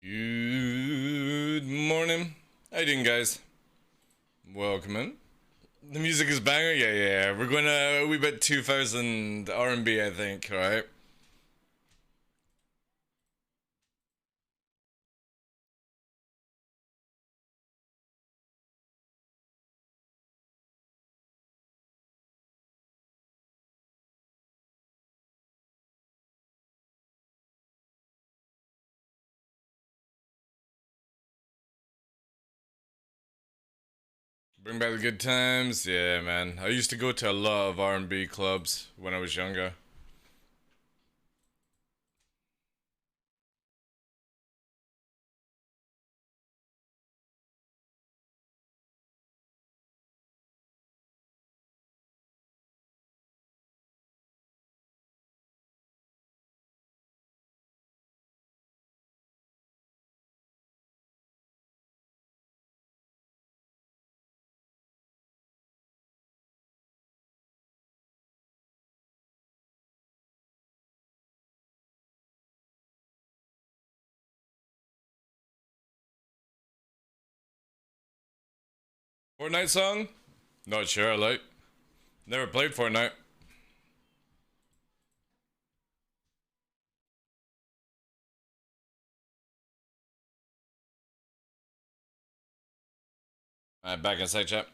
Good morning. How you doing, guys? Welcome in. The music is banger. Yeah. We're going to we bet 2000 R&B, I think. All right. Bring back the good times. Yeah, man. I used to go to a lot of R&B clubs when I was younger. Fortnite song? Not sure. Like, never played Fortnite. Back in side chat.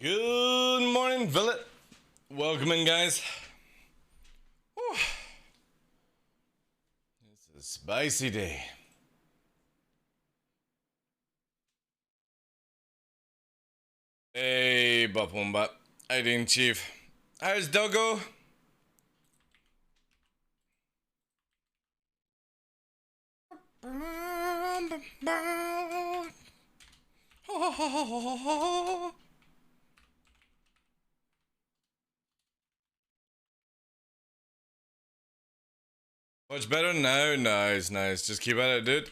Good morning, Villet. Welcome in, guys. Whew. It's a spicy day. Hey, Bop Wombat. How you doing, Chief? How's Doggo? Much better now? Nice, nice. Just keep at it, dude.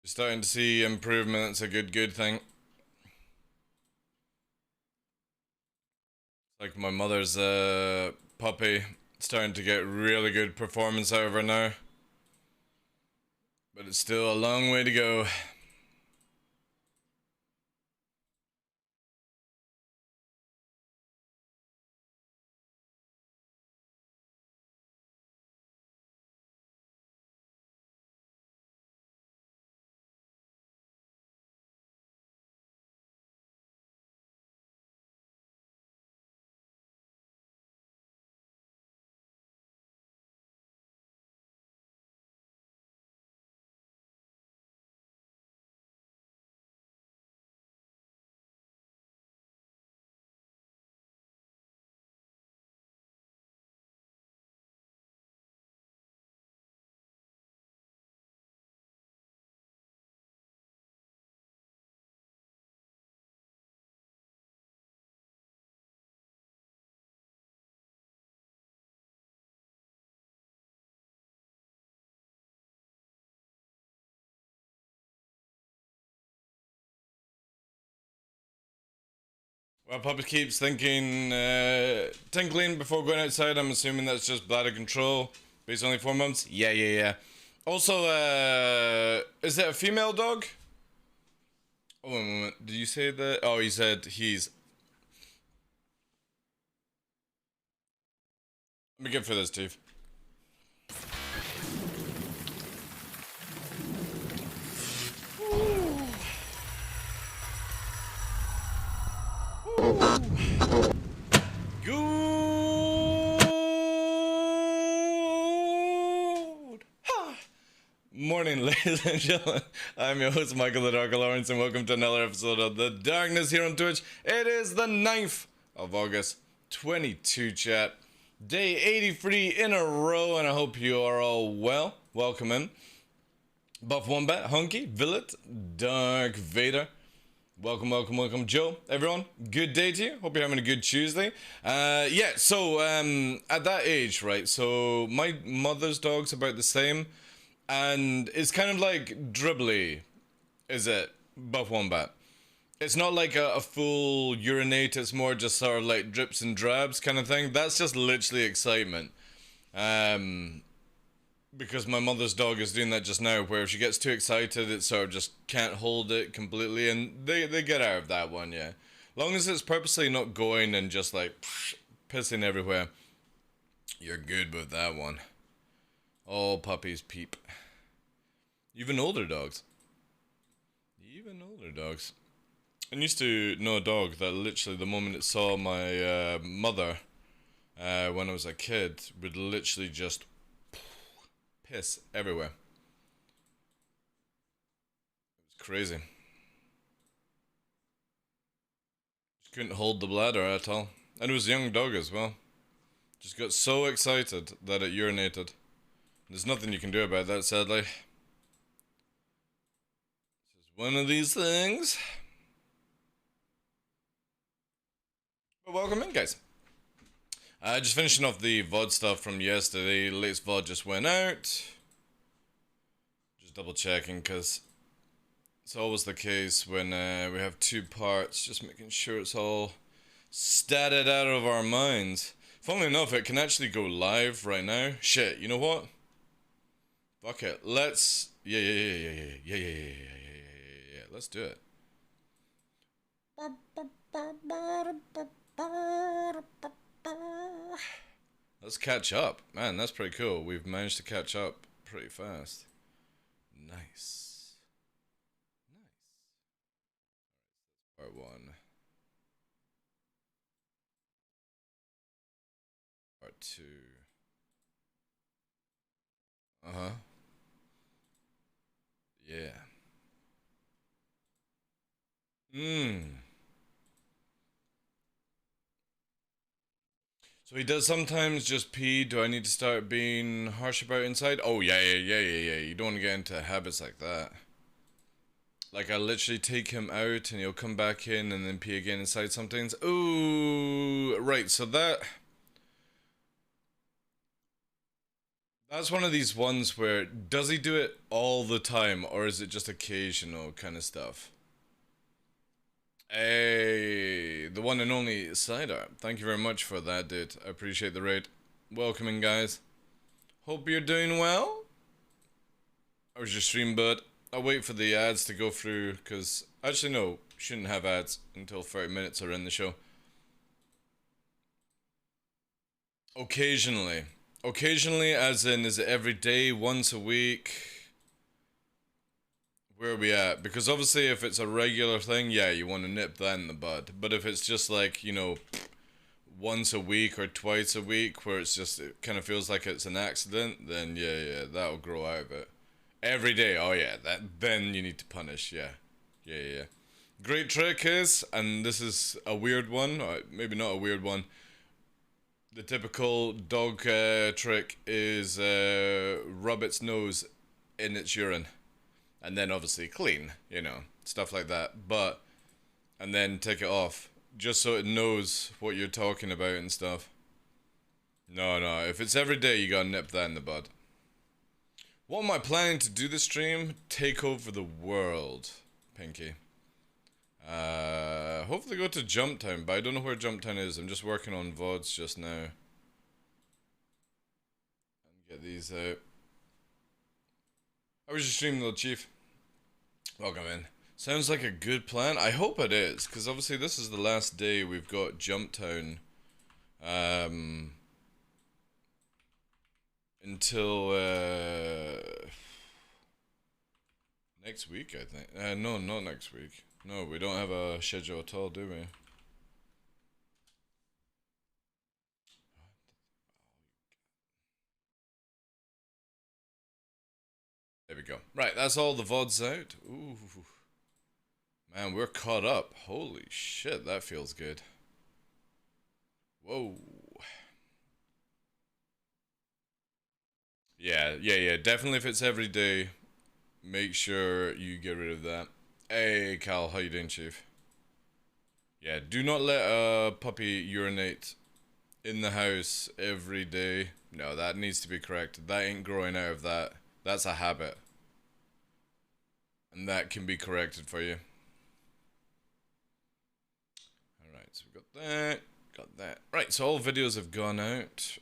You're starting to see improvement. It's a good thing. Like my mother's puppy, starting to get really good performance out of her now. But it's still a long way to go. Well, Puppet keeps thinking, tinkling before going outside. I'm assuming that's just bladder control. But it's only 4 months? Yeah. Also, is it a female dog? Oh, wait a moment. Did you say that? Oh, you said he's... Let me get for this, Steve. Good morning, ladies and gentlemen. I'm your host, Michael the Dark Lawrence, and welcome to another episode of The Darkness here on Twitch. It is the 9th of August, 22 chat. Day 83 in a row, and I hope you are all well. Welcome in. Buff Wombat, Hunky, Villet, Dark Vader. Welcome, Joe. Everyone, good day to you. Hope you're having a good Tuesday. So at that age, right? So my mother's dog's about the same, and it's kind of like dribbly, is it? Buff Wombat. It's not like a full urinate. It's more just sort of like drips and drabs kind of thing. That's just literally excitement. Because my mother's dog is doing that just now, where if she gets too excited, it sort of just can't hold it completely, and they get out of that one, yeah. Long as it's purposely not going and just like pissing everywhere, you're good with that one. All puppies peep. Even older dogs. I used to know a dog that literally the moment it saw my mother when I was a kid would literally just piss everywhere. It was crazy. Just couldn't hold the bladder at all. And it was a young dog as well. Just got so excited that it urinated. There's nothing you can do about that, sadly. This is one of these things. But welcome in, guys. Just finishing off the VOD stuff from yesterday. The latest VOD just went out. Just double checking, because it's always the case when we have two parts. Just making sure it's all statted out of our minds. Funnily enough, it can actually go live right now. Shit, you know what? Fuck it. Let's... Yeah. Let's do it. Let's catch up. Man, that's pretty cool. We've managed to catch up pretty fast. Nice. Nice. Part 1. Part 2. Uh-huh. Yeah. So he does sometimes just pee. Do I need to start being harsh about inside? Oh, yeah. You don't want to get into habits like that. Like, I literally take him out and he'll come back in and then pee again inside sometimes. Ooh, right, so that's one of these ones where, does he do it all the time or is it just occasional kind of stuff? Hey, the one and only Cider. Thank you very much for that, dude. I appreciate the raid. Welcoming, guys. Hope you're doing well. How's your stream, bud? I'll wait for the ads to go through, because... Actually, no. Shouldn't have ads until 30 minutes are in the show. Occasionally. Occasionally, as in, is it every day, once a week? Where are we at? Because obviously if it's a regular thing, yeah, you want to nip that in the bud. But if it's just like, you know, once a week or twice a week, where it's just, it kind of feels like it's an accident, then yeah, that'll grow out of it. Every day, oh yeah, then you need to punish, yeah. Great trick is, and this is a weird one, or maybe not a weird one, the typical dog trick is rub its nose in its urine. And then obviously clean, you know, stuff like that. But, and then take it off, just so it knows what you're talking about and stuff. No, if it's every day, you gotta nip that in the bud. What am I planning to do this stream? Take over the world, Pinky. Hopefully go to Jump Town, but I don't know where Jump Town is. I'm just working on VODs just now. And get these out. How was your stream, little chief? Welcome in. Sounds like a good plan. I hope it is, because obviously this is the last day we've got Jump Town. Until next week, I think. No, not next week. No, we don't have a schedule at all, do we? There we go. Right, that's all the VODs out. Ooh. Man, we're caught up. Holy shit, that feels good. Whoa. Yeah. Definitely if it's every day, make sure you get rid of that. Hey, Cal, how you doing, Chief? Yeah, do not let a puppy urinate in the house every day. No, that needs to be corrected. That ain't growing out of that. That's a habit. And that can be corrected for you. Alright, so we've got that. Got that. Right, so all videos have gone out.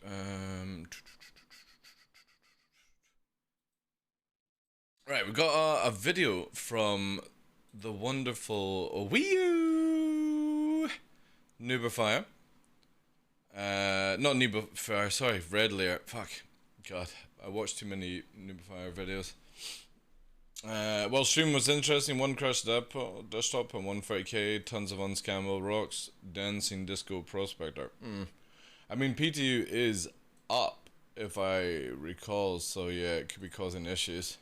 Right, we got a video from the wonderful Wii U Noobifier. Not Noobifier, sorry, Red Layer. Fuck. God, I watched too many Noobifier videos. Well, stream was interesting. One crashed desktop and 130k, tons of unscammable rocks, dancing disco prospector. I mean, PTU is up, if I recall, so yeah, it could be causing issues.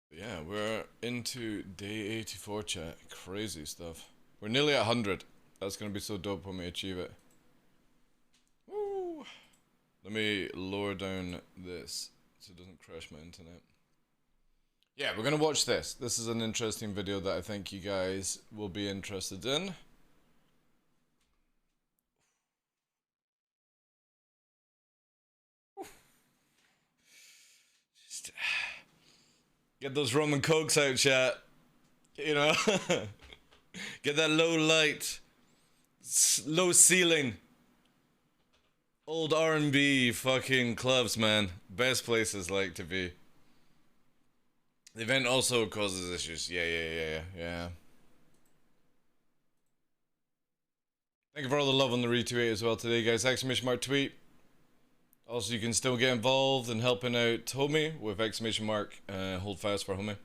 Yeah, we're into day 84, chat. Crazy stuff. We're nearly at 100. That's gonna be so dope when we achieve it. Woo! Let me lower down this so it doesn't crash my internet. Yeah, we're gonna watch this. This is an interesting video that I think you guys will be interested in. Just get those rum and cokes out, chat. You know? Get that low light, low ceiling. Old R&B fucking clubs, man. Best places like to be. The event also causes issues. Yeah. Thank you for all the love on the retweet as well today, guys. Exclamation mark tweet. Also, you can still get involved in helping out Homie with exclamation mark. Hold fast for Homie.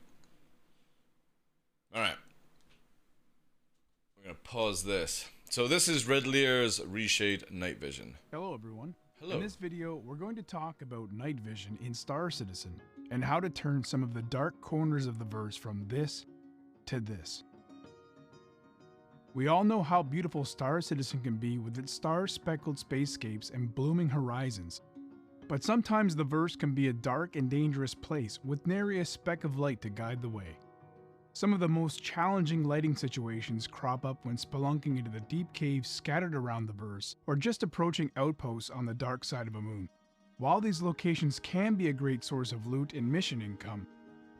Alright. We're going to pause this. So this is Redlear's Reshade Night Vision. Hello everyone. Hello. In this video, we're going to talk about night vision in Star Citizen and how to turn some of the dark corners of the verse from this to this. We all know how beautiful Star Citizen can be with its star-speckled spacescapes and blooming horizons. But sometimes the verse can be a dark and dangerous place with nary a speck of light to guide the way. Some of the most challenging lighting situations crop up when spelunking into the deep caves scattered around the verse, or just approaching outposts on the dark side of a moon. While these locations can be a great source of loot and mission income,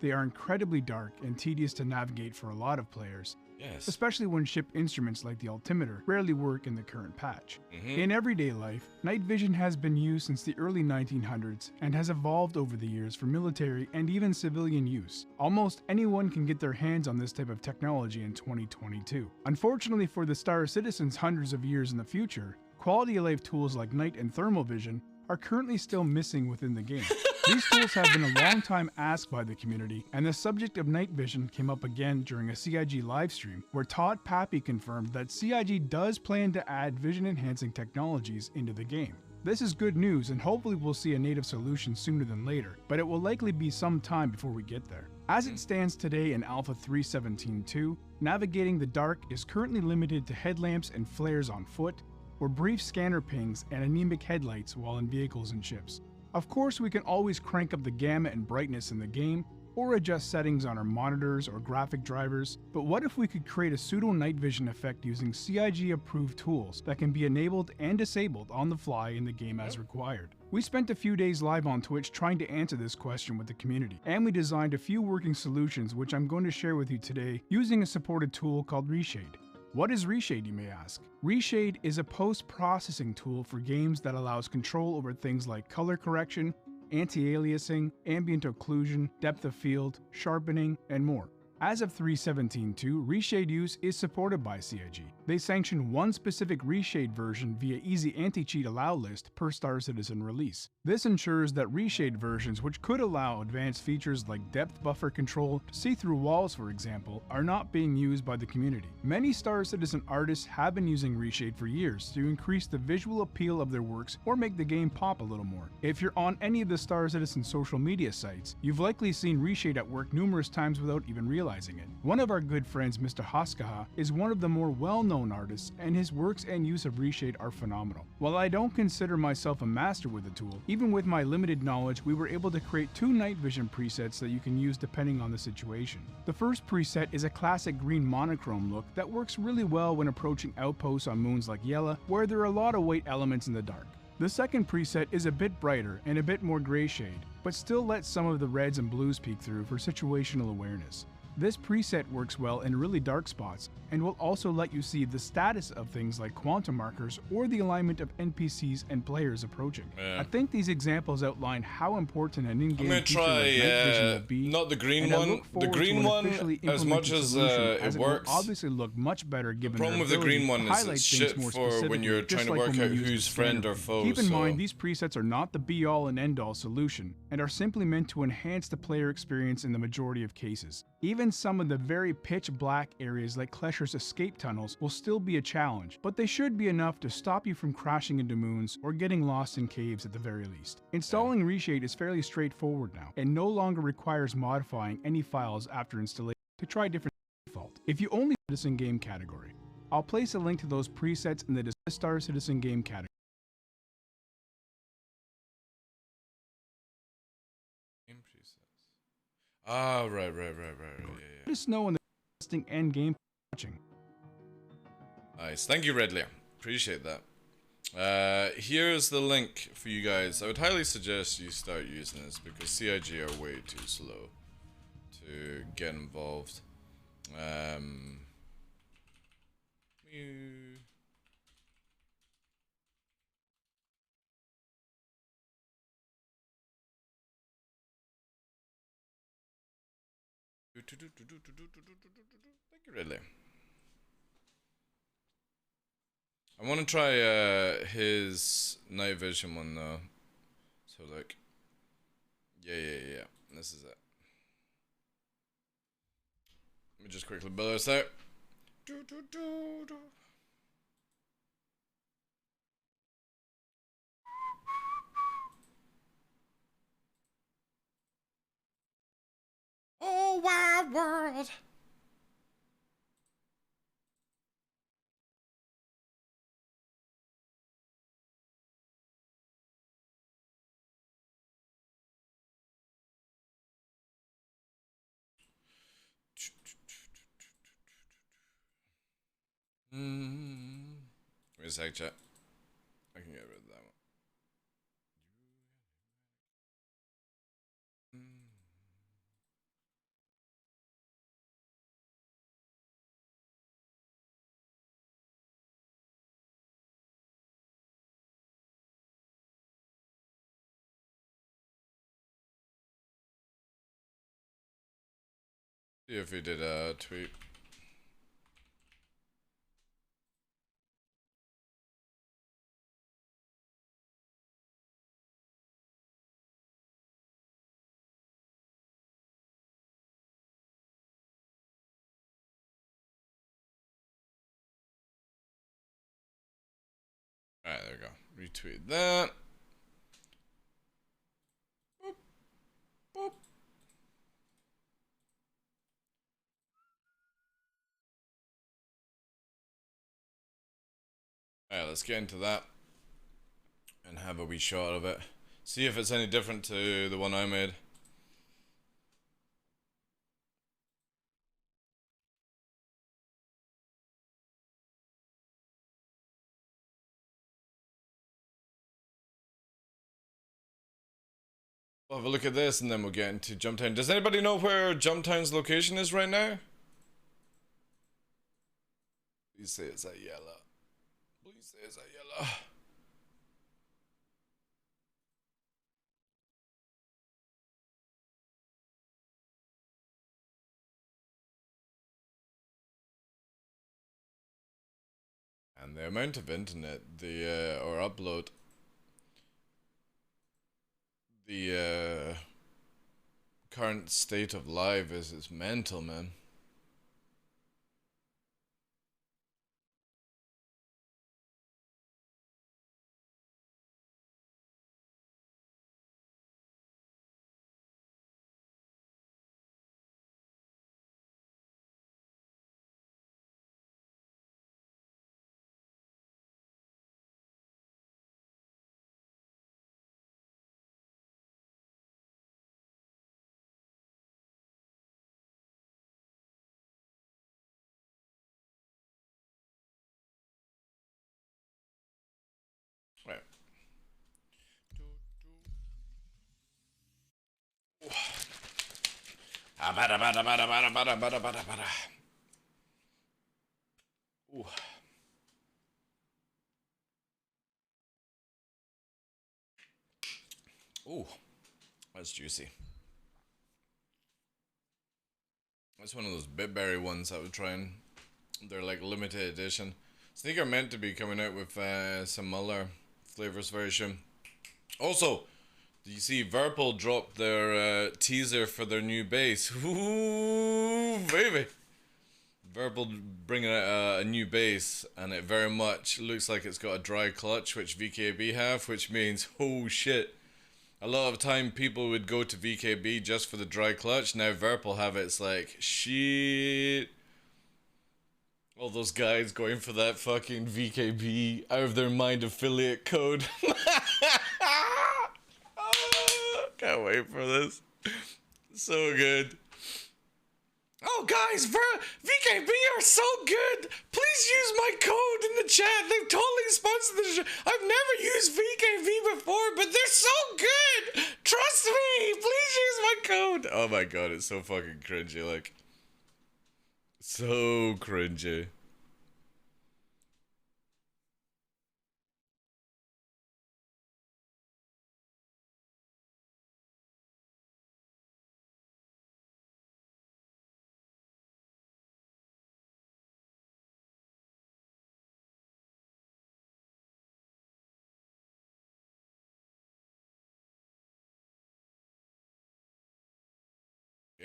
they are incredibly dark and tedious to navigate for a lot of players. Yes. Especially when ship instruments like the altimeter rarely work in the current patch. In everyday life, night vision has been used since the early 1900s and has evolved over the years for military and even civilian use. Almost anyone can get their hands on this type of technology in 2022. Unfortunately for the Star Citizens hundreds of years in the future, quality of life tools like night and thermal vision are currently still missing within the game. These tools have been a long time asked by the community, and the subject of night vision came up again during a CIG livestream, where Todd Pappy confirmed that CIG does plan to add vision-enhancing technologies into the game. This is good news, and hopefully we'll see a native solution sooner than later, but it will likely be some time before we get there. As it stands today in Alpha 3.17.2, navigating the dark is currently limited to headlamps and flares on foot, or brief scanner pings and anemic headlights while in vehicles and ships. Of course, we can always crank up the gamma and brightness in the game, or adjust settings on our monitors or graphic drivers, but what if we could create a pseudo night vision effect using CIG approved tools that can be enabled and disabled on the fly in the game as required? We spent a few days live on Twitch trying to answer this question with the community, and we designed a few working solutions which I'm going to share with you today using a supported tool called Reshade. What is Reshade, you may ask? Reshade is a post-processing tool for games that allows control over things like color correction, anti-aliasing, ambient occlusion, depth of field, sharpening, and more. As of 3.17.2, Reshade use is supported by CIG. They sanction one specific Reshade version via easy anti-cheat allow list per Star Citizen release. This ensures that Reshade versions, which could allow advanced features like depth buffer control to see through walls for example, are not being used by the community. Many Star Citizen artists have been using Reshade for years to increase the visual appeal of their works or make the game pop a little more. If you're on any of the Star Citizen social media sites, you've likely seen Reshade at work numerous times without even realizing it. One of our good friends, Mr. Haskaha, is one of the more well-known artists, and his works and use of Reshade are phenomenal. While I don't consider myself a master with the tool, even with my limited knowledge, we were able to create two night vision presets that you can use depending on the situation. The first preset is a classic green monochrome look that works really well when approaching outposts on moons like Yela, where there are a lot of white elements in the dark. The second preset is a bit brighter and a bit more gray shade, but still lets some of the reds and blues peek through for situational awareness. This preset works well in really dark spots and will also let you see the status of things like quantum markers or the alignment of NPCs and players approaching. Yeah. I think these examples outline how important an in-game feature I'm gonna like night vision will be. not the green one. The green one, as much as it works, will obviously look much better given the problem with the green one is it's shit for when you're trying to work out who's friend or foe. Keep in mind, these presets are not the be-all and end-all solution, and are simply meant to enhance the player experience in the majority of cases. Even some of the very pitch black areas like Klesher's escape tunnels will still be a challenge, but they should be enough to stop you from crashing into moons or getting lost in caves at the very least. Installing Reshade is fairly straightforward now, and no longer requires modifying any files after installation to try different default. If you only Citizen game category, I'll place a link to those presets in the Star Citizen game category. Ah, right, yeah. Let us know in the testing and game watching. Nice, thank you, Redlear. Appreciate that. Here's the link for you guys. I would highly suggest you start using this because CIG are way too slow to get involved. Thank you, Ridley. I want to try his night vision one though. So like, yeah. This is it. Let me just quickly build this out. Oh, wide world. Wait a sec, chat. I can get rid of that one. See if he did a tweet. Alright, there we go. Retweet that. Boop, boop. Alright, let's get into that and have a wee shot of it. See if it's any different to the one I made. We'll have a look at this and then we'll get into Jump Town. Does anybody know where Jump Town's location is right now? Please say it's at yellow. Please say it's at yellow. And the amount of internet, or upload, the current state of live is mental, man. Right. Ooh. Ooh, that's juicy. That's one of those Bitberry ones I was trying. They're like limited edition. I think they're meant to be coming out with some other flavors very soon. Also, do you see Verpal dropped their teaser for their new bass? Ooh, baby! Verpal bringing out a new bass, and it very much looks like it's got a dry clutch, which VKB have, which means, oh shit. A lot of time people would go to VKB just for the dry clutch. Now Verpal have it, it's like, shit. All those guys going for that fucking VKB out of their mind affiliate code. Can't wait for this. So good. Oh guys, VKB are so good. Please use my code in the chat. They've totally sponsored the show. I've never used VKB before, but they're so good. Trust me. Please use my code. Oh my god, it's so fucking cringy. Like, so cringy.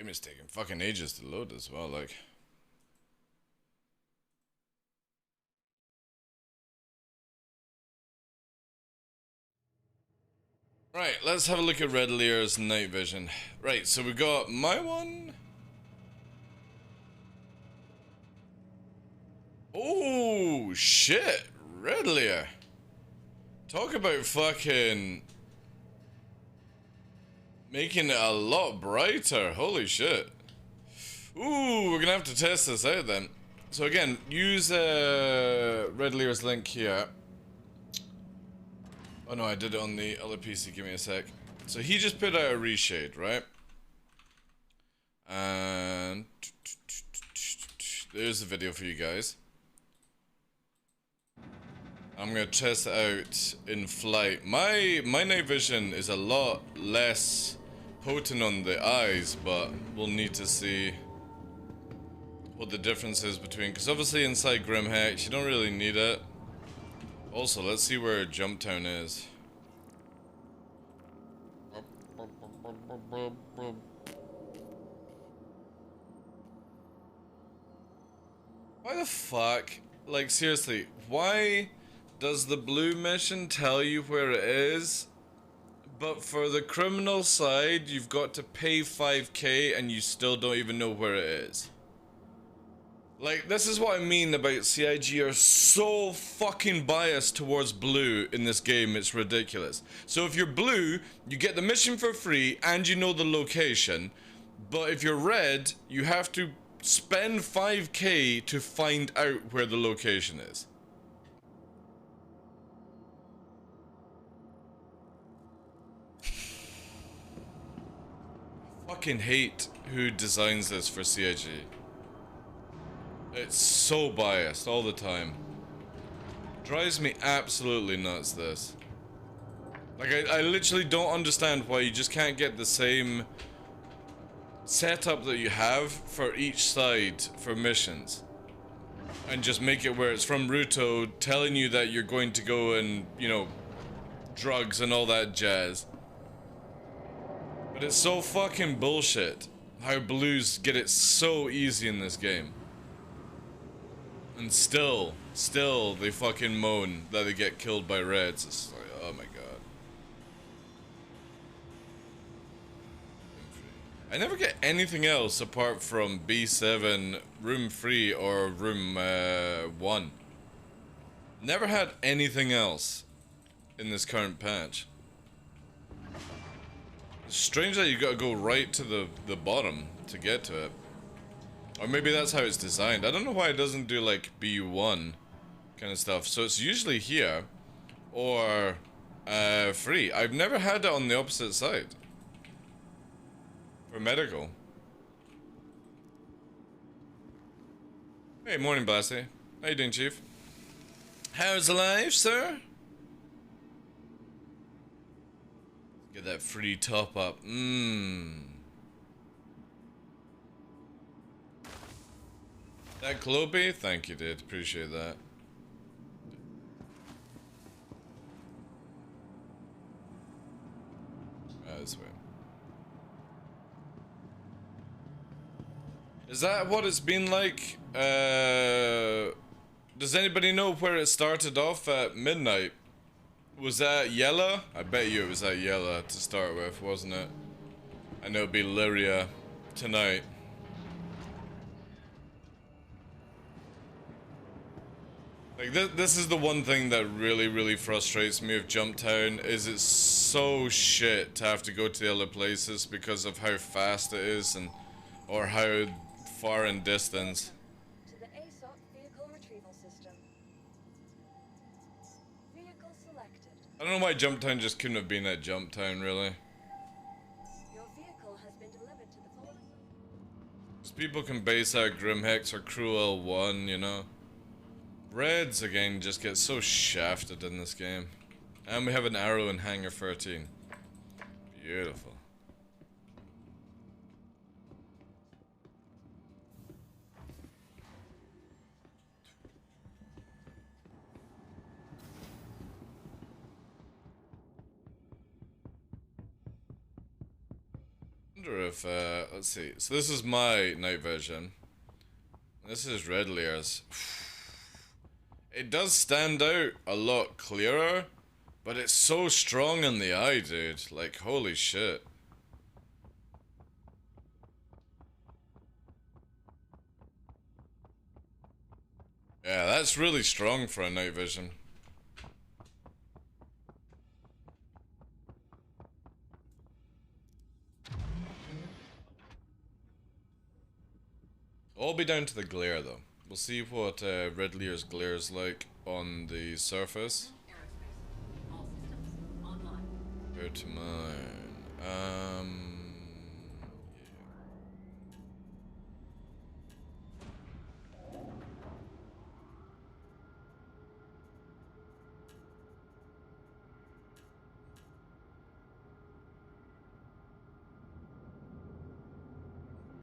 Game is taking fucking ages to load as well, like. Right, let's have a look at Red Lear's night vision. Right, so we got my one. Oh, shit. Red Lear. Talk about fucking making it a lot brighter. Holy shit. Ooh, we're gonna have to test this out then. So again, use Red Lear's link here. Oh no, I did it on the other PC, give me a sec. So he just put out a reshade, right? And there's the video for you guys. I'm gonna test it out in flight. My night vision is a lot less potent on the eyes, but we'll need to see what the difference is between, because obviously inside Grimhex you don't really need it. Also, let's see where Jumptown is. Why the fuck? Like, seriously, why does the blue mission tell you where it is, but for the criminal side, you've got to pay 5k and you still don't even know where it is? Like, this is what I mean about CIG are so fucking biased towards blue in this game, it's ridiculous. So if you're blue, you get the mission for free and you know the location, but if you're red, you have to spend 5k to find out where the location is. I fucking hate who designs this for CIG. It's so biased all the time. Drives me absolutely nuts, this. Like, I literally don't understand why you just can't get the same setup that you have for each side for missions. And just make it where it's from Ruto telling you that you're going to go and, you know, drugs and all that jazz. But it's so fucking bullshit how blues get it so easy in this game. And still they fucking moan that they get killed by reds. It's like, oh my god. I never get anything else apart from B7, room 3 or room 1. Never had anything else in this current patch. It's strange that you gotta go right to the bottom to get to it. Or maybe that's how it's designed. I don't know why it doesn't do like B1 kind of stuff. So it's usually here or free. I've never had it on the opposite side. For medical. Hey, morning Blasty. How you doing, Chief? How's life, sir? Get that free top up. That Globy? Thank you, dude. Appreciate that. This way. Is that what it's been like? Does anybody know where it started off at midnight? Was that Yella? I bet you it was at Yella to start with, wasn't it? I know it'd be Lyria tonight. Like, this is the one thing that really frustrates me with Jumptown, is it's so shit to have to go to the other places because of how fast it is and or how far in distance. To the ASOC vehicle retrieval system. Vehicle selected. I don't know why Jumptown just couldn't have been at Jumptown, really. Your vehicle has been delivered to the following. Because people can base out Grimhex or Cruel 1, you know. Reds, again, just get so shafted in this game. And we have an arrow in Hangar 13. Beautiful. Wonder if, let's see. So this is my night vision. This is Red Lair's. It does stand out a lot clearer, but it's so strong in the eye, dude. Like, holy shit. Yeah, that's really strong for a night vision. All be down to the glare, though. We'll see what Red Lair's glare is like on the surface. Go to mine. Yeah.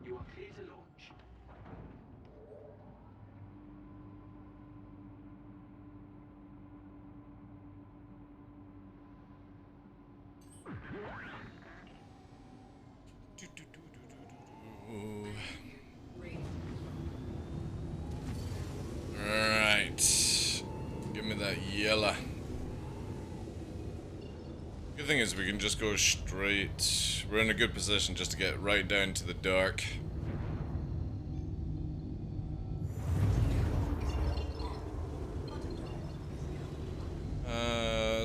You are clear to launch. Right. Give me that yellow. Good thing is we can just go straight. We're in a good position just to get right down to the dark.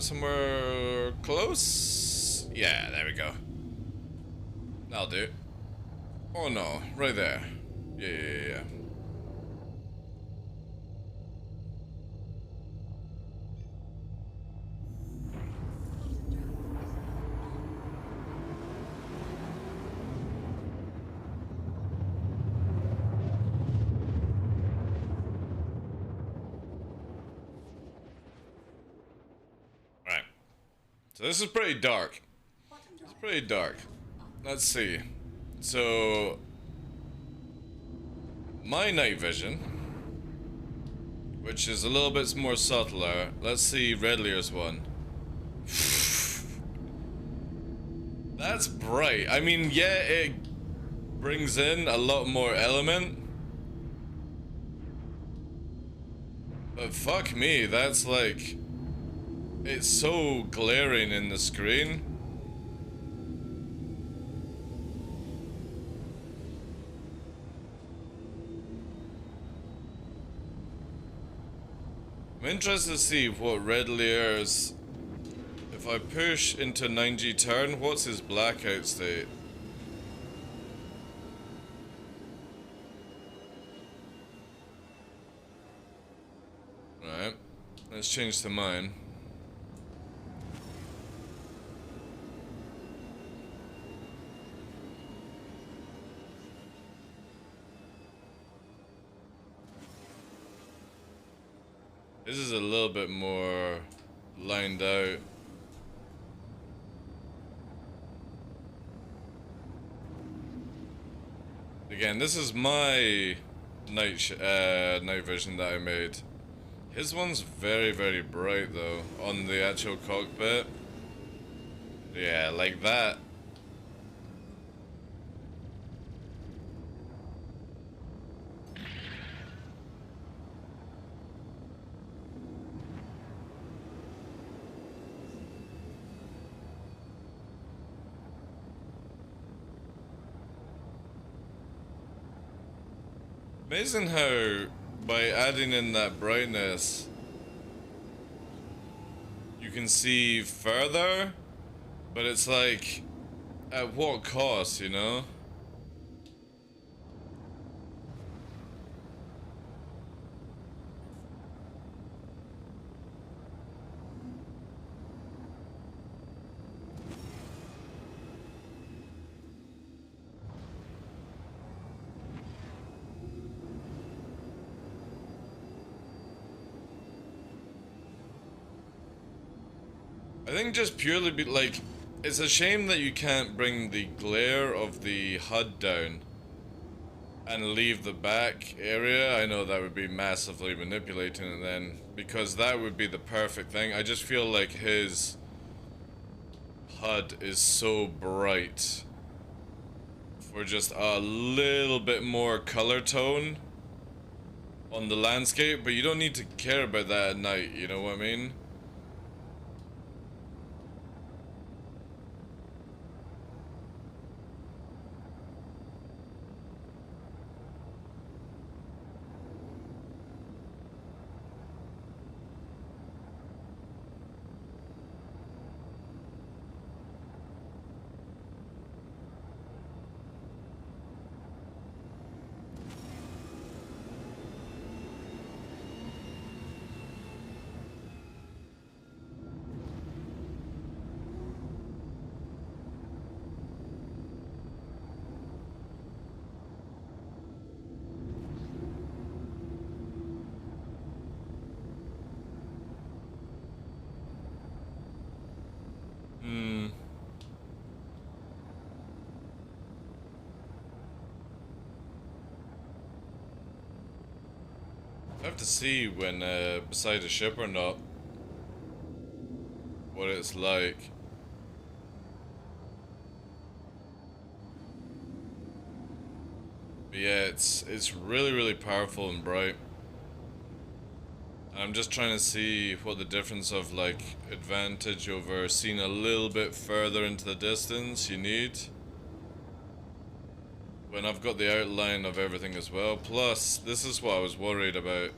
Somewhere close? Yeah, there we go. That'll do. Oh no, right there. Yeah. Right. So this is pretty dark. It's pretty dark. Let's see. So my night vision, which is a little bit more subtler. Let's see Red Lair's one. That's bright. I mean, yeah, it brings in a lot more element. But fuck me, that's like... It's so glaring in the screen. I'm interested to see what Red Lair's... If I push into 9G turn, what's his blackout state? Right, let's change to mine. This is a little bit more lined out. Again, this is my night vision that I made. His one's very, very bright though on the actual cockpit. Yeah, like that. Amazing how by adding in that brightness you can see further, but it's like at what cost, you know? I think just purely like, it's a shame that you can't bring the glare of the HUD down and leave the back area. I know that would be massively manipulating it then, because that would be the perfect thing. I just feel like his HUD is so bright for just a little bit more color tone on the landscape, but you don't need to care about that at night, you know what I mean? I have to see when beside a ship or not what it's like. But yeah, it's really powerful and bright. I'm just trying to see what the difference of like advantage over seeing a little bit further into the distance you need when I've got the outline of everything as well. Plus, this is what I was worried about.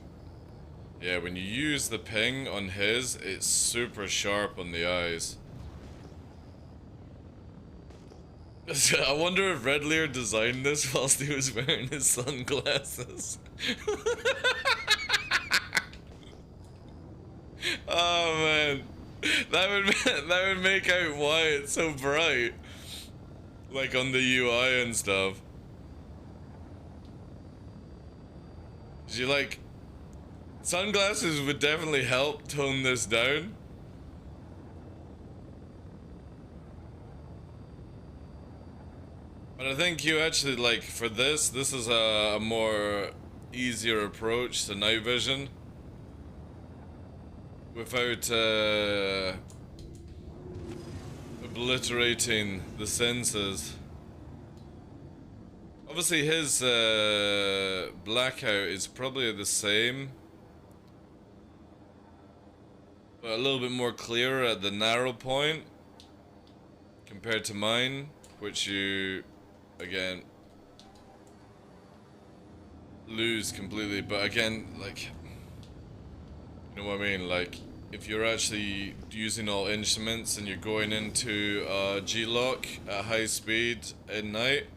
Yeah, when you use the ping on his, it's super sharp on the eyes. I wonder if Red Lear designed this whilst he was wearing his sunglasses. Oh man, that would make out why it's so bright, like on the UI and stuff. You like, sunglasses would definitely help tone this down. But I think you actually, like, for this is a more easier approach to night vision. Without, obliterating the senses. Obviously his, blackout is probably the same. But a little bit more clearer at the narrow point. Compared to mine, which you, again, lose completely. But again, like, you know what I mean? Like, if you're actually using all instruments and you're going into G-lock at high speed at night,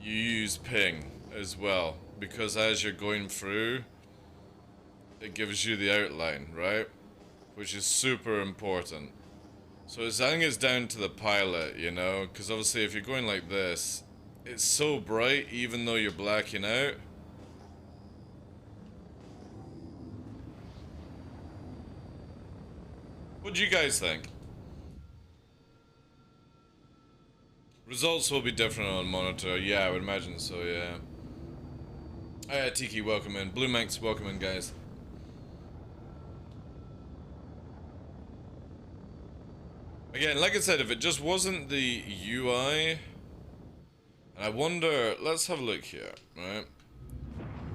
you use ping as well, because as you're going through, it gives you the outline, right? Which is super important. So I think it's down to the pilot, you know, because obviously if you're going like this, it's so bright even though you're blacking out. What do you guys think? Results will be different on monitor. Yeah, I would imagine so, yeah. Oh yeah, Tiki, welcome in. Blue Manx, welcome in, guys. Again, like I said, if it just wasn't the UI, and I wonder, let's have a look here, right?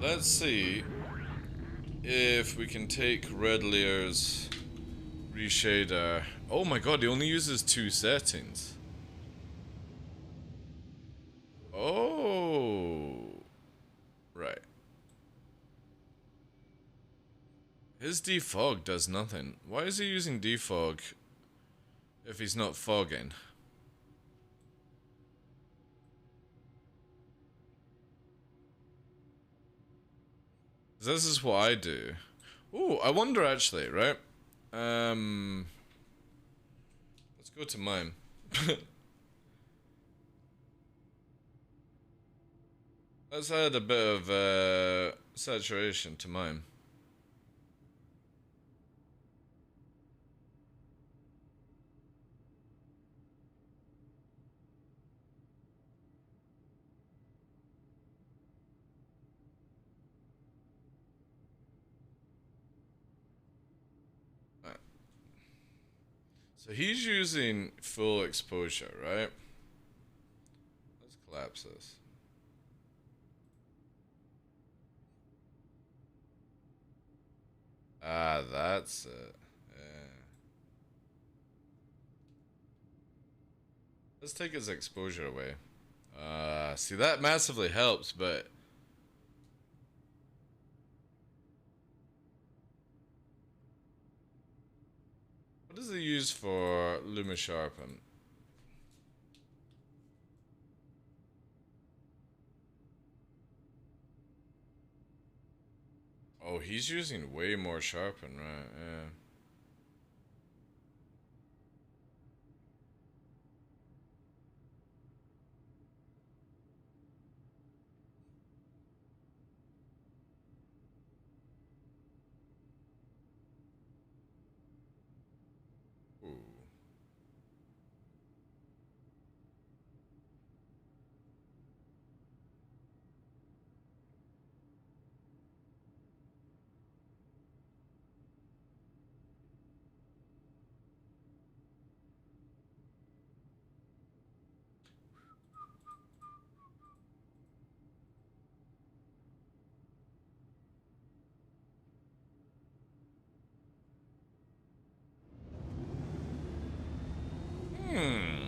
Let's see if we can take Red Lear's reshader. Oh my god, he only uses 2 settings. Oh, right. His defog does nothing. Why is he using defog if he's not fogging? This is what I do. Ooh, I wonder actually, right? Let's go to mine. Let's add a bit of saturation to mine. So he's using full exposure, right? Let's collapse this. Ah, that's it. Yeah. Let's take his exposure away. See, that massively helps, but what does it use for Luma Sharpen? Oh, he's using way more Sharpen, right? Yeah. Ooh. Hmm.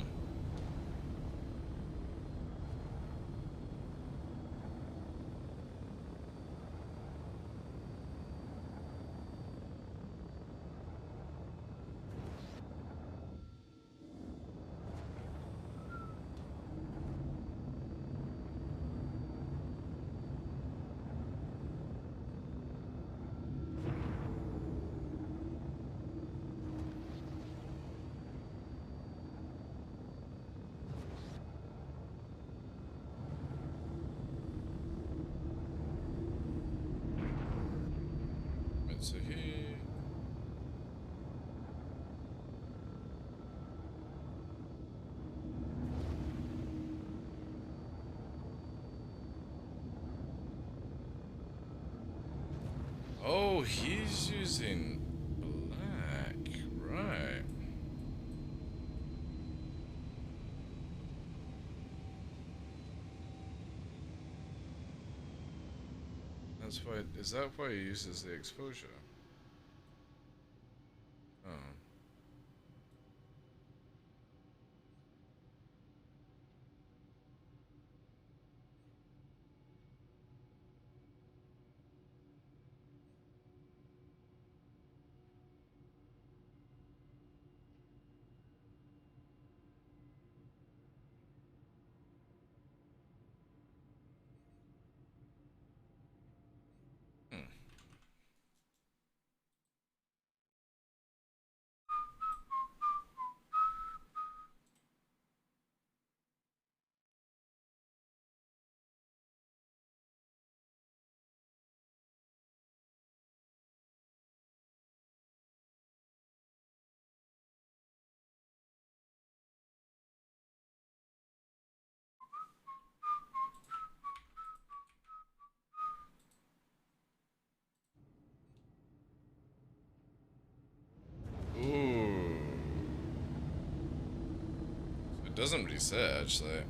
So he. Oh, he's using black, right? That's why. Is that why he uses the exposure? Oh. Hmm. Ooh. It doesn't reset actually.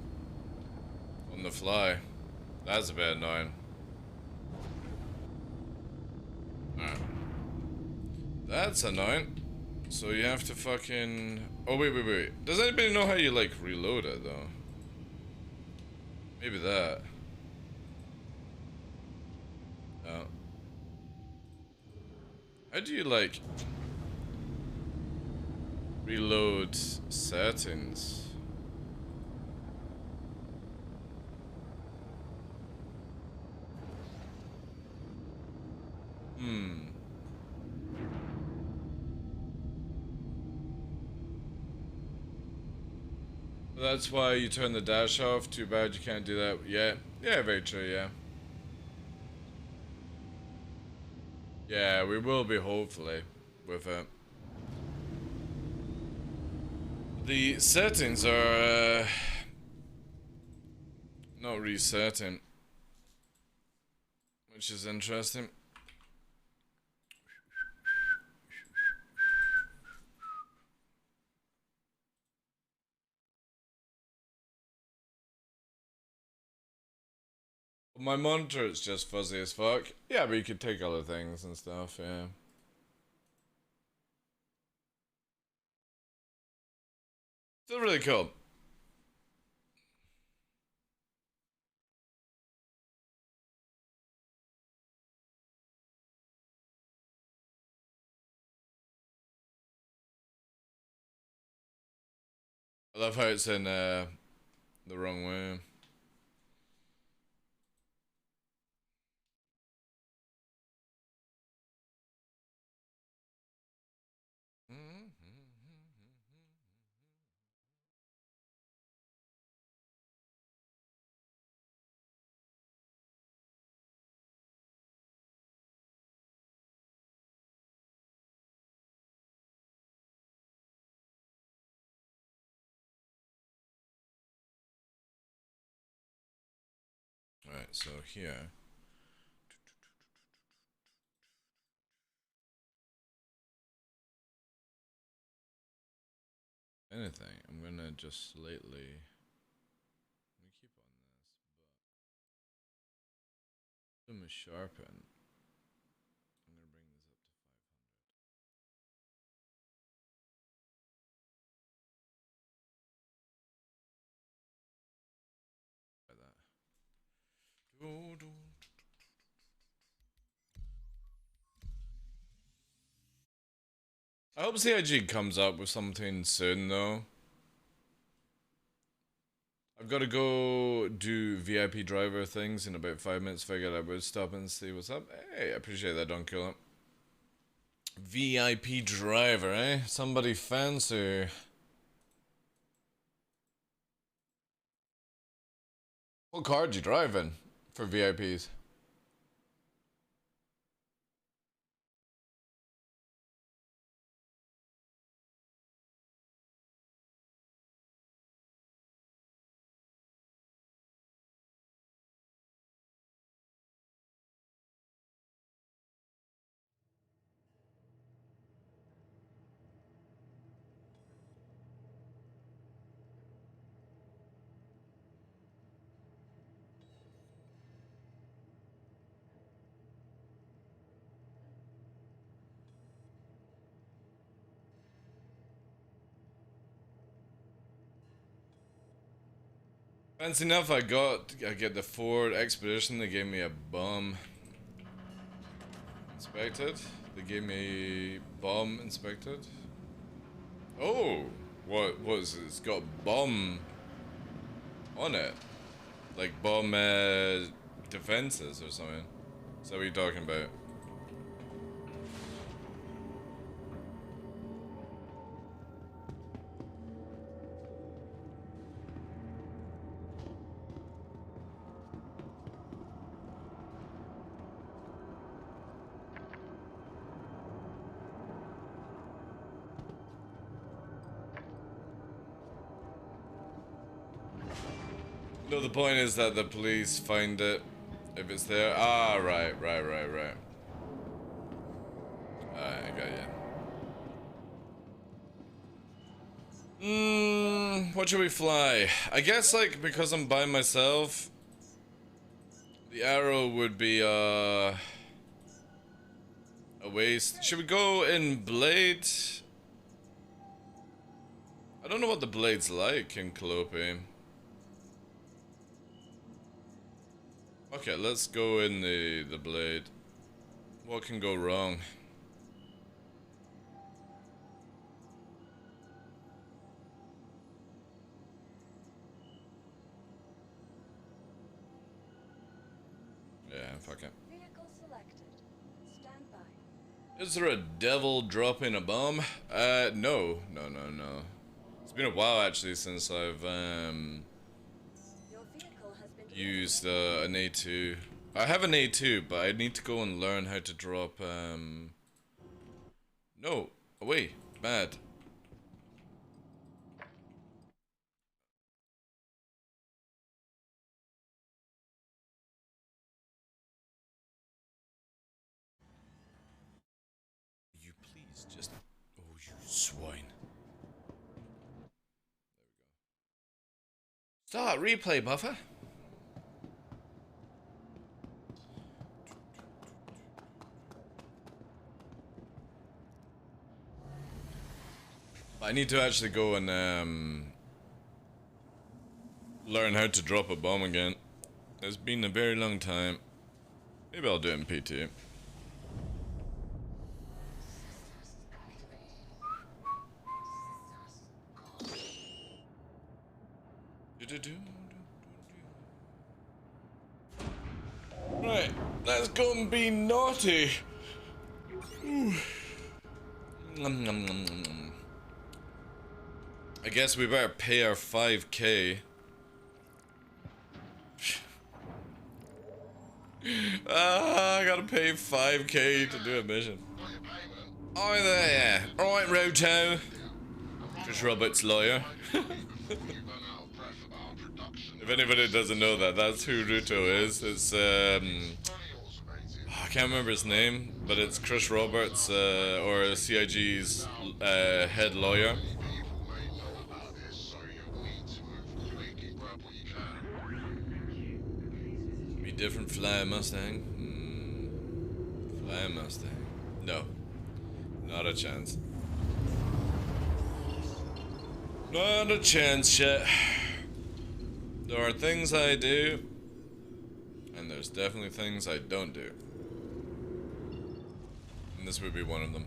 On the fly. That's a bit annoying. Alright. That's annoying. So you have to fucking. Oh, wait. Does anybody know how you, like, reload it, though? Maybe that. No. How do you, like, reload settings? Hmm. That's why you turn the dash off. Too bad you can't do that. Yeah. Yeah, very true, yeah. Yeah, we will be, hopefully, with it. The settings are, not resetting, which is interesting. My monitor is just fuzzy as fuck. Yeah, but you could take other things and stuff, yeah. Still really cool. I love how it's in the wrong way. Alright, so here. Anything. I'm gonna just slightly. Let me keep on this, but. Zoom is sharpen. I'm gonna bring this up to 500. Like that. I hope CIG comes up with something soon, though. I've got to go do VIP driver things in about 5 minutes. Figured I would stop and see what's up. Hey, I appreciate that, Don't Kill It. VIP driver, eh? Somebody fancy. What card you driving for VIPs? Fancy enough, I get the Ford Expedition. They gave me a bomb inspected. They gave me bomb inspected. Oh, what was it? It's got bomb on it, like bomb defenses or something. Is that what you're talking about? No, the point is that the police find it if it's there. Ah, right. Alright, I got you. What should we fly? I guess, like, because I'm by myself, the arrow would be, a waste. Should we go in blade? I don't know what the blade's like in Calliope. Okay, let's go in the blade. What can go wrong? Yeah, fuck it. Vehicle selected. Stand by. Is there a devil dropping a bomb? No. It's been a while actually since I've Your vehicle has been used an A2. I have an A2, but I need to go and learn how to drop no, away, bad. You please just, oh, you swine. Start replay buffer. I need to actually go and learn how to drop a bomb again. It's been a very long time. Maybe I'll do it in PT. Right, let's go and be naughty. I guess we better pay our 5k. I gotta pay 5k to do a mission. Oh there, alright Roto. Chris Roberts' lawyer. If anybody doesn't know that, that's who Ruto is. It's I can't remember his name, but it's Chris Roberts, or CIG's head lawyer. Be different fly Mustang. Fly Mustang. No, not a chance. Not a chance, shit. There are things I do, and there's definitely things I don't do. And this would be one of them.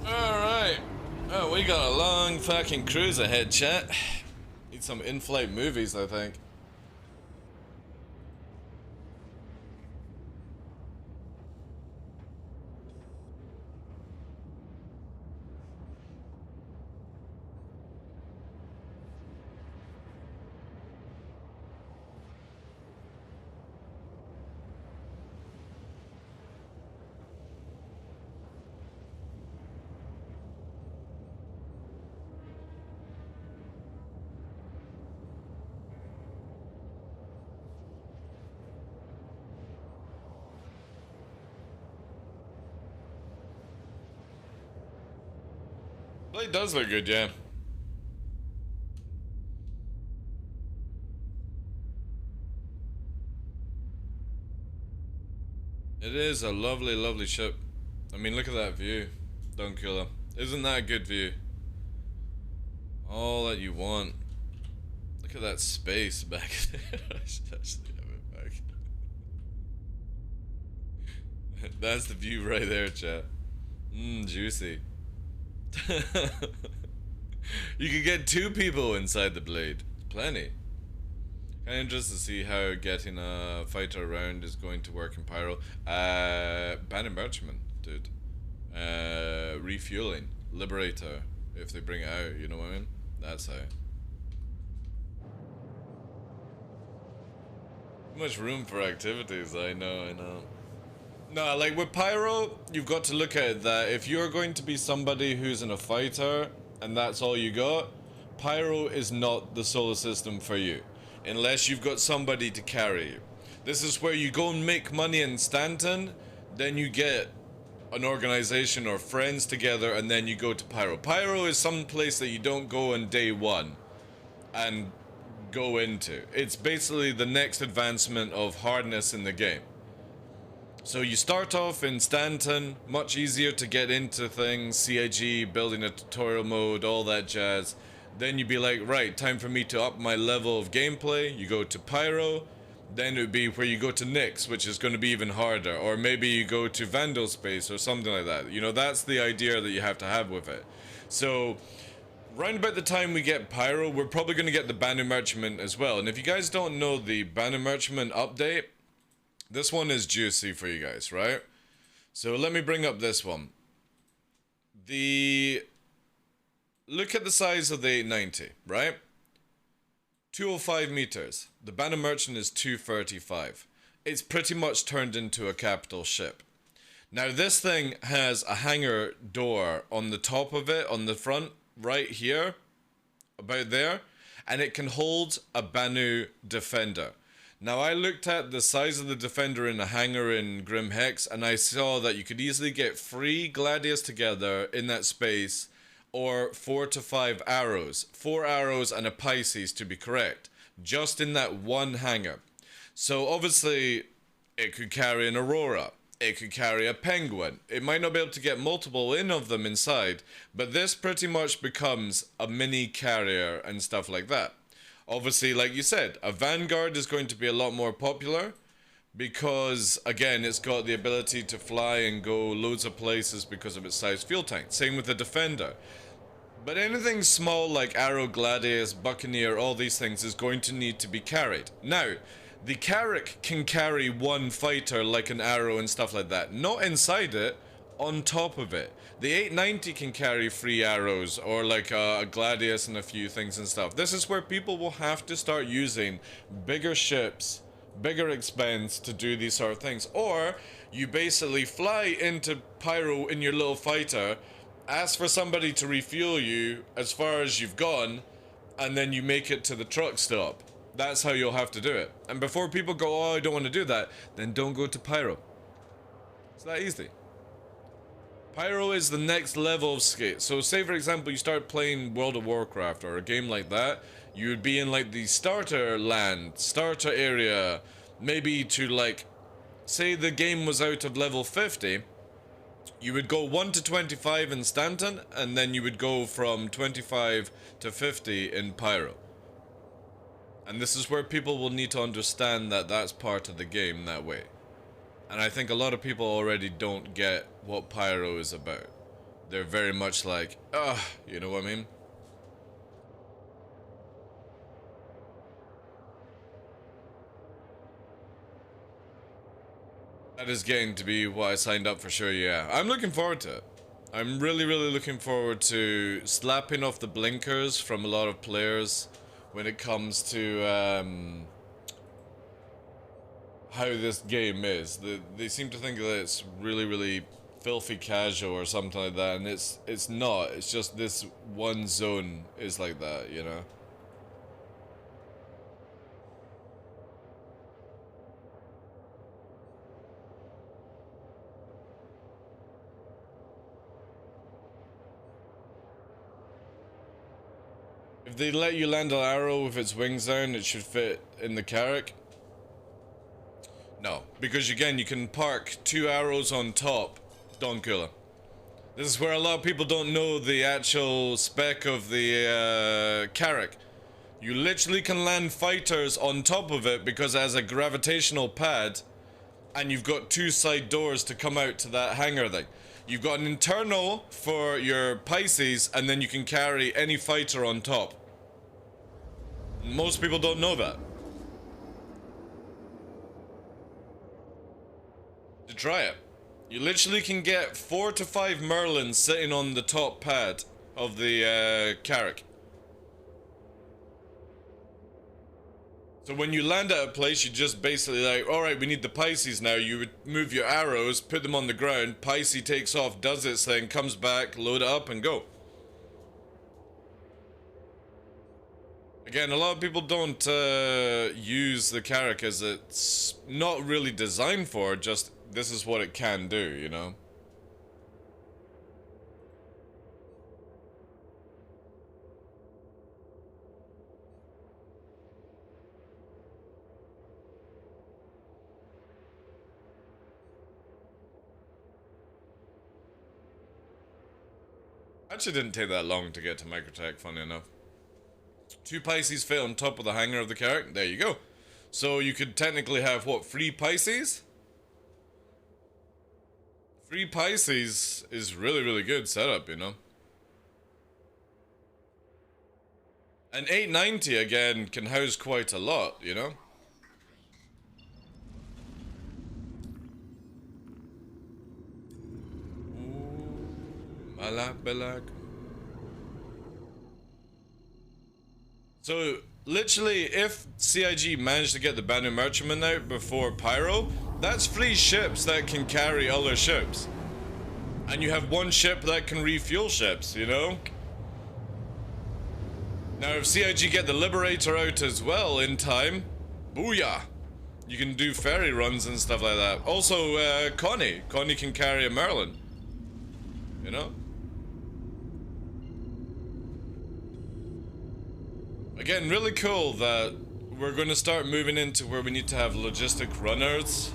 Alright. Oh, we got a long fucking cruise ahead, chat. Need some in-flight movies, I think. Well, it does look good, yeah. It is a lovely, lovely ship. I mean, look at that view. Don't kill him. Isn't that a good view? All that you want. Look at that space back there. I should actually have it back. That's the view right there, chat. Juicy. You could get 2 people inside the blade. Plenty. Kind of interested to see how getting a fighter around is going to work in Pyro. Bandit Merchantman, dude. Refueling. Liberator. If they bring it out, you know what I mean? That's how. Too much room for activities, I know. No, like with Pyro, you've got to look at it that if you're going to be somebody who's in a fighter and that's all you got, Pyro is not the solar system for you. Unless you've got somebody to carry you. This is where you go and make money in Stanton, then you get an organization or friends together, and then you go to Pyro. Pyro is some place that you don't go on day one and go into. It's basically the next advancement of hardness in the game. So you start off in Stanton, much easier to get into things, CIG, building a tutorial mode, all that jazz. Then you'd be like, right, time for me to up my level of gameplay. You go to Pyro, then it would be where you go to Nyx, which is going to be even harder. Or maybe you go to Vandal Space or something like that. You know, that's the idea that you have to have with it. So, round about the time we get Pyro, we're probably going to get the Bandit Merchantman as well. And if you guys don't know the Bandit Merchantman update, this one is juicy for you guys, right? So let me bring up this one. Look at the size of the 890, right? 205 meters. The Bandit Merchant is 235. It's pretty much turned into a capital ship. Now this thing has a hangar door on the top of it, on the front, right here, about there, and it can hold a Banu Defender. Now I looked at the size of the Defender in a hangar in Grim Hex, and I saw that you could easily get 3 Gladius together in that space, or 4 to 5 arrows. 4 arrows and a Pisces to be correct, just in that one hangar. So obviously, It could carry an Aurora. It could carry a Penguin. It might not be able to get multiple of them inside, but this pretty much becomes a mini carrier and stuff like that. Obviously, like you said, a Vanguard is going to be a lot more popular because, again, it's got the ability to fly and go loads of places because of its size fuel tank. Same with the Defender. But anything small like Arrow, Gladius, Buccaneer, all these things is going to need to be carried. Now, the Carrack can carry one fighter like an Arrow and stuff like that. Not inside it, on top of it. The 890 can carry 3 arrows or like a Gladius and a few things and stuff. This is where people will have to start using bigger ships, bigger expense to do these sort of things. Or you basically fly into Pyro in your little fighter, ask for somebody to refuel you as far as you've gone, and then you make it to the truck stop. That's how you'll have to do it. And before people go, oh, I don't want to do that, then don't go to Pyro. It's that easy. Pyro is the next level of skate. So say for example you start playing World of Warcraft or a game like that, you would be in like the starter land, starter area, maybe to like, say the game was out of level 50, you would go 1 to 25 in Stanton, and then you would go from 25 to 50 in Pyro. And this is where people will need to understand that that's part of the game that way. And I think a lot of people already don't get what Pyro is about. They're very much like, you know what I mean? That is getting to be what I signed up for sure, yeah. I'm looking forward to it. I'm really looking forward to slapping off the blinkers from a lot of players when it comes to how this game is. They seem to think that it's really filthy casual or something like that, and it's not. It's just this one zone is like that, you know? If they let you land an arrow with its wings down, it should fit in the Carrack. No, because again, you can park 2 arrows on top. Don Cooler. This is where a lot of people don't know the actual spec of the Carrack. You literally can land fighters on top of it because it has a gravitational pad, and you've got 2 side doors to come out to that hangar thing. You've got an internal for your Pisces, and then you can carry any fighter on top. Most people don't know that. To try it. You literally can get 4 to 5 Merlins sitting on the top pad of the Carrack. So when you land at a place, you just basically like, alright, we need the Pisces now. You would move your arrows, put them on the ground, Pisces takes off, does its thing, comes back, load it up and go. Again, a lot of people don't use the Carrack as it's not really designed for, just this is what it can do, you know? Actually didn't take that long to get to Microtech, funny enough. 2 Pisces fit on top of the hangar of the Carrack. There you go. So you could technically have, what, 3 Pisces? 3 Pisces is really good setup, you know? An 890, again, can house quite a lot, you know? Ooh, malak belak. So, literally, if CIG managed to get the Banu Merchantman out before Pyro, that's 3 ships that can carry other ships. And you have 1 ship that can refuel ships, you know? Now, if CIG get the Liberator out as well in time, booyah! You can do ferry runs and stuff like that. Also, Connie. Connie can carry a Merlin. You know? Again, really cool that we're going to start moving into where we need to have logistic runners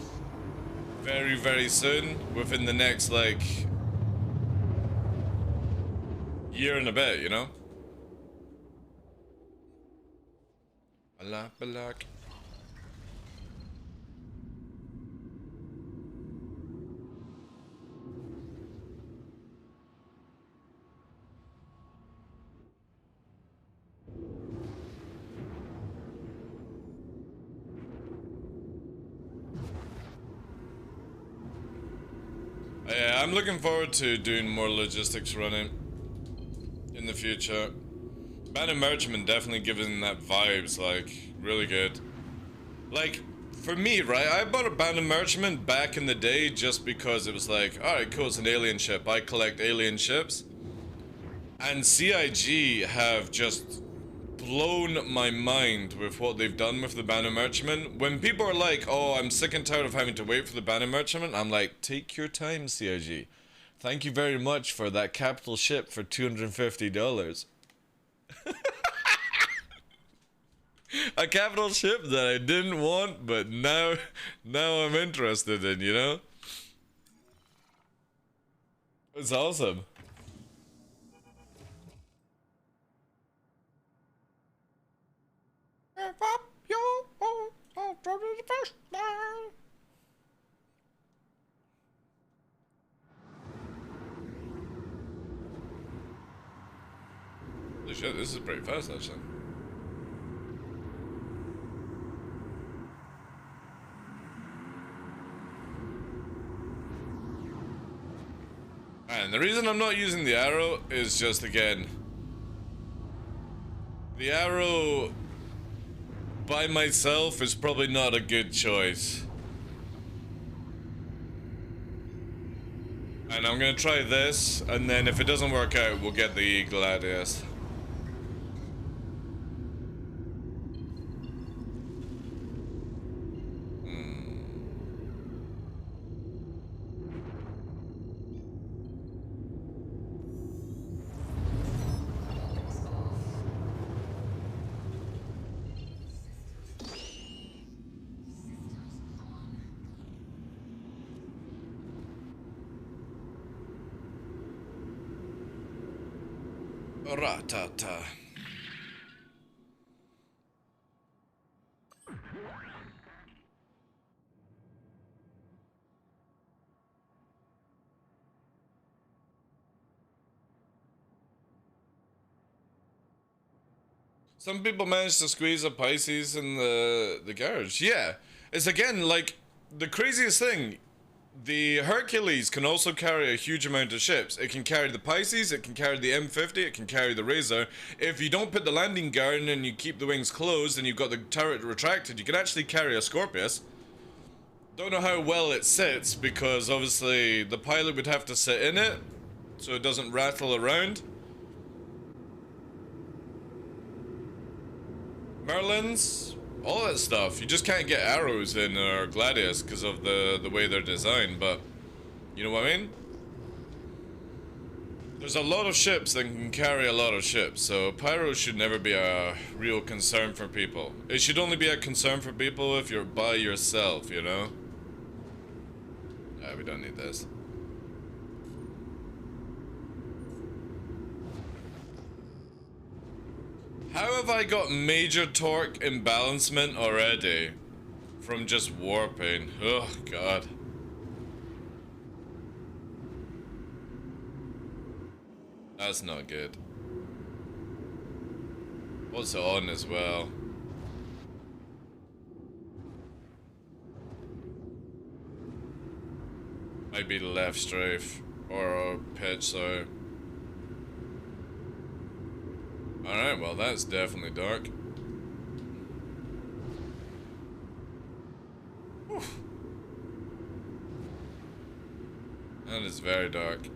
very, very soon, within the next, like, year and a bit, you know? Balak. Yeah, I'm looking forward to doing more logistics running in the future. Abandoned Merchantman definitely giving that vibes, like, really good. Like, for me, right, I bought Abandoned Merchantman back in the day just because it was like, alright, cool, it's an alien ship. I collect alien ships. And CIG have just blown my mind with what they've done with the Abandoned Merchantman. When people are like, oh, I'm sick and tired of having to wait for the Abandoned Merchantman, I'm like, take your time, CIG. Thank you very much for that capital ship for $250. A capital ship that I didn't want, but now I'm interested in, you know? It's awesome. Holy shit, this is pretty fast, actually. And the reason I'm not using the arrow is just, again, the arrow by myself is probably not a good choice. And I'm gonna try this, and then if it doesn't work out, we'll get the Gladius. Ratata. Some people manage to squeeze a Pisces in the garage. Yeah, it's again like the craziest thing. The Hercules can also carry a huge amount of ships. It can carry the Pisces, it can carry the M50, it can carry the Razor. If you don't put the landing gear in and you keep the wings closed and you've got the turret retracted, you can actually carry a Scorpius. Don't know how well it sits because obviously the pilot would have to sit in it so it doesn't rattle around. Merlins, all that stuff. You just can't get arrows in or Gladius because of the way they're designed, but you know what I mean? There's a lot of ships that can carry a lot of ships, so pyro should never be a real concern for people. It should only be a concern for people if you're by yourself, you know? We don't need this. How have I got major torque imbalancement already? From just warping. Oh, God. That's not good. What's on as well? Might be left strafe or pitch, so. Alright, well that's definitely dark. Whew. That is very dark.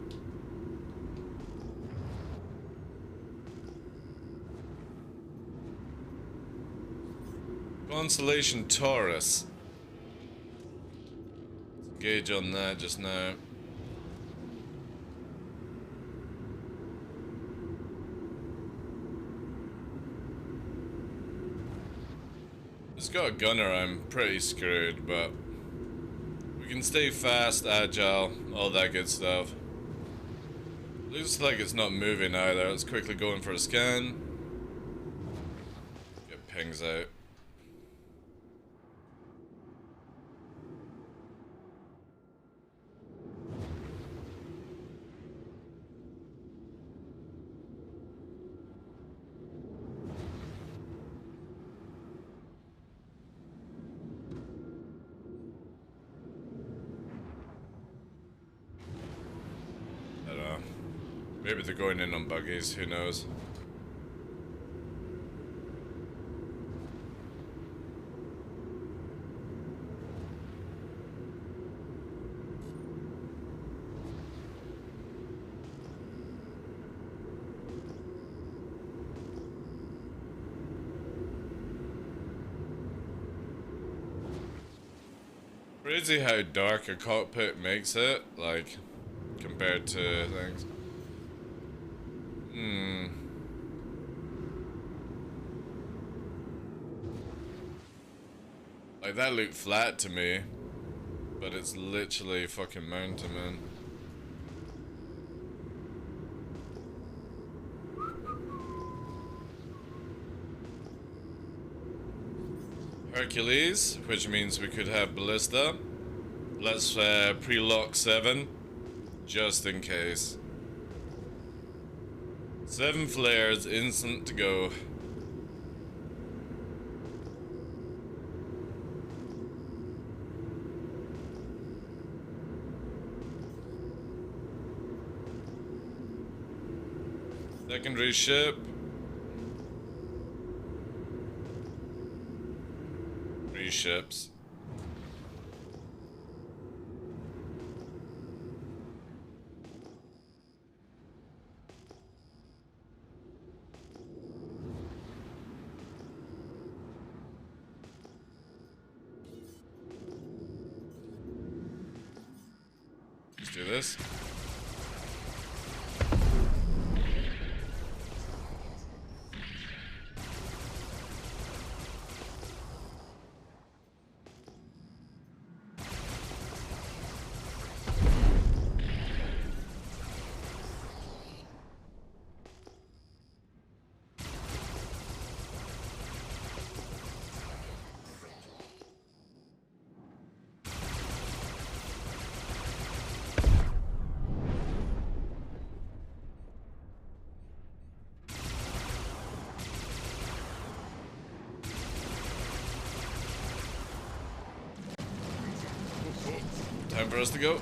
Constellation Taurus. Let's gauge on that just now. It's got a gunner, I'm pretty screwed, but we We can stay fast, agile, all that good stuff. Looks like it's not moving either. Let's quickly go in for a scan. Get pings out. Maybe they're going in on buggies, who knows? Crazy how dark a cockpit makes it, like, compared to things. Like, that looked flat to me, but it's literally fucking mountain, man. Hercules, which means we could have Ballista. Let's pre-lock 7, just in case. 7 flares, instant to go. Secondary ship. 3 ships. Let's do this. Time for us to go.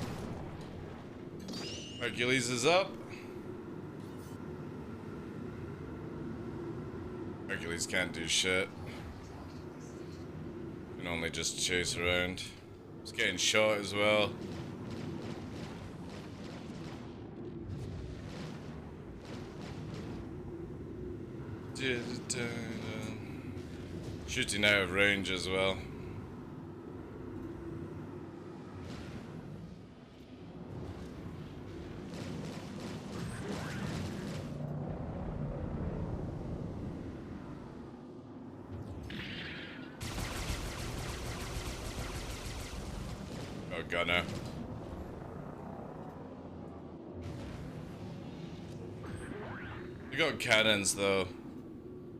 Hercules is up. Hercules can't do shit. Can only just chase around. He's getting shot as well. Shooting out of range as well. Oh, gunner. We got cannons though,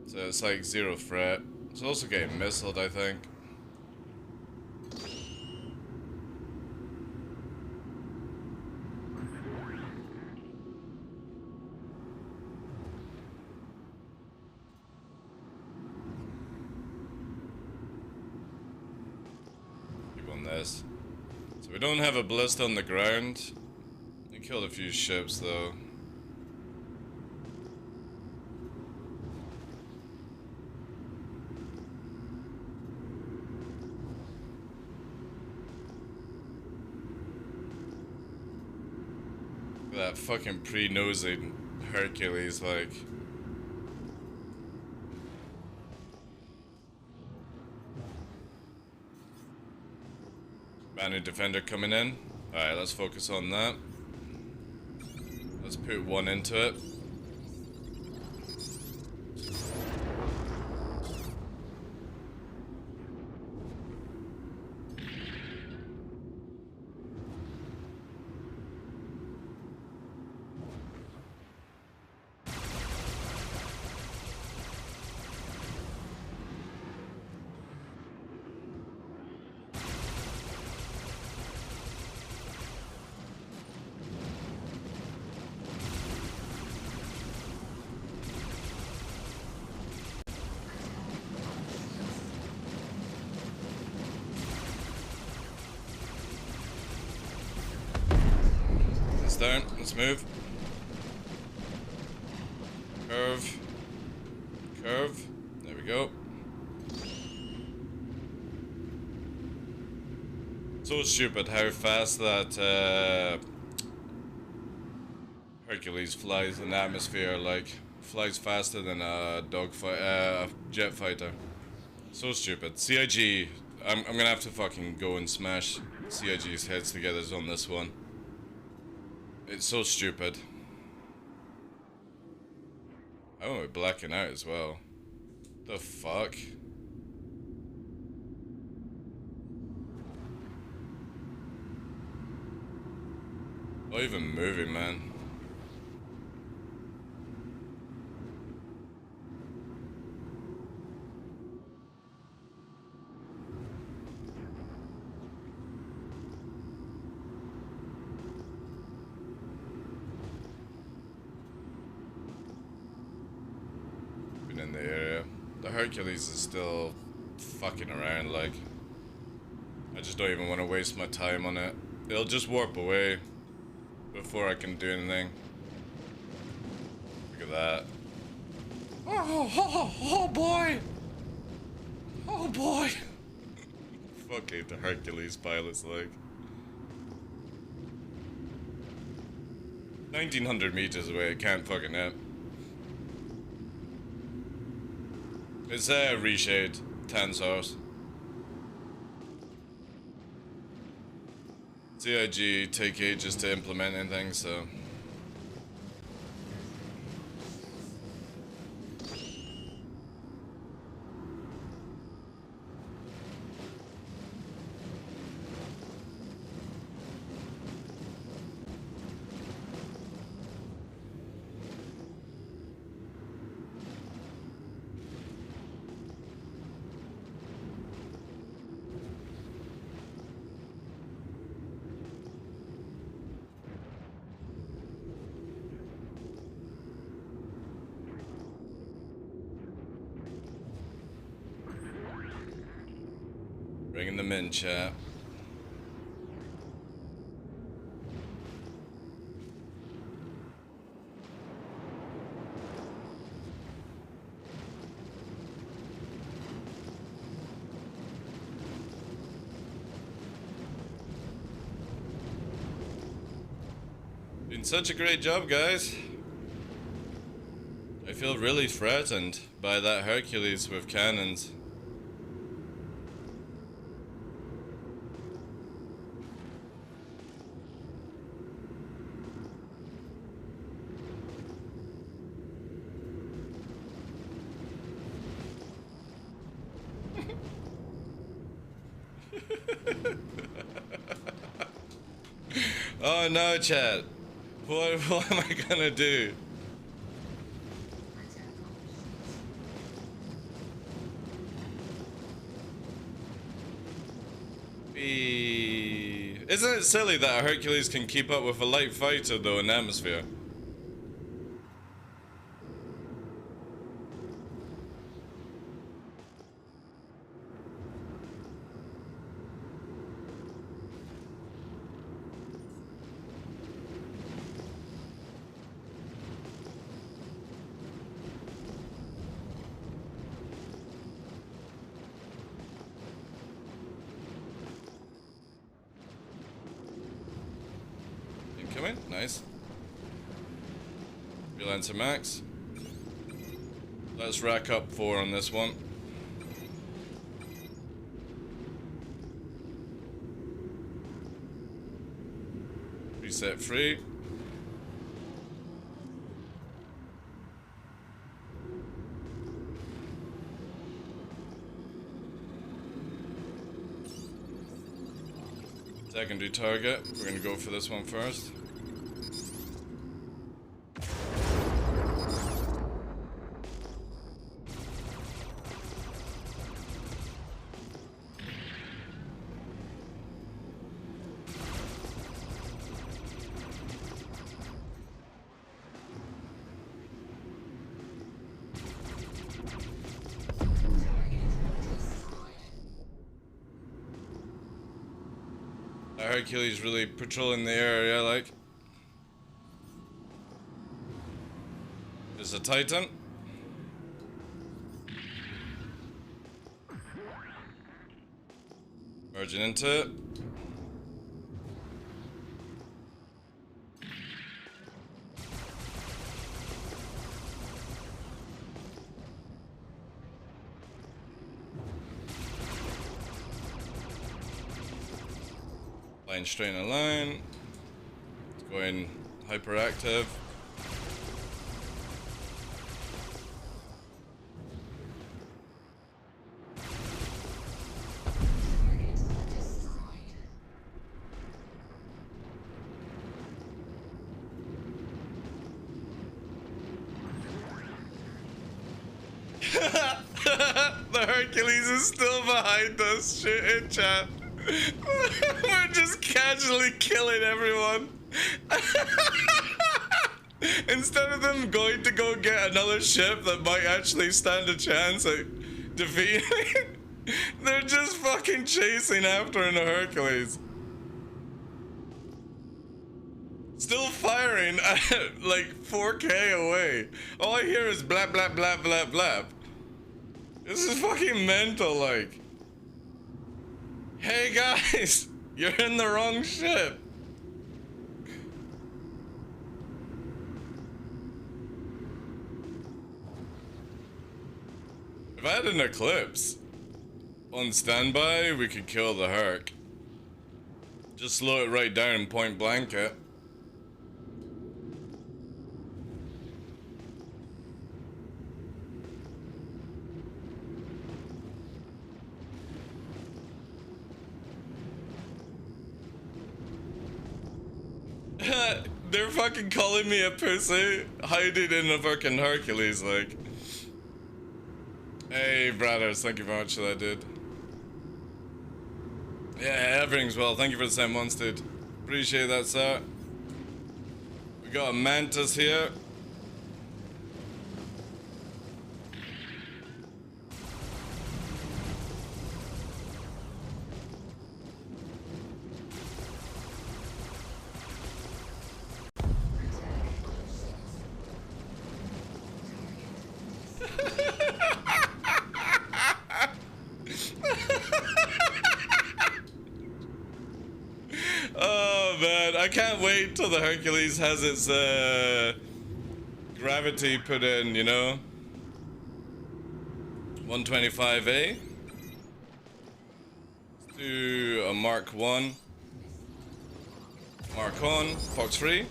so it's like 0 threat. It's also getting missiled, I think. Keep on this. So we don't have a ballista on the ground. We killed a few ships though. That fucking pre-nosing Hercules, like. Banner defender coming in. Alright, let's focus on that. Let's put 1 into it. down. Let's move. Curve. Curve. There we go. So stupid how fast that Hercules flies in the atmosphere, like flies faster than a jet fighter. So stupid. CIG, I'm gonna have to fucking go and smash CIG's heads together on this one. It's so stupid. Oh, we're blacking out as well. The fuck? Not even moving, man. Been in the area. The Hercules is still fucking around, like. I just don't even want to waste my time on it. It'll just warp away before I can do anything. Look at that. Oh boy! Oh boy! Fucking the Hercules pilot's like. 1900 meters away, it can't fucking hit. It's a reshade, tan sauce. CIG take ages to implement anything, so. Bringing them in, chat. Doing such a great job, guys. I feel really threatened by that Hercules with cannons. Oh no, chat. What am I gonna do? Isn't it silly that a Hercules can keep up with a light fighter though in the atmosphere? Incoming, nice. Relancer max. Let's rack up 4 on this one. Reset free. Secondary target. We're gonna go for this one first. Hercules really patrolling the area, like. a Titan. Merging into it. Flying straight in a line. It's going hyperactive. The Hercules is still behind us. Shit in chat. We're just casually killing everyone. Instead of them going to go get another ship that might actually stand a chance at defeating, they're just fucking chasing after in a Hercules. Still firing at like 4K away. All I hear is blap blap blap blap blap. This is fucking mental, like. Hey guys, you're in the wrong ship. If I had an eclipse on standby, we could kill the Herc. Just slow it right down and point blank it. They're fucking calling me a pussy, hiding in a fucking Hercules, like. Hey, brothers, thank you very much for that, dude. Yeah, everything's well. Thank you for the 7 months, dude. Appreciate that, sir. We got a Mantis here. Oh man, I can't wait till the Hercules has its gravity put in, you know? 125A. Let's do a Mark 1. Mark on, Fox 3.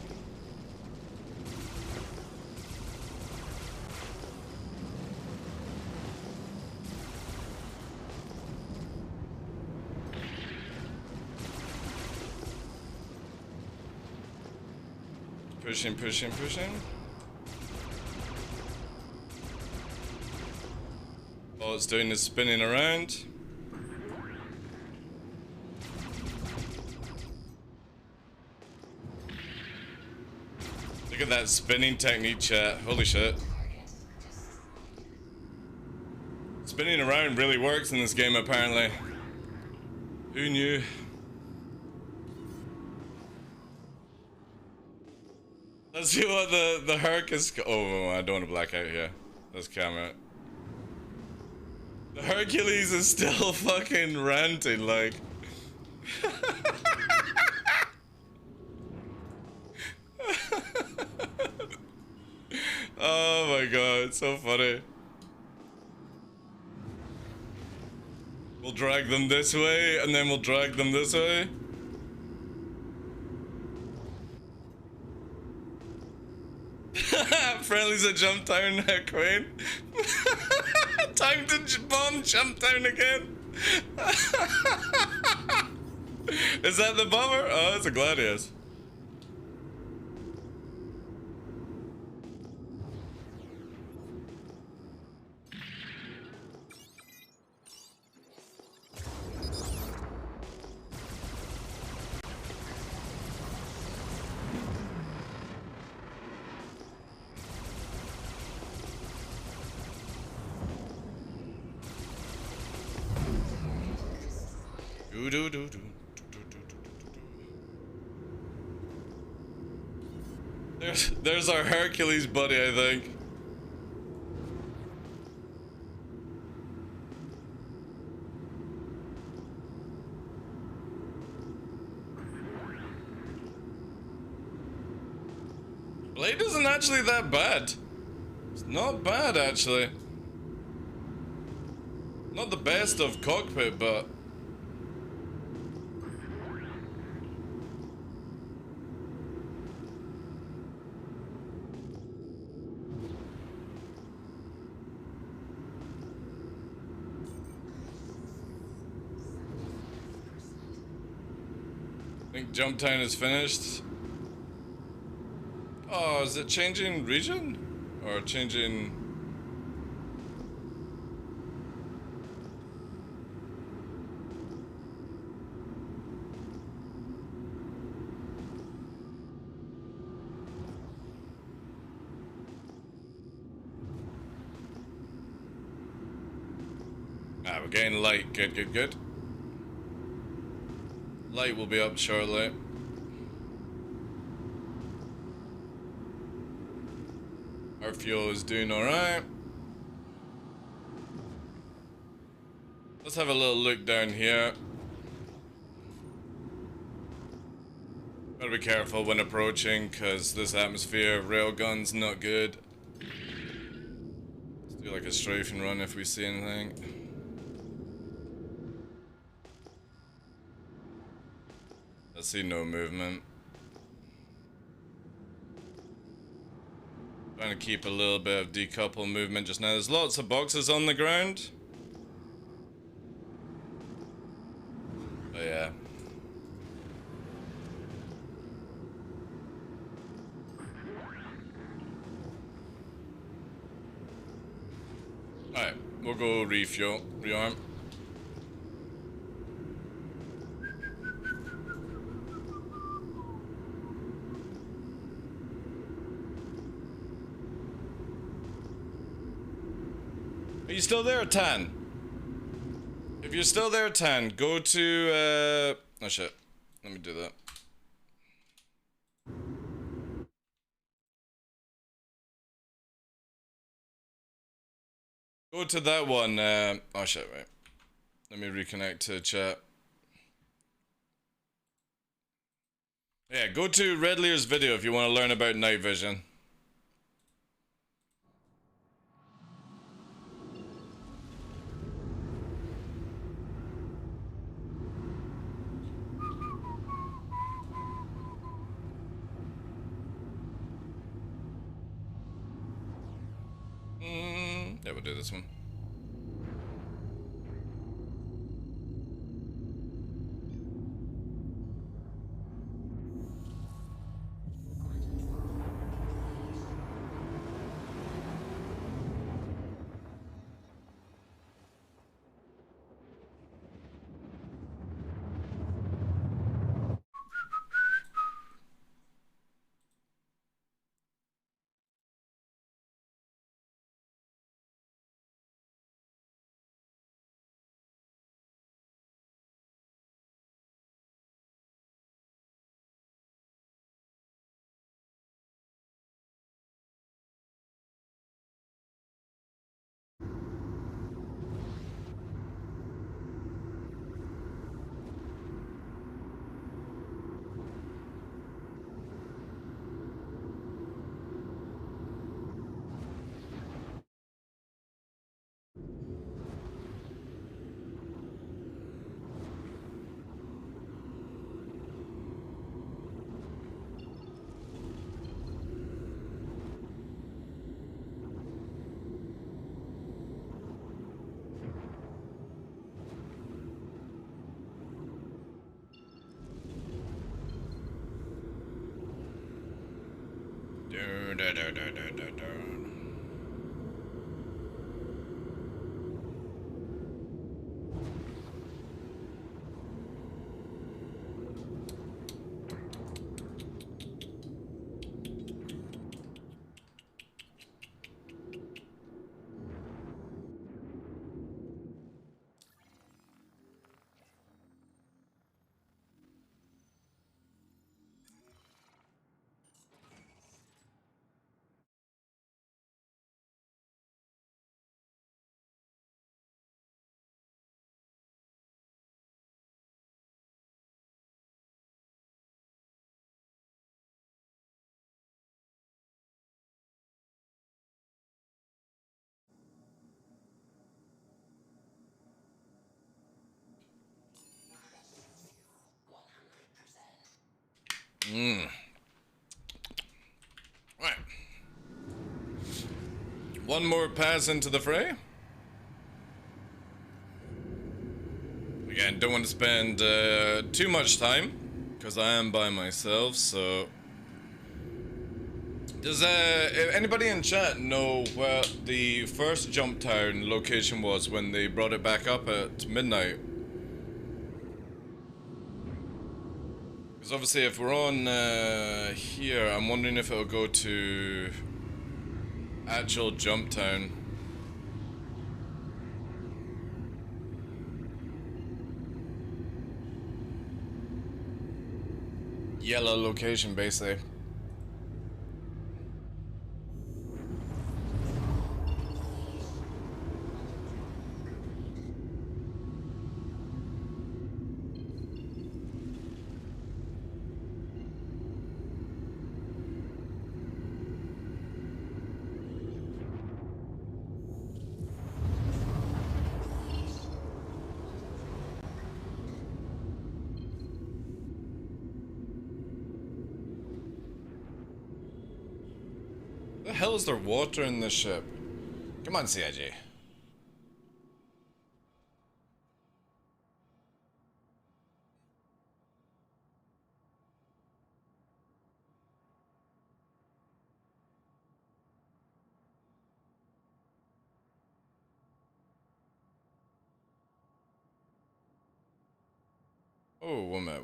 Pushing, pushing, pushing. All it's doing is spinning around. Look at that spinning technique, chat. Holy shit. Spinning around really works in this game, apparently. Who knew? Let's see what the Herc is. Oh, I don't want to black out here. Let's camera it. The Hercules is still fucking ranting, like. Oh my god, it's so funny. We'll drag them this way, and then we'll drag them this way. Friendly's a jump down, Queen. Time to bomb jump down again. Is that the bomber? Oh, it's a Gladius. There's our Hercules buddy, I think. Light isn't actually that bad. It's not bad, actually. Not the best of cockpit, but... I think Jump Town is finished. Oh, is it changing region? Or changing... Ah, we're getting light. Good, good, good. Light will be up shortly. Our fuel is doing alright. Let's have a little look down here. Gotta be careful when approaching, because this atmosphere of railgun's not good. Let's do like a strafing run if we see anything. I see no movement. Trying to keep a little bit of decouple movement just now. There's lots of boxes on the ground. But yeah. Alright, we'll go refuel, rearm. Are you still there, Tan? If you're still there, Tan, go to, oh shit. Let me do that. Go to that one, oh shit, wait. Let me reconnect to chat. Yeah, go to Red Lear's video if you want to learn about night vision. Yeah, we'll do this one. Da, da, da, da, da, da. Right. One more pass into the fray. Again, don't want to spend too much time, because I am by myself, so... Does anybody in chat know where the first jump town location was when they brought it back up at midnight? Because obviously if we're on here, I'm wondering if it'll go to actual jump town. Yellow location, basically. The hell is there water in this ship? Come on, CIG. Oh, one minute.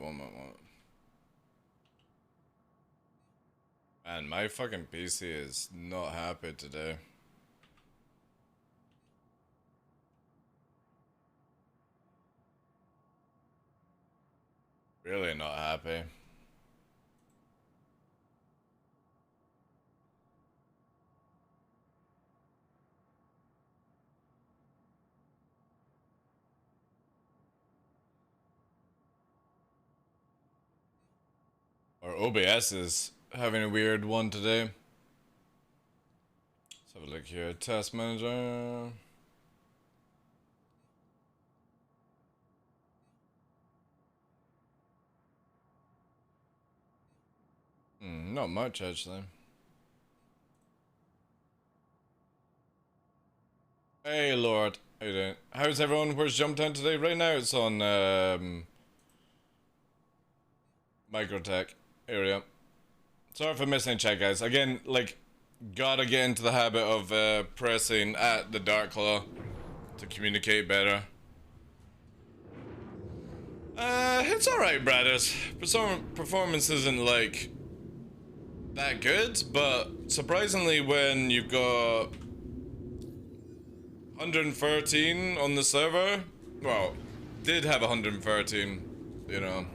Man, my fucking PC is not happy today. Really not happy. Or OBS is having a weird one today. Let's have a look here. Task manager. Not much actually. Hey Lord, how you doing? How's everyone? Where's Jump Town today? Right now it's on Microtech area. Sorry for missing chat, guys. Again, like, gotta get into the habit of pressing at the TheDarkLaw to communicate better. It's alright, brothers. Performance isn't like that good, but surprisingly, when you've got 113 on the server, well, did have 113, you know.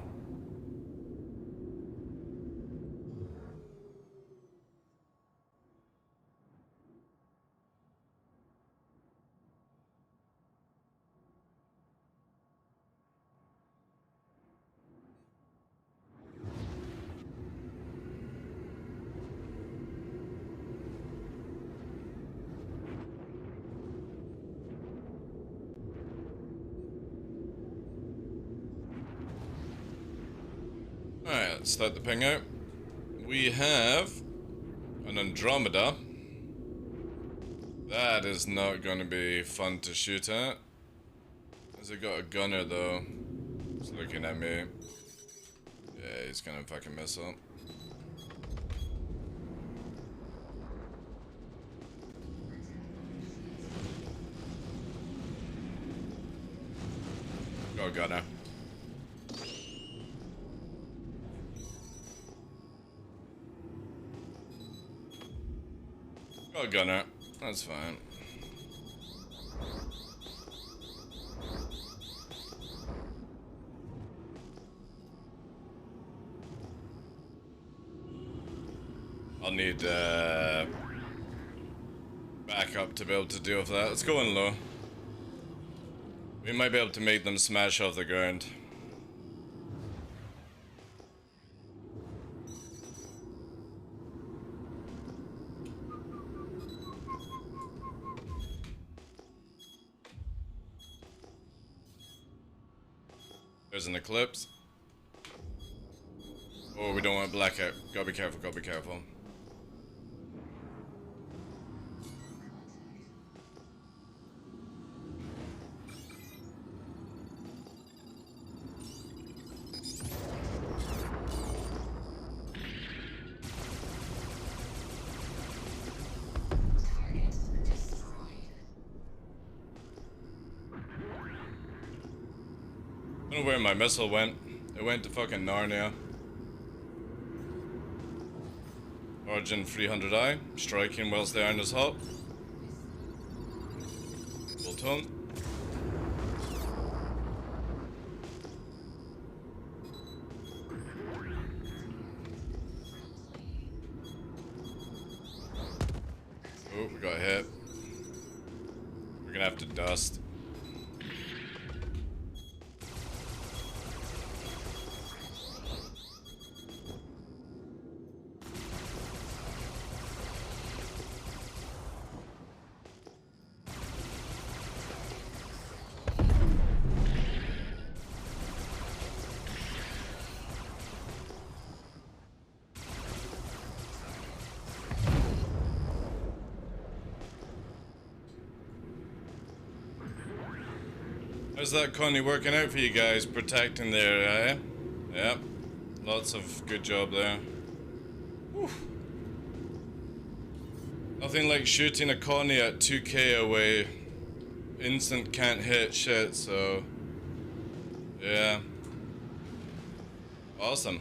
Alright, let's start the ping out. We have an Andromeda. That is not going to be fun to shoot at. Has it got a gunner though? He's looking at me. Yeah, he's gonna fucking mess up. Go gunner. Go gunner. That's fine. I'll need backup to be able to deal with that. Let's go in low. We might be able to make them smash off the ground. There's an eclipse. Oh, we don't want blackout. Gotta be careful, gotta be careful. I don't know where my missile went. It went to fucking Narnia. Origin 300i, striking whilst the iron is hot. Full tone. Oh, we got hit. We're gonna have to dust. How's that Connie working out for you guys, protecting there, eh? Yep. Lots of good job there. Whew. Nothing like shooting a Connie at 2k away. Instant can't hit shit, so... yeah. Awesome.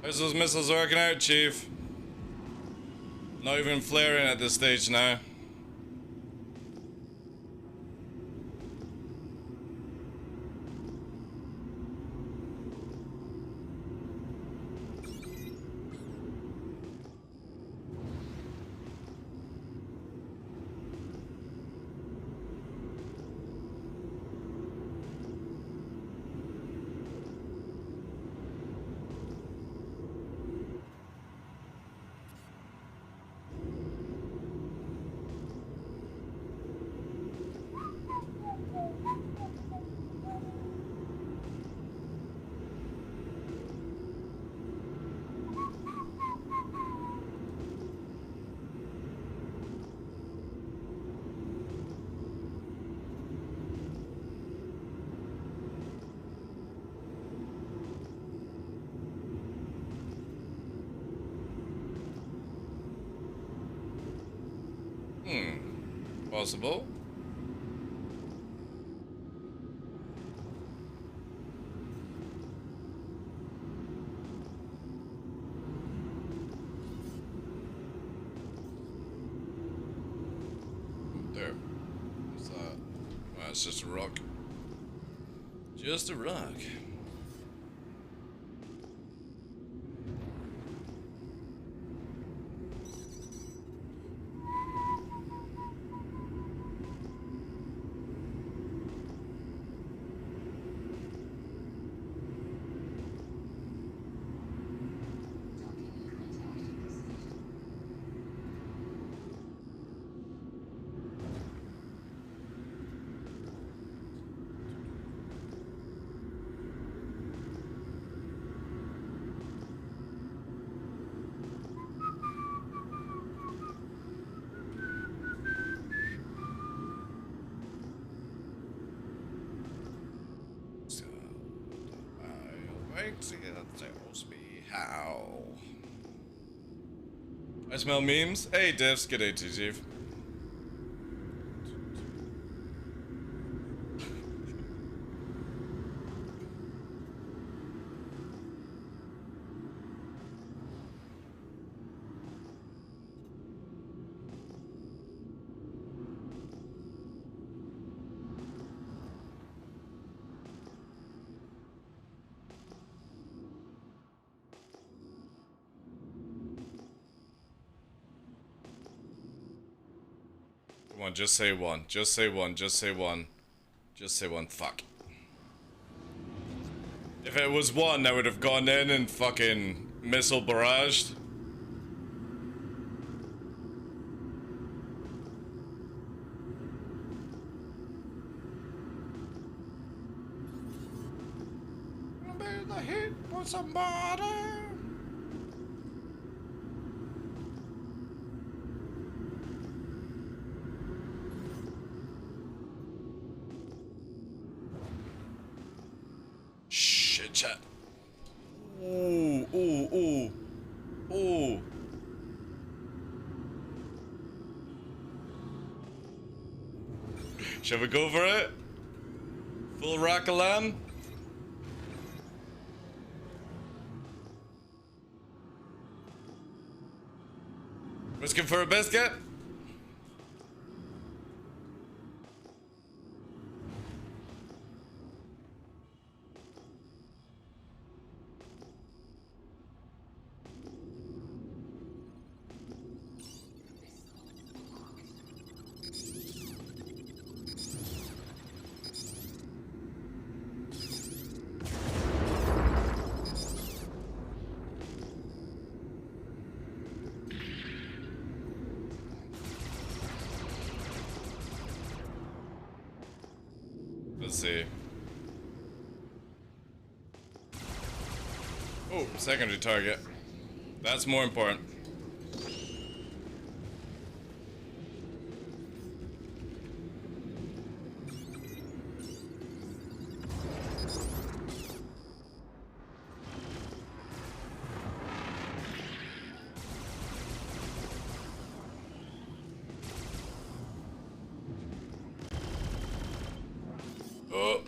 How's those missiles working out, Chief? Not even flaring at this stage now. Possible. There. What's that? Oh, it's just a rock. Just a rock. Wait till it tells me how. I smell memes. Hey, Devs. G'day, TG. Come on, just say one. Just say one. Just say one. Just say one. Fuck. If it was one, I would have gone in and fucking missile barraged. Gonna be the hit for somebody. Shit, chat. Ooh, ooh, ooh. Ooh. Shall we go for it? Full rack of lamb? Risking for a biscuit? Let's see. Oh, secondary target. That's more important. Oh.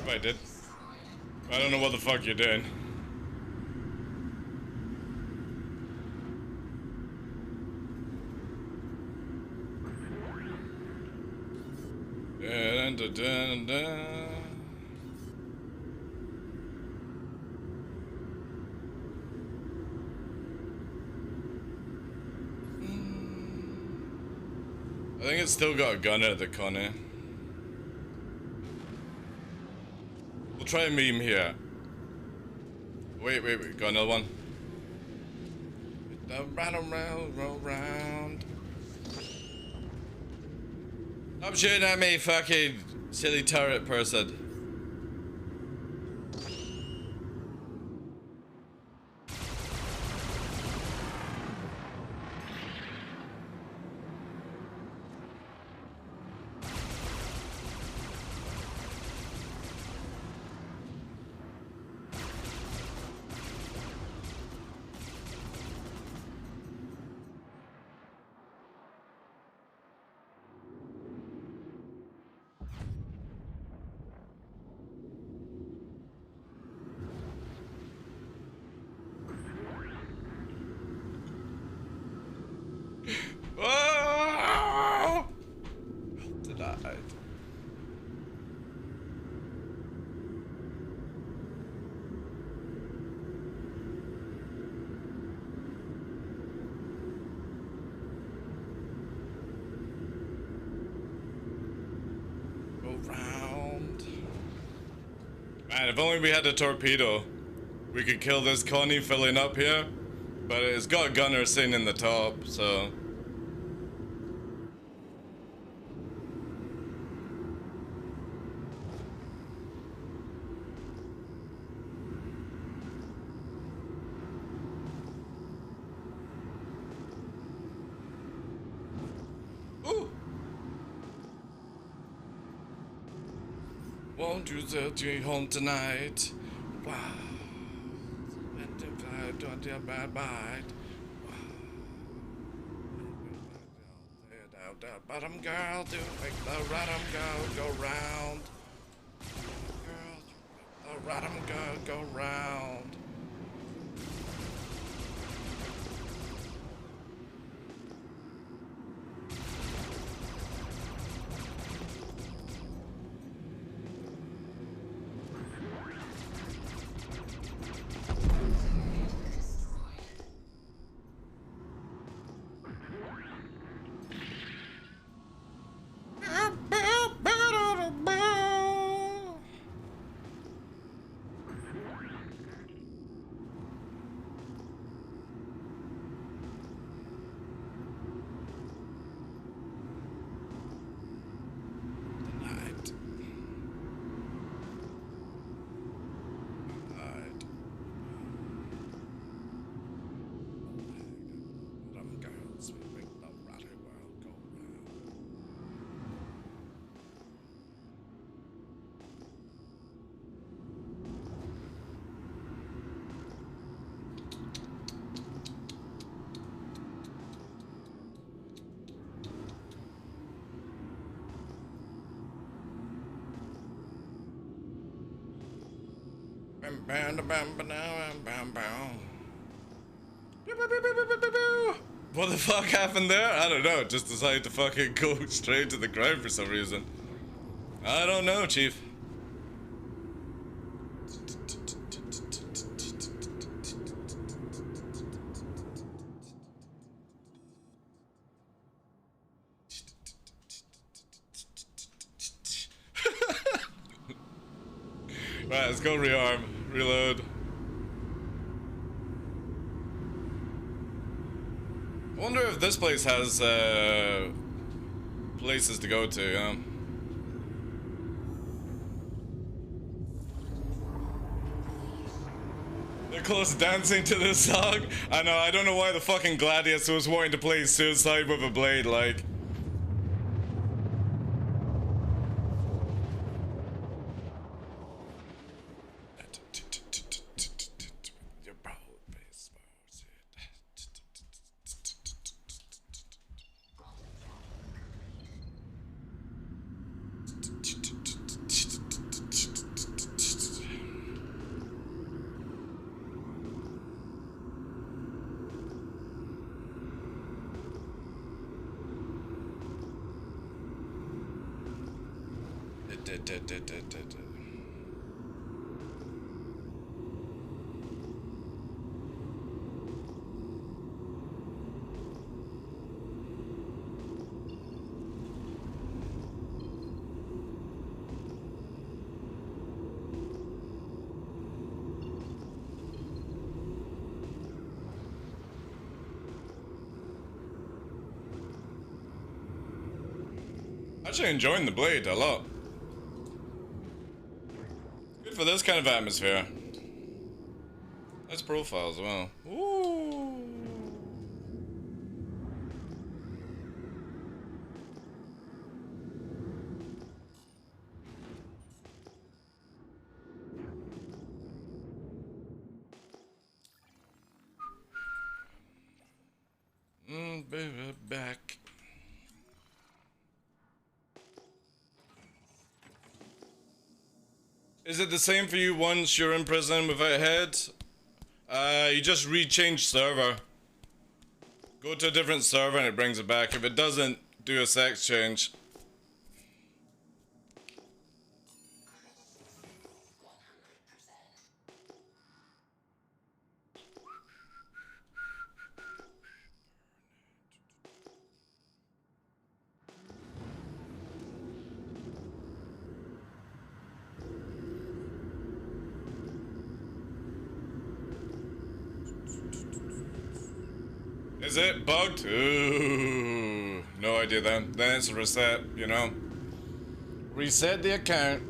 I did. I don't know what the fuck you're doing. Dun, dun, dun, dun. I think it's still got a gunner at the corner. We'll try a meme here. Wait, got another one. Round, roll round. Stop shooting at me, fucking silly turret person. Man, if only we had a torpedo, we could kill this Connie filling up here. But it's got a gunner sitting in the top, so... Ooh! Won't you set me home tonight? Wow. Bye. Bottom girl, do make the bottom girl go round. Girl, the bottom girl go round. What the fuck happened there? I don't know. Just decided to fucking go straight to the ground for some reason. I don't know, Chief. Right, let's go rearm. Reload. I wonder if this place has places to go to, They're close dancing to this song. I know, I don't know why the fucking Gladius was wanting to play Suicide with a Blade, like. Actually enjoying the Blade a lot. Good for this kind of atmosphere. Nice profile as well. Ooh. Baby, back. Is it the same for you once you're in prison without a head? You just rechange server. Go to a different server and it brings it back. If it doesn't, do a sex change. Is it bugged? Ooh, no idea then. Then it's a reset, you know? Reset the account.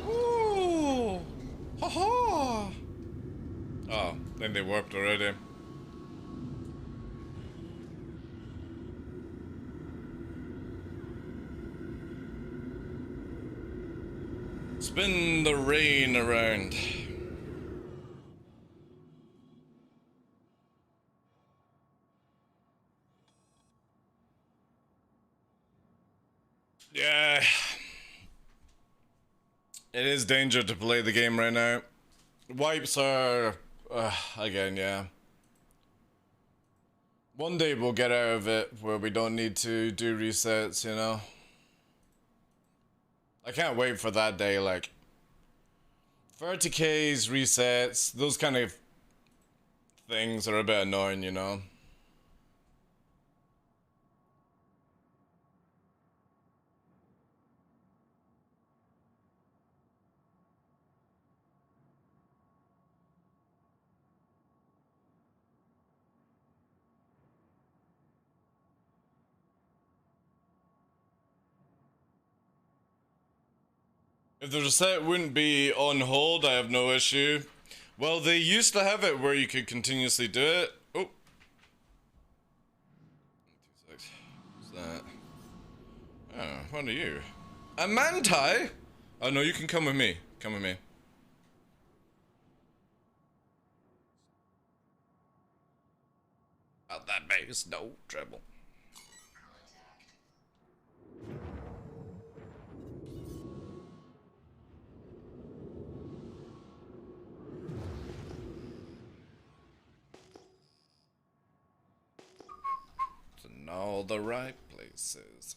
Ooh. Ha ha. Oh, then they warped already. Spin the rain around. Yeah. It is danger to play the game right now. Wipes are... again, yeah. One day we'll get out of it where we don't need to do resets, you know? I can't wait for that day, like... 30Ks, resets, those kind of things are a bit annoying, you know? If the reset wouldn't be on hold, I have no issue. Well, they used to have it where you could continuously do it. Oh. 2 seconds. What's that? Oh, what are you? A manti? Oh no, you can come with me. Come with me. Out that base, no trouble. It's in all the right places.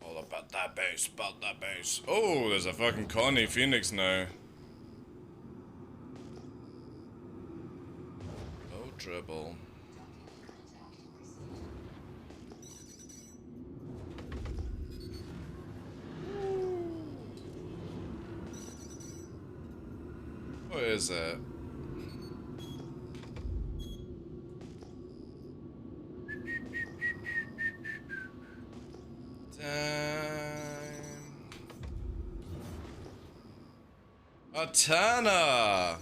All about that base, about that base. Oh, there's a fucking Connie Phoenix now. No trouble. What is it? Atana!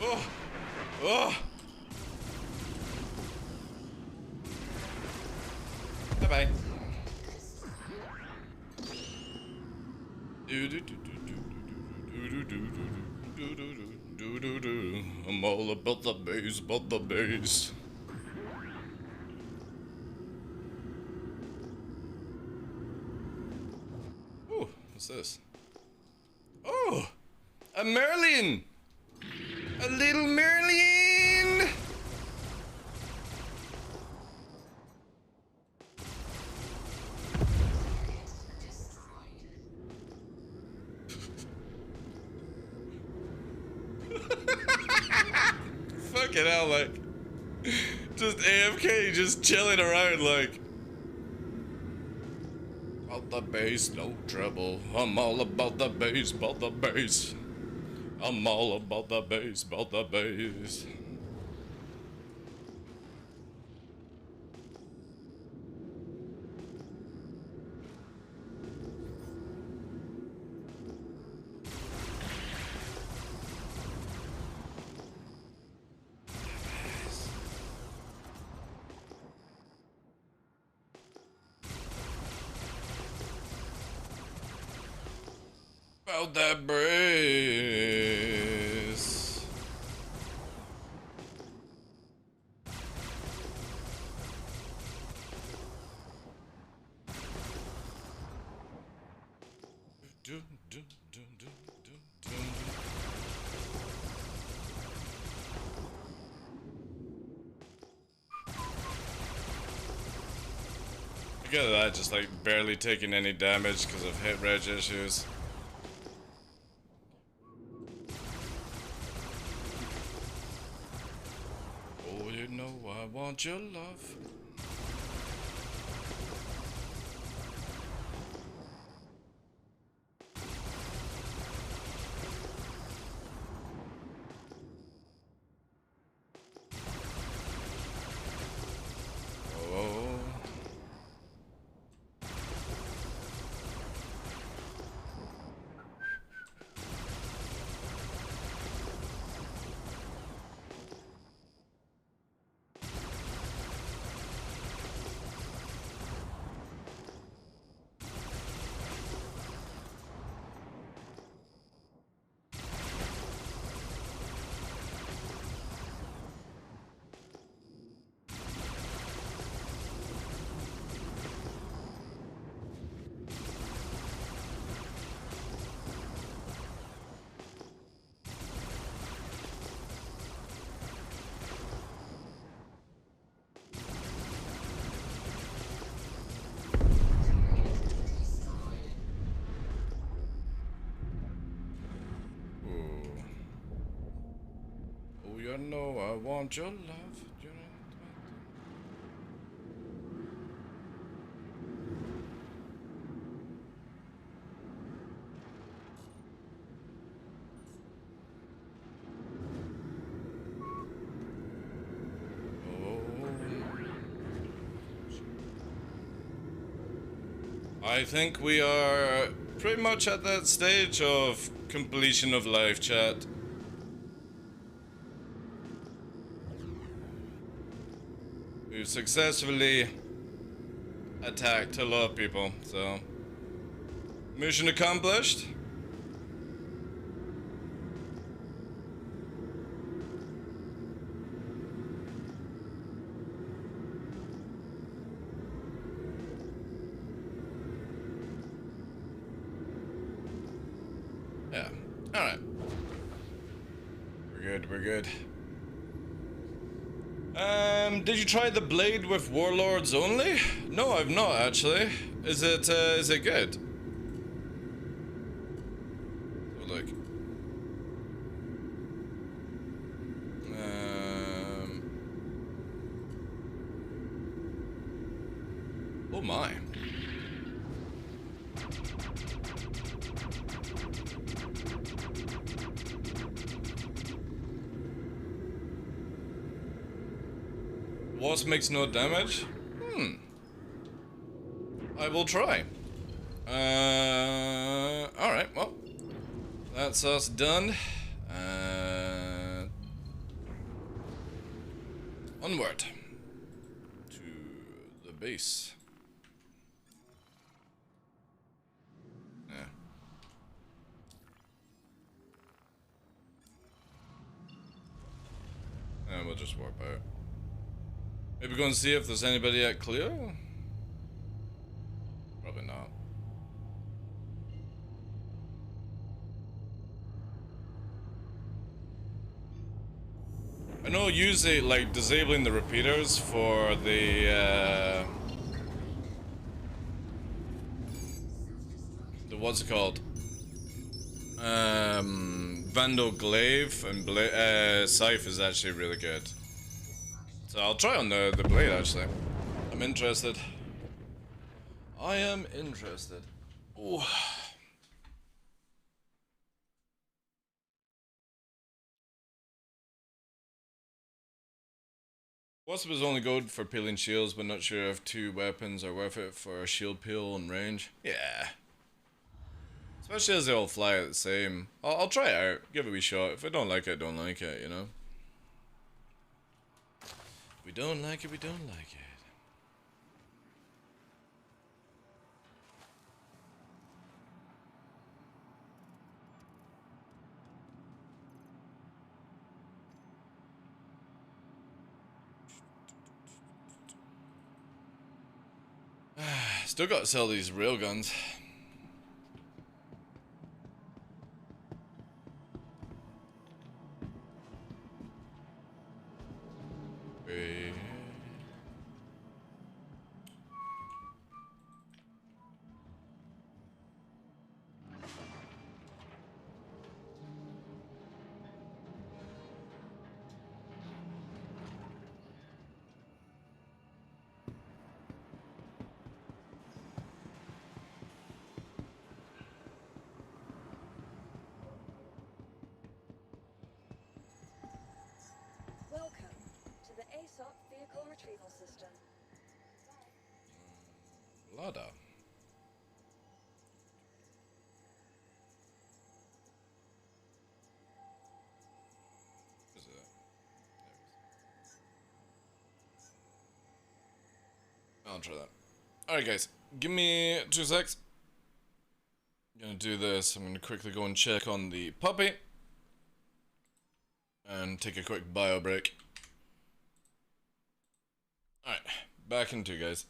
Oh! Oh! Bye-bye. I'm all about the bass, about the bass. Ooh, what's this? Oh! A Merlin! A little Merlin! Fucking hell, like, just AFK, just chilling around, like. About the bass, no trouble. I'm all about the bass, about the bass. I'm all about the bass, about the bass. About that brace. Do, do, do, do, do, do. Look at that, just like barely taking any damage because of hit reg issues. Oh, you know I want your love. Oh. Oh, you know I want your love. You know. I think we are pretty much at that stage of completion of life, chat. We've successfully attacked a lot of people, so mission accomplished. Yeah, alright. We're good, we're good. Did you try the blade with warlords only? No, I've not actually. Is it good? So look. Oh my. Wasp makes no damage? I will try. Alright, well. That's us done. Onward. To the base. Yeah. And we'll just warp out. Maybe go and see if there's anybody at Cleo? Probably not. I know usually, like, disabling the repeaters for the what's it called? Vandal Glaive and Scythe is actually really good. So I'll try on the blade, actually. I'm interested. I am interested. Ooh. Wasp is only good for peeling shields, but not sure if 2 weapons are worth it for a shield peel and range. Yeah. Especially as they all fly at the same. I'll try it out, give it a wee shot. If I don't like it, don't like it, you know? If we don't like it, we don't like it. Still got to sell these railguns. Welcome to the ASOP Vehicle Retrieval System. Lada. Is it? I'll try that. Alright guys, give me 2 secs. I'm gonna do this. I'm gonna quickly go and check on the puppy. And take a quick bio break. Alright, back in 2 guys.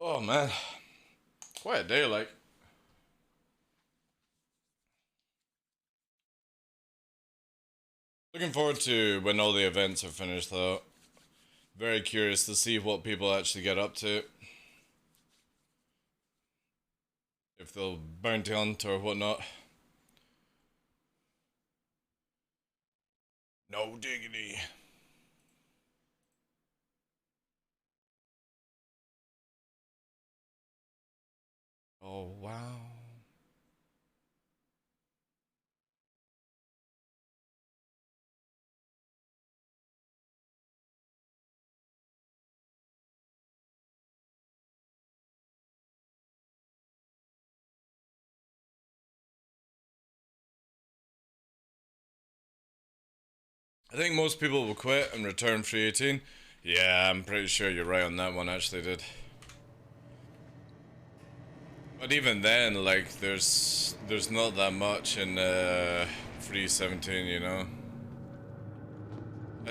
Oh man, quite a day, like. Looking forward to when all the events are finished, though. Very curious to see what people actually get up to. If they'll bounty hunt or whatnot. No diggity. Oh, wow. I think most people will quit and return free 18. Yeah, I'm pretty sure you're right on that one, actually, did. But even then, like, there's not that much in free 17, you know?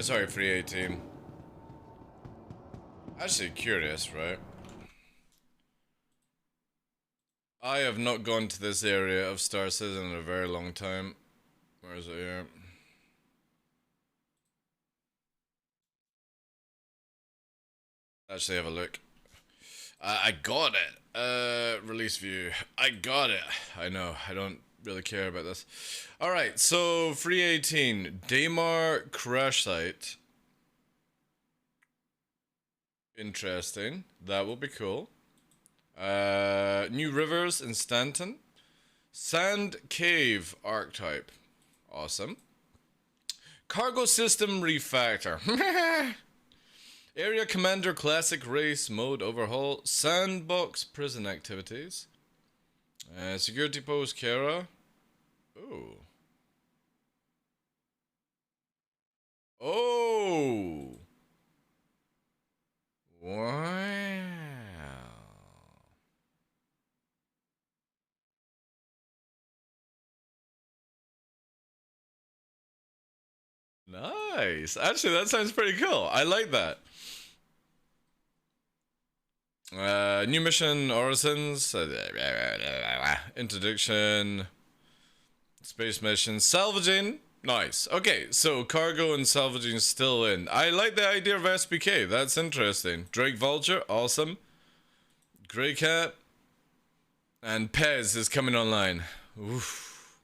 Sorry, free 18. Actually curious, right? I have not gone to this area of Star Citizen in a very long time. Where is it here? Actually have a look. I got it. Release view. I got it. I know. I don't really care about this. Alright, so free 18. Daymar crash site. Interesting. That will be cool. New rivers in Stanton. Sand cave archetype. Awesome. Cargo system refactor. Area Commander Classic Race Mode Overhaul. Sandbox Prison Activities. Security Post Kara. Ooh. Oh! Wow. Nice. Actually, that sounds pretty cool. I like that. New mission, Orisons, introduction, space mission, salvaging. Nice. Okay, so cargo and salvaging still in. I like the idea of SPK. That's interesting. Drake Vulture, awesome. Grey Cat and Pez is coming online. Oof.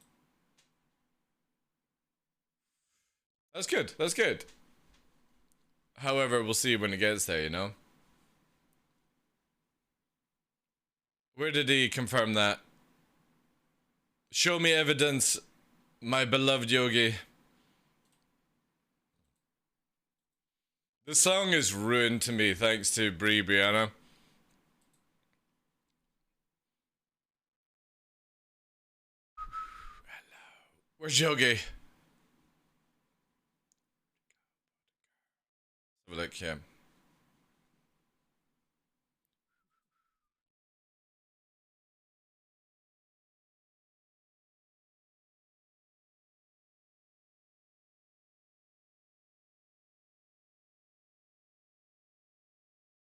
That's good. That's good. However, we'll see when it gets there, you know? Where did he confirm that? Show me evidence, my beloved Yogi. This song is ruined to me thanks to Brianna. Where's Yogi? Have a look here.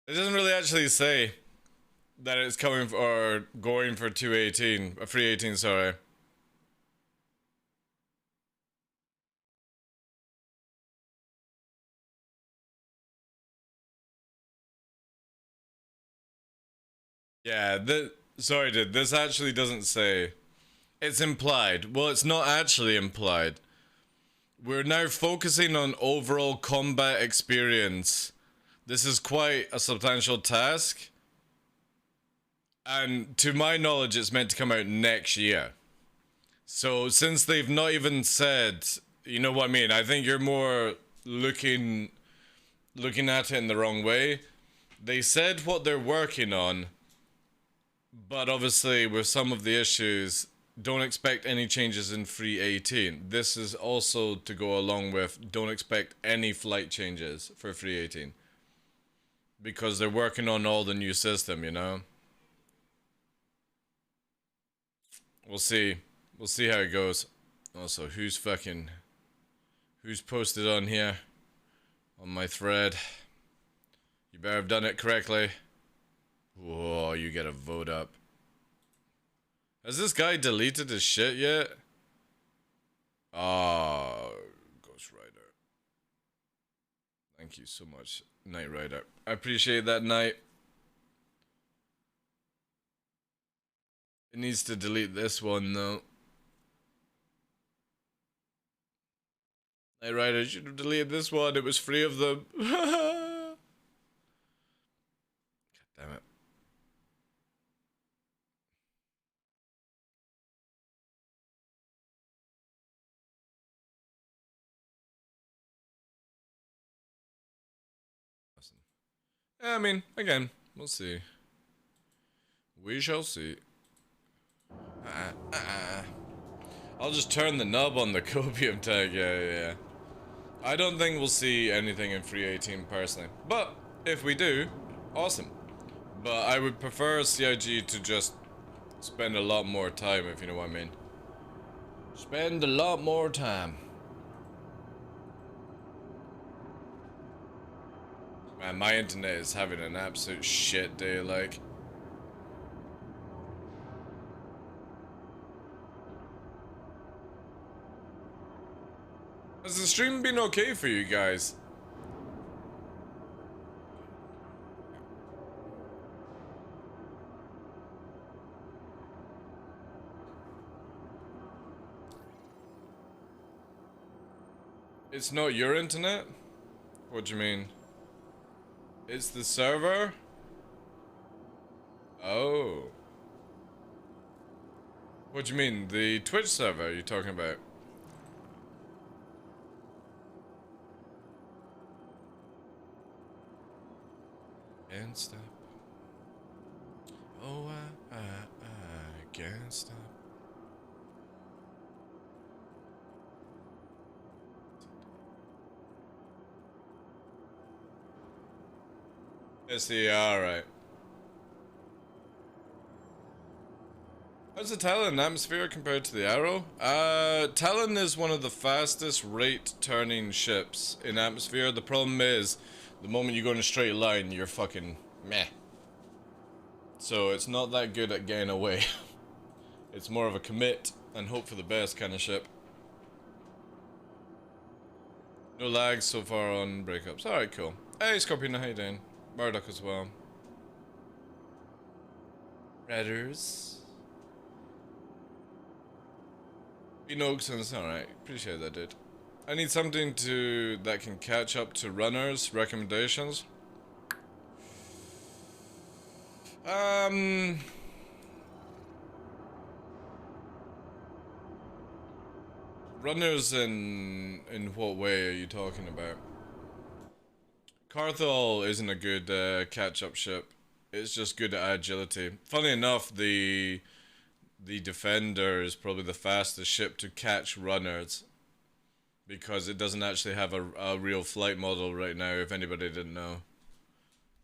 It doesn't really actually say that it's coming for, or going for 218, a free 18, sorry. Yeah, sorry dude, this actually doesn't say. It's implied. Well, it's not actually implied. We're now focusing on overall combat experience. This is quite a substantial task. And to my knowledge, it's meant to come out next year. So since they've not even said, you know what I mean? I think you're more looking at it in the wrong way. They said what they're working on, but obviously with some of the issues, don't expect any changes in free 18. This is also to go along with don't expect any flight changes for free 18. because they're working on all the new system, you know? We'll see. We'll see how it goes. Also, who's posted on here? On my thread. You better have done it correctly. Whoa, you get a vote up. Has this guy deleted his shit yet? Oh, Ghost Rider. Thank you so much, Knight Rider. I appreciate that, Knight. It needs to delete this one, though. Knight Rider should have deleted this one. It was free of them. God damn it. I mean, again, we'll see. We shall see. I'll just turn the knob on the copium tag, yeah. I don't think we'll see anything in Free 18 personally. But, if we do, awesome. But I would prefer CIG to just spend a lot more time, if you know what I mean. Spend a lot more time. Man, my internet is having an absolute shit day, like. Has the stream been okay for you guys? It's not your internet? What do you mean? It's the server? Oh. What do you mean? The Twitch server you're talking about? Can't stop. Oh, I can't stop. Alright. How's the Talon atmosphere compared to the Arrow? Talon is one of the fastest rate turning ships in atmosphere. The problem is, the moment you go in a straight line, you're fucking meh. So it's not that good at getting away. It's more of a commit and hope for the best kind of ship. No lags so far on breakups. Alright, cool. Hey Scorpion, how you doing? Murdoch as well. Redders. Enoxens, alright. Appreciate that, dude. I need something that can catch up to runners. Recommendations. Runners in what way are you talking about? Carthol isn't a good catch-up ship. It's just good at agility. Funny enough, the Defender is probably the fastest ship to catch runners, because it doesn't actually have a real flight model right now, if anybody didn't know.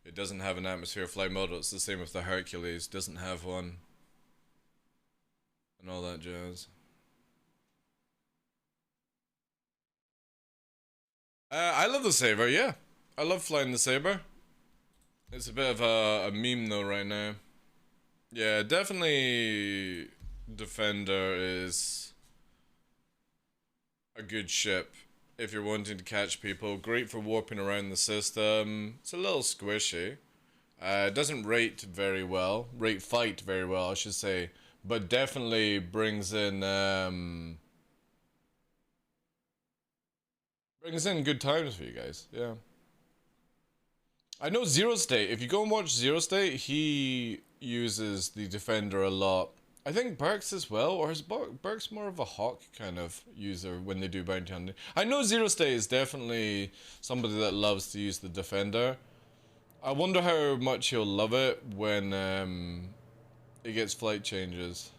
It doesn't have an atmosphere flight model. It's the same with the Hercules. Doesn't have one. And all that jazz. I love the Saber, yeah. I love flying the Saber. It's a bit of a meme though right now. Yeah, definitely Defender is a good ship if you're wanting to catch people. Great for warping around the system. It's a little squishy. It doesn't rate fight very well, I should say. But definitely brings in good times for you guys, yeah. I know Zero State. If you go and watch Zero State, he uses the Defender a lot. I think Burks as well, or is Burks more of a Hawk kind of user when they do bounty hunting? I know Zero State is definitely somebody that loves to use the Defender. I wonder how much he'll love it when it gets flight changes.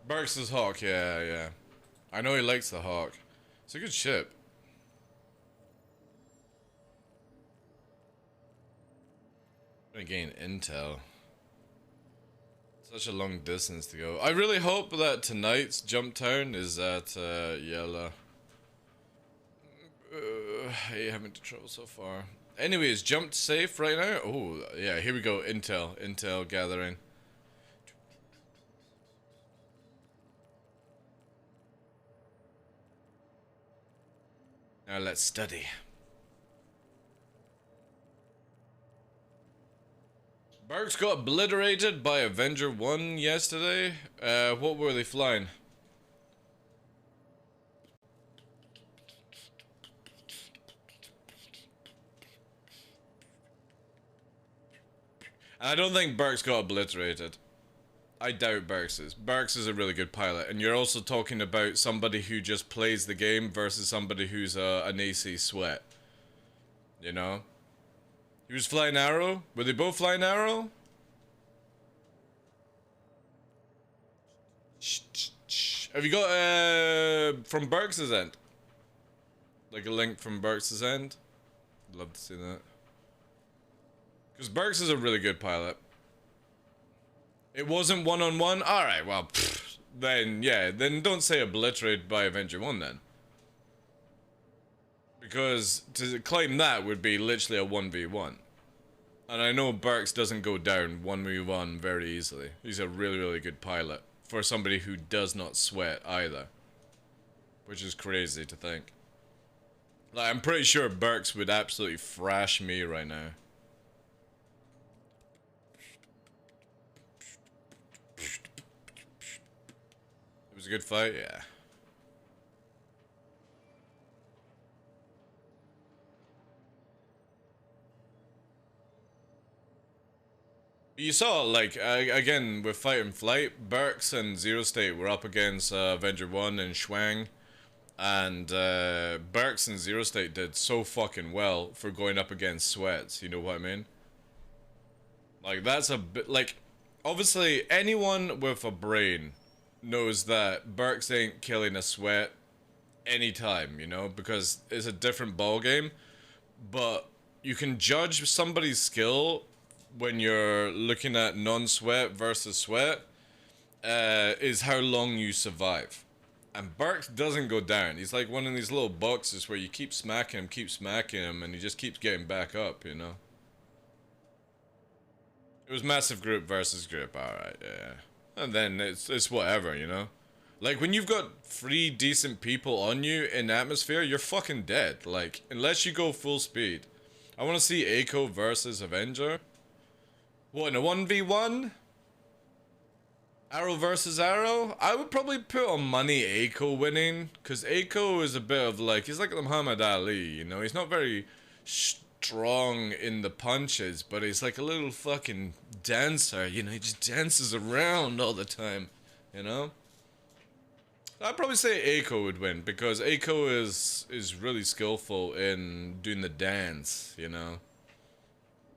Burks' Hawk, yeah, yeah. I know he likes the Hawk. It's a good ship. I'm gonna gain intel. Such a long distance to go. I really hope that tonight's jump town is at Yella. I haven't traveled so far. Anyways, jumped safe right now. Oh, yeah, here we go. Intel gathering. Now let's study. Barks got obliterated by Avenger 1 yesterday. What were they flying? I don't think Barks got obliterated. I doubt Barks is. Barks is a really good pilot, and you're also talking about somebody who just plays the game versus somebody who's an AC sweat. You know? He was flying Arrow? Were they both flying Arrow? Have you got, from Barks' end? Like a link from Barks' end? I'd love to see that. Because Barks is a really good pilot. It wasn't one-on-one? Alright, well, then, yeah, then don't say obliterated by Avenger 1 then. Because to claim that would be literally a 1v1. And I know Barks doesn't go down 1v1 very easily. He's a really, really good pilot. For somebody who does not sweat either. Which is crazy to think. Like, I'm pretty sure Barks would absolutely thrash me right now. It was a good fight, yeah. You saw, like, again, with Fight and Flight, Burks and Zero State were up against Avenger 1 and Schwang. And Burks and Zero State did so fucking well for going up against Sweats, you know what I mean? Like, that's a bit, like, obviously, anyone with a brain knows that Burks ain't killing a Sweat anytime, you know? Because it's a different ballgame. But you can judge somebody's skill when you're looking at non-sweat versus sweat, is how long you survive. And Burks doesn't go down. He's like one of these little boxes where you keep smacking him, and he just keeps getting back up, you know? It was massive group versus group, alright, yeah. And then it's whatever, you know? Like, when you've got 3 decent people on you in atmosphere, you're fucking dead. Like, unless you go full speed. I want to see Eiko versus Avenger. What, in a 1v1? Arrow versus Arrow? I would probably put on money Eiko winning, because Eiko is a bit of like, he's like the Muhammad Ali, you know? He's not very strong in the punches, but he's like a little fucking dancer, you know? He just dances around all the time, you know? I'd probably say Eiko would win, because Eiko is really skillful in doing the dance, you know?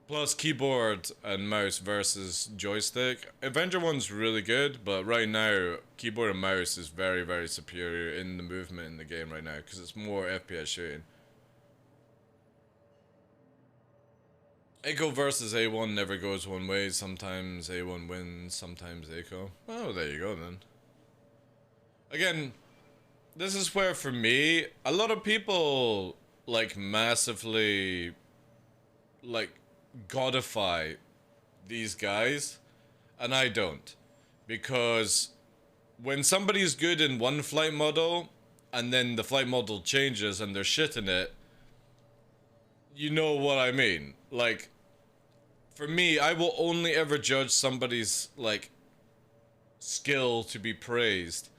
Plus keyboard and mouse versus joystick. Avenger 1's really good, but right now, keyboard and mouse is very, very superior in the movement in the game right now, because it's more FPS shooting. Eiko versus A1 never goes one way. Sometimes A1 wins, sometimes Eiko. Oh, there you go then. Again, this is where, for me, a lot of people, like, massively, like, godify these guys, and I don't. Because when somebody's good in one flight model, and then the flight model changes and they're shit in it, you know what I mean. Like, for me, I will only ever judge somebody's, like, skill to be praised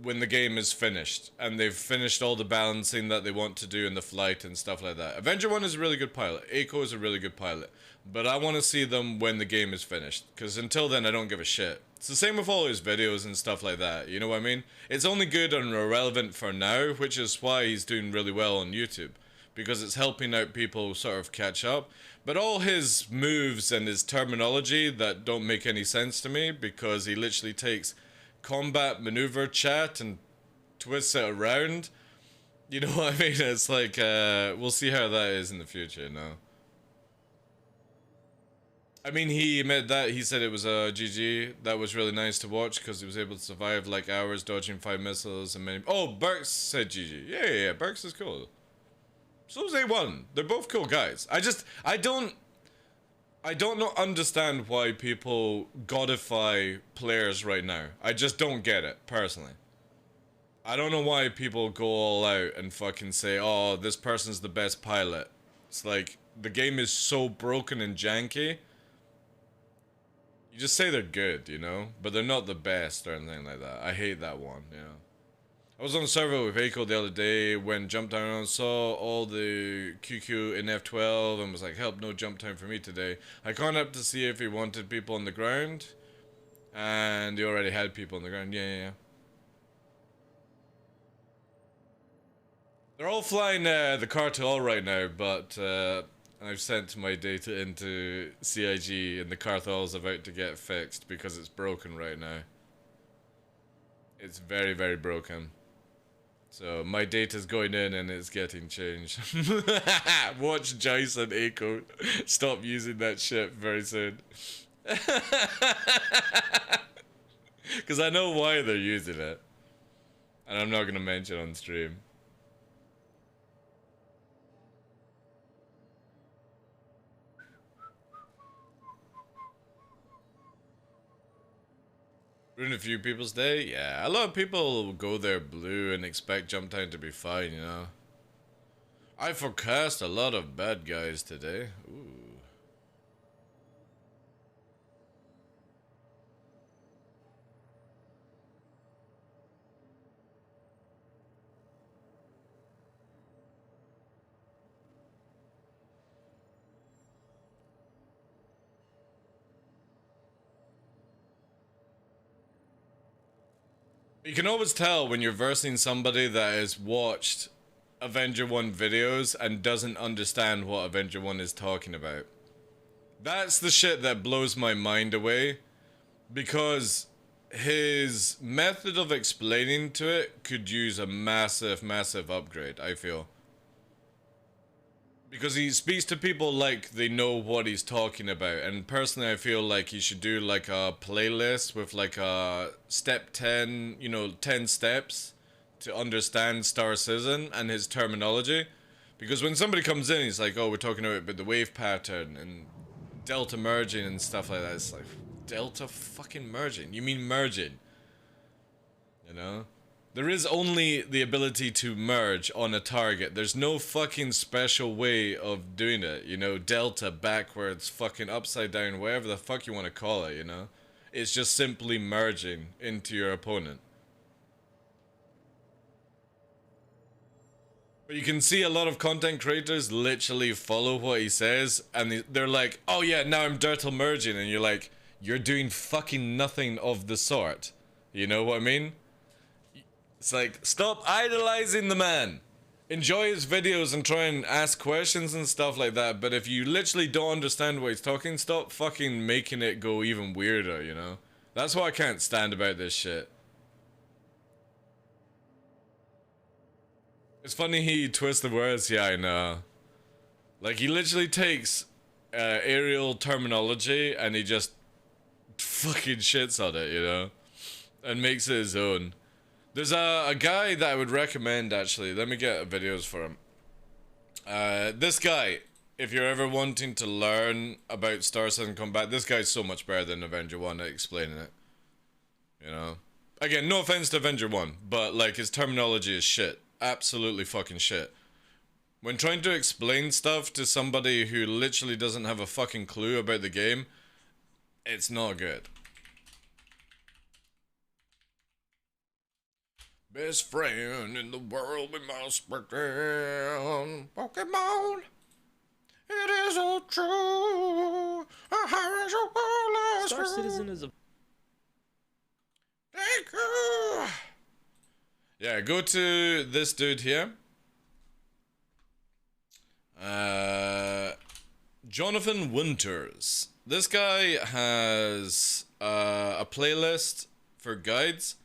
when the game is finished and they've finished all the balancing that they want to do in the flight and stuff like that. Avenger 1 is a really good pilot. Eiko is a really good pilot. But I want to see them when the game is finished, because until then I don't give a shit. It's the same with all his videos and stuff like that, you know what I mean? It's only good and relevant for now, which is why he's doing really well on YouTube. because it's helping out people sort of catch up. But all his moves and his terminology that don't make any sense to me, because he literally takes combat maneuver chat and twists it around. You know what I mean? It's like, we'll see how that is in the future, no? I mean, he admitted that. He said it was a GG. That was really nice to watch because he was able to survive like hours dodging 5 missiles and many... Oh, Burks said GG. Yeah, Burks is cool. So is A1. They're both cool guys. I don't understand why people godify players right now. I just don't get it, personally. I don't know why people go all out and fucking say, oh, this person's the best pilot. It's like, the game is so broken and janky. You just say they're good, you know? But they're not the best or anything like that. I hate that one, you know? I was on a server with Aiko the other day when jump down and saw all the QQ in F12 and was like, help, no jump time for me today. I called up to see if he wanted people on the ground. And he already had people on the ground. Yeah. They're all flying the cartel right now, but I've sent my data into CIG and the cartel's about to get fixed because it's broken right now. It's very, very broken. So my data's going in and it's getting changed. Watch Jice and Aiko stop using that shit very soon. Because I know why they're using it. And I'm not going to mention on stream. Ruin a few people's day? Yeah, a lot of people go there blue and expect jump time to be fine, you know. I forecast a lot of bad guys today. Ooh. You can always tell when you're versing somebody that has watched Avenger 1 videos and doesn't understand what Avenger 1 is talking about. That's the shit that blows my mind away, because his method of explaining to it could use a massive, massive upgrade, I feel. Because he speaks to people like they know what he's talking about, and personally I feel like he should do like a playlist with like a step 10, you know, 10 steps to understand Star Citizen and his terminology. Because when somebody comes in, he's like, oh, we're talking about the wave pattern and delta merging and stuff like that. It's like, delta fucking merging? You mean merging? You know? There is only the ability to merge on a target. There's no fucking special way of doing it, you know, delta, backwards, fucking upside down, whatever the fuck you want to call it, you know? It's just simply merging into your opponent. But you can see a lot of content creators literally follow what he says, and they're like, oh yeah, now I'm dirtle merging, and you're like, you're doing fucking nothing of the sort. You know what I mean? It's like, stop idolizing the man. Enjoy his videos and try and ask questions and stuff like that. But if you literally don't understand what he's talking, stop fucking making it go even weirder, you know? That's what I can't stand about this shit. It's funny he twists the words, yeah, I know. Like, he literally takes aerial terminology and he just fucking shits on it, you know? And makes it his own. There's a guy that I would recommend, actually. Let me get videos for him. This guy, if you're ever wanting to learn about Star Citizen Combat, this guy's so much better than Avenger 1 at explaining it. You know? Again, no offense to Avenger 1, but, like, his terminology is shit. Absolutely fucking shit. When trying to explain stuff to somebody who literally doesn't have a fucking clue about the game, it's not good. Best friend in the world we must pretend. Pokemon, it is all true. Star Citizen is a... Thank you. Yeah, go to this dude here. Jonathan Winters. This guy has a playlist for guides,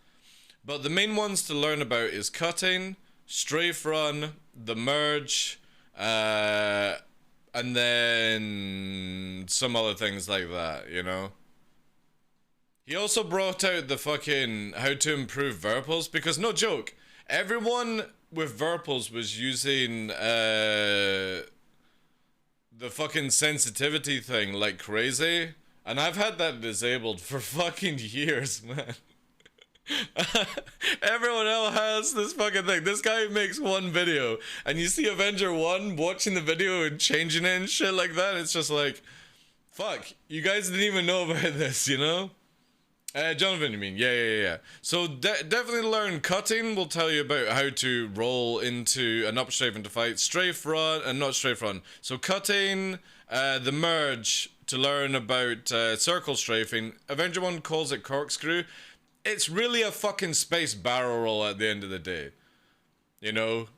but the main ones to learn about is cutting, strafe run, the merge, and then some other things like that, you know? He also brought out the fucking how to improve Verpals, because no joke, everyone with Verpals was using the fucking sensitivity thing like crazy, and I've had that disabled for fucking years, man. Everyone else has this fucking thing. This guy makes one video, and you see Avenger 1 watching the video and changing it and shit like that. It's just like, fuck, you guys didn't even know about this, you know? Jonathan, you mean? Yeah. So definitely learn cutting. We'll tell you about how to roll into an up strafe into fight. Strafe run, and not strafe run. So cutting, the merge to learn about circle strafing. Avenger 1 calls it corkscrew. It's really a fucking space barrel roll at the end of the day. You know?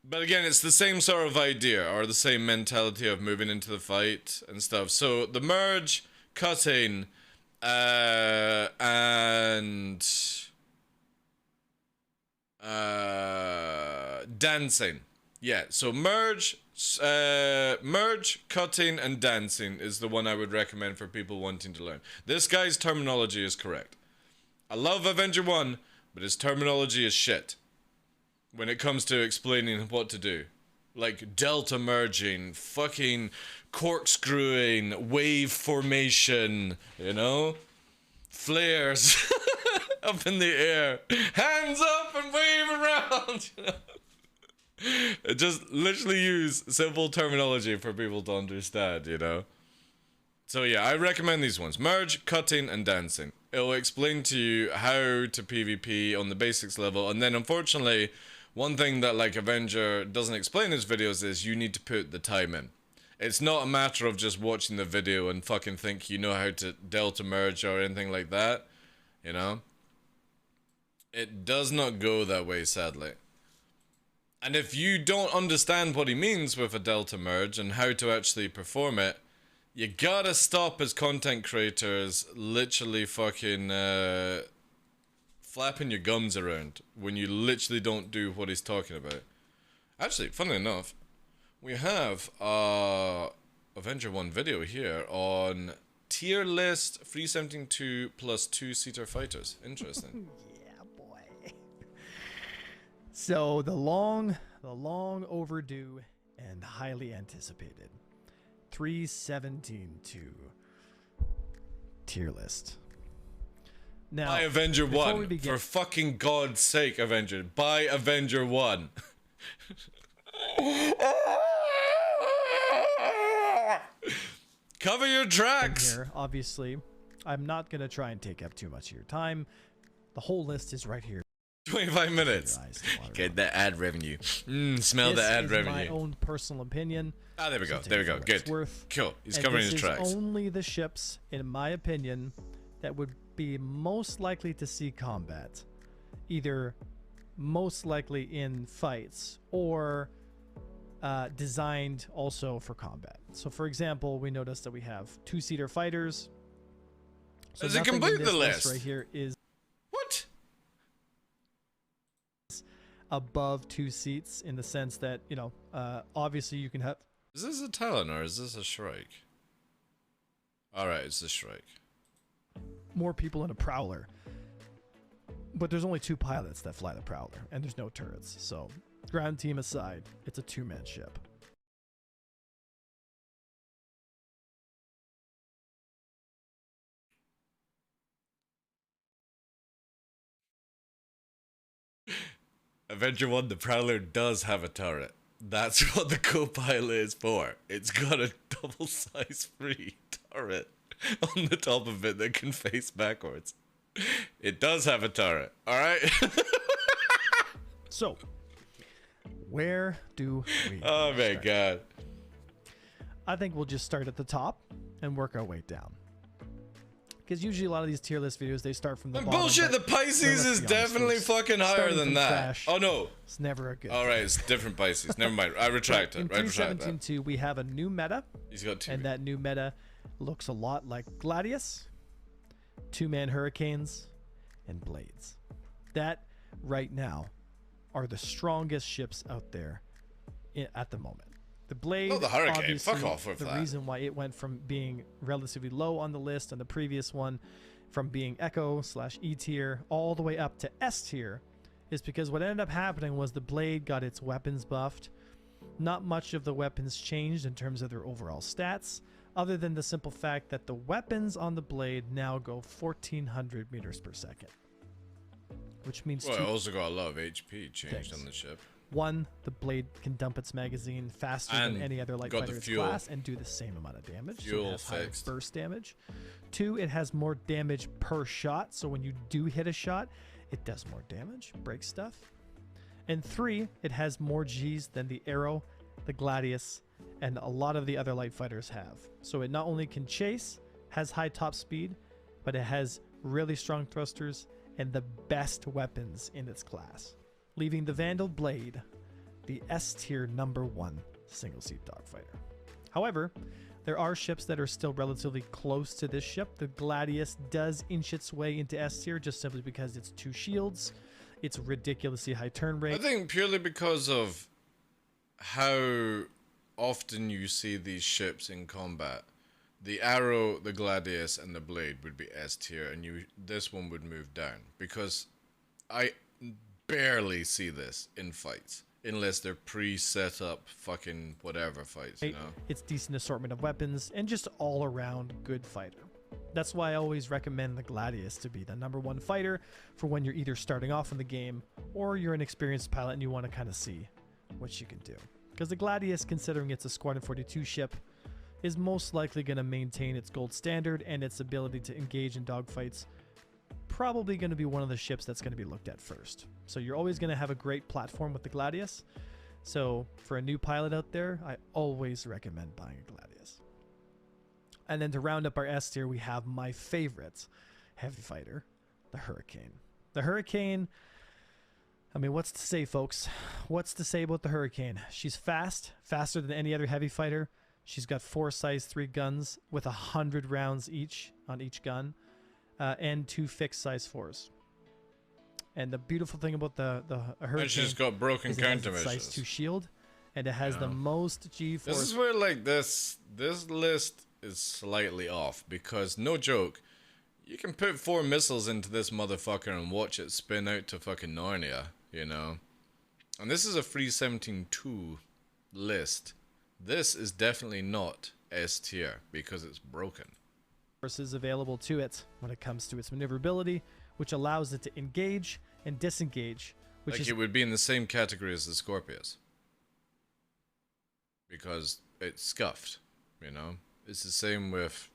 But again, it's the same sort of idea, or the same mentality of moving into the fight and stuff. So the merge, cutting, and dancing. Yeah, so merge, cutting, and dancing is the one I would recommend for people wanting to learn. This guy's terminology is correct. I love Avenger 1, but his terminology is shit when it comes to explaining what to do. Like delta merging, fucking corkscrewing, wave formation, you know? Flares up in the air. Hands up and wave around, you know? Just literally use simple terminology for people to understand, you know? So yeah, I recommend these ones. Merge, cutting, and dancing. It'll explain to you how to PvP on the basics level, and then unfortunately, one thing that like Avenger doesn't explain in his videos is you need to put the time in. It's not a matter of just watching the video and fucking think you know how to delta merge or anything like that, you know? It does not go that way, sadly. And if you don't understand what he means with a delta merge and how to actually perform it, you gotta stop as content creators literally fucking flapping your gums around when you literally don't do what he's talking about. Actually, funnily enough, we have Avenger 1 video here on tier list 372 plus 2-seater fighters. Interesting. Yeah, boy. So the long overdue and highly anticipated 317-2 tier list. Now, buy Avenger 1. begin, For fucking God's sake, Avenger. Buy Avenger 1. Cover your tracks. here, obviously, I'm not going to try and take up too much of your time. The whole list is right here. 25 minutes. Get that ad revenue. Smell the ad revenue. This is my own personal opinion. Ah, there we go. So there we go. take it for Good. what it's worth. Cool. He's And covering this his is tracks. only the ships, in my opinion, that would be most likely to see combat. Either most likely in fights or designed also for combat. So for example, we notice that we have 2-seater fighters. So Does it nothing in complete this the list? right here is What? above 2 seats in the sense that, you know, obviously you can have... Is this a Talon or is this a Shrike? Alright, it's a Shrike. more people in a Prowler. But there's only 2 pilots that fly the Prowler, and there's no turrets. So, ground team aside, it's a 2-man ship. Avenger 1, the Prowler does have a turret. That's what the co-pilot is for. It's got a double-size free turret on the top of it that can face backwards. It does have a turret, alright? So, where do we Oh my start? god. I think we'll just start at the top and work our way down. Because usually a lot of these tier list videos, they start from the bottom. Bullshit, the but Pisces is let's be honest, definitely folks. fucking higher Starting than from that. trash, Oh no. It's never a good All right, it's different Pisces. Never mind. I retract In it. I retract that. 3.17.2, we have a new meta, He's got two. and that new meta looks a lot like Gladius, two-man hurricanes, and blades. That, right now, are the strongest ships out there at the moment. The blade, Oh, the Hurricane. obviously, Fuck off with the that. reason why it went from being relatively low on the list on the previous one, from being Echo/E tier all the way up to S tier, is because what ended up happening was the blade got its weapons buffed. Not much of the weapons changed in terms of their overall stats, other than the simple fact that the weapons on the blade now go 1400 meters per second. Which means Well, it two also got a lot of HP changed things. on the ship. One, the blade can dump its magazine faster And than any other light got fighter the in its fuel. class and do the same amount of damage. So Fuel it has higher fixed. burst damage. Two, it has more damage per shot. So when you do hit a shot, it does more damage, breaks stuff. And three, it has more Gs than the Arrow, the Gladius, and a lot of the other light fighters have. So it not only can chase, has high top speed, but it has really strong thrusters and the best weapons in its class, leaving the Vandal Blade the S tier #1 single seat dogfighter. However, there are ships that are still relatively close to this ship. The Gladius does inch its way into S tier just simply because it's 2 shields, it's ridiculously high turn rate. I think purely because of how often you see these ships in combat. The Arrow, the Gladius, and the Blade would be S tier, and this one would move down. Because I barely see this in fights. Unless they're pre-set up fucking whatever fights, you know? It's decent assortment of weapons and just all around good fighter. That's why I always recommend the Gladius to be the #1 fighter for when you're either starting off in the game or you're an experienced pilot and you want to kind of see what you can do. Because the Gladius, considering it's a Squadron 42 ship, is most likely going to maintain its gold standard and its ability to engage in dogfights. Probably going to be one of the ships that's going to be looked at first. So you're always going to have a great platform with the Gladius. So for a new pilot out there, I always recommend buying a Gladius. And then to round up our S tier, we have my favorite heavy fighter, the Hurricane. The Hurricane, I mean, what's to say, folks? What's to say about the Hurricane? She's fast, faster than any other heavy fighter. She's got 4 size 3 guns with 100 rounds each on each gun, and 2 fixed size 4s. And the beautiful thing about the Hurricane, And she's got broken is it has its size countermeasures. 2 shield, and it has the most G-force. This is where, like, this list is slightly off, because, no joke, you can put 4 missiles into this motherfucker and watch it spin out to fucking Narnia, you know? And this is a 317.2 list. This is definitely not S tier, because it's broken. Forces available to it when it comes to its maneuverability, which allows it to engage and disengage, which Like, is it would be in the same category as the Scorpius. Because it's scuffed, you know? It's the same with,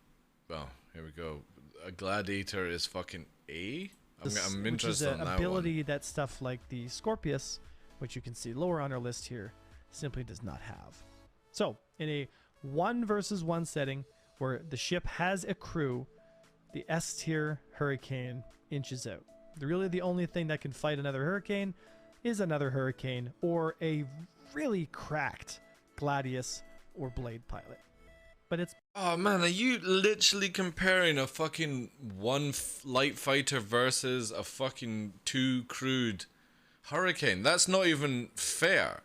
well, here we go. A Gladiator is fucking A? I'm which is interested in an that ability that stuff like the Scorpius, which you can see lower on our list here, simply does not have. So, in a 1 versus 1 setting where the ship has a crew, the S tier Hurricane inches out. Really, the only thing that can fight another Hurricane is another Hurricane or a really cracked Gladius or Blade pilot. But it's Oh man, are you literally comparing a fucking 1 light fighter versus a fucking 2 crewed Hurricane? That's not even fair.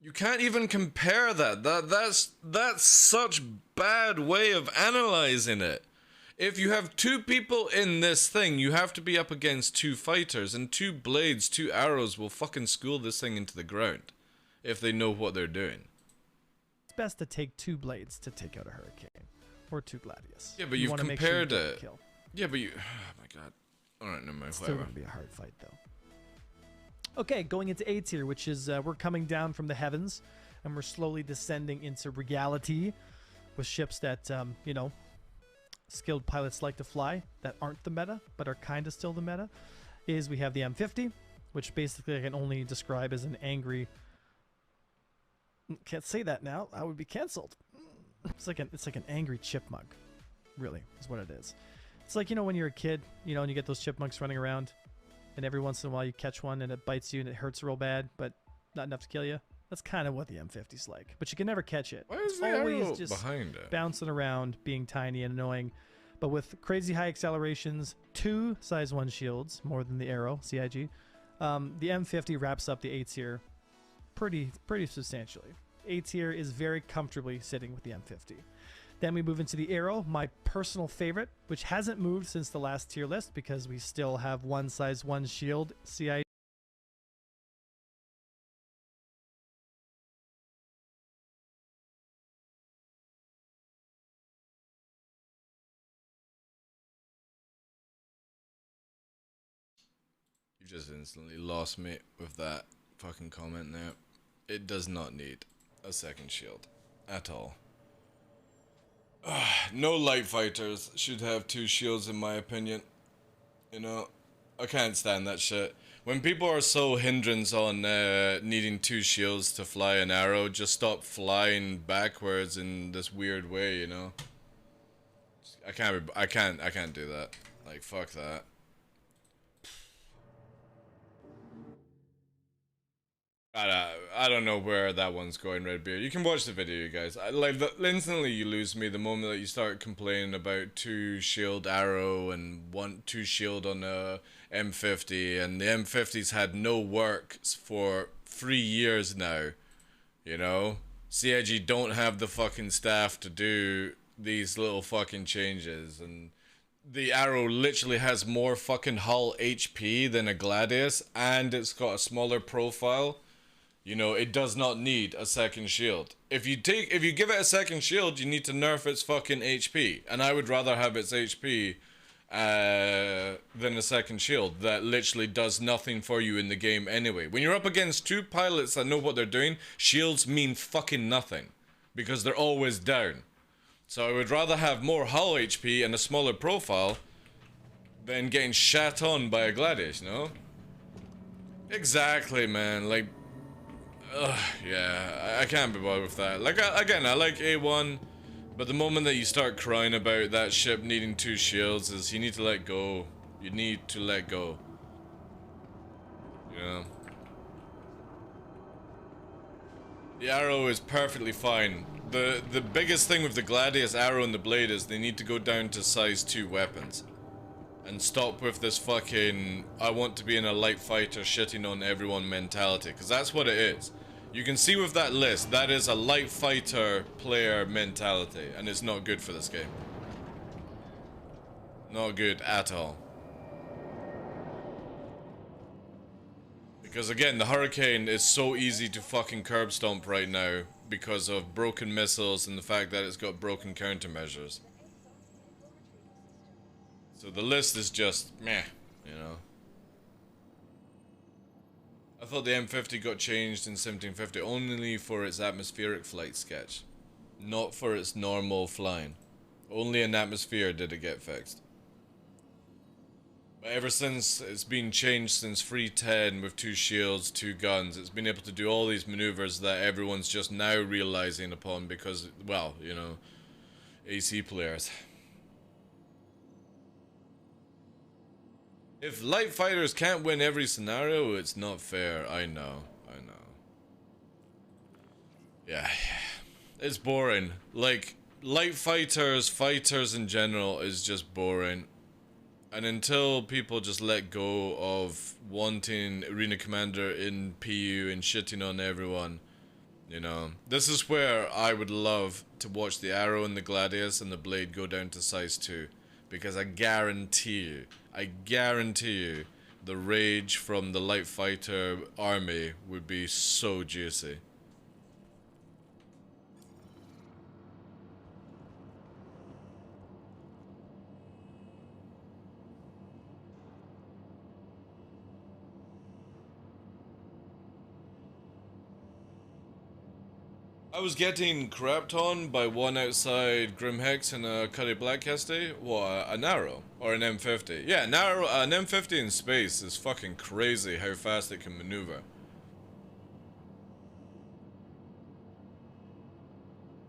You can't even compare that. That's such bad way of analyzing it. If you have 2 people in this thing, you have to be up against 2 fighters, and 2 blades, 2 arrows will fucking school this thing into the ground if they know what they're doing. best to take 2 blades to take out a Hurricane or 2 Gladius. Yeah, but You you've wanna make sure you compared get the it. kill. Yeah, but you... Oh my god. Alright, never mind. It's still Whatever. going to be a hard fight, though. Okay, going into A tier, which is we're coming down from the heavens, and we're slowly descending into reality with ships that, you know, skilled pilots like to fly that aren't the meta, but are kind of still the meta, is we have the M50, which basically I can only describe as an angry... Can't say that now. I would be canceled. It's like an angry chipmunk. really, is what it is. It's like, you know, when you're a kid, you know, and you get those chipmunks running around, and every once in a while you catch one and it bites you and it hurts real bad, but not enough to kill you. That's kind of what the M50's like. But you can never catch it. Why is It's the arrow always just behind it? bouncing around, being tiny and annoying. But with crazy high accelerations, 2 size 1 shields, more than the arrow, CIG, the M50 wraps up the A tier pretty substantially. A tier is very comfortably sitting with the M50. Then we move into the arrow, my personal favorite, which hasn't moved since the last tier list because we still have 1 size 1 shield CIG. You just instantly lost me with that fucking comment now. It does not need a second shield at all. No light fighters should have 2 shields in my opinion. You know, I can't stand that shit. When people are so hindrance on needing 2 shields to fly an arrow, just stop flying backwards in this weird way, you know. I can't do that. Like, fuck that. I don't know where that one's going, Redbeard. You can watch the video, you guys. Instantly you lose me the moment that you start complaining about 2 shield arrow and 2 shield on a M50, and the M50's had no work for 3 years now. You know? CIG don't have the fucking staff to do these little fucking changes, and the arrow literally has more fucking hull HP than a Gladius, and it's got a smaller profile. You know, it does not need a second shield. If you give it a second shield, you need to nerf its fucking HP. And I would rather have its HP than a second shield that literally does nothing for you in the game anyway. When you're up against 2 pilots that know what they're doing, shields mean fucking nothing. Because they're always down. So I would rather have more hull HP and a smaller profile than getting shat on by a Gladius, you know? Exactly, man. Like, yeah, I can't be bothered with that. Like, again, I like A1, but the moment that you start crying about that ship needing 2 shields is you need to let go. You need to let go. You know? The arrow is perfectly fine. The biggest thing with the Gladius arrow and the blade is they need to go down to size 2 weapons. And stop with this fucking, I want to be in a light fighter shitting on everyone mentality. Because that's what it is. You can see with that list, that is a light fighter player mentality. And it's not good for this game. Not good at all. Because again, the Hurricane is so easy to fucking curb stomp right now. Because of broken missiles and the fact that it's got broken countermeasures. So the list is just meh, you know. I thought the M50 got changed in 1750 only for its atmospheric flight sketch, not for its normal flying. Only in atmosphere did it get fixed. But ever since it's been changed since 310 with 2 shields, 2 guns, it's been able to do all these maneuvers that everyone's just now realizing upon because, well, you know, AC players. If light fighters can't win every scenario, it's not fair. I know. Yeah. It's boring. Like, light fighters in general is just boring. And until people just let go of wanting Arena Commander in PU and shitting on everyone, you know. This is where I would love to watch the arrow and the Gladius and the blade go down to size 2. Because I guarantee you, the rage from the light fighter army would be so juicy. I was getting crapped on by one outside Grimhex and a Cuddy Black yesterday. What, an arrow? Or an M50? Yeah, an M50 in space is fucking crazy how fast it can maneuver.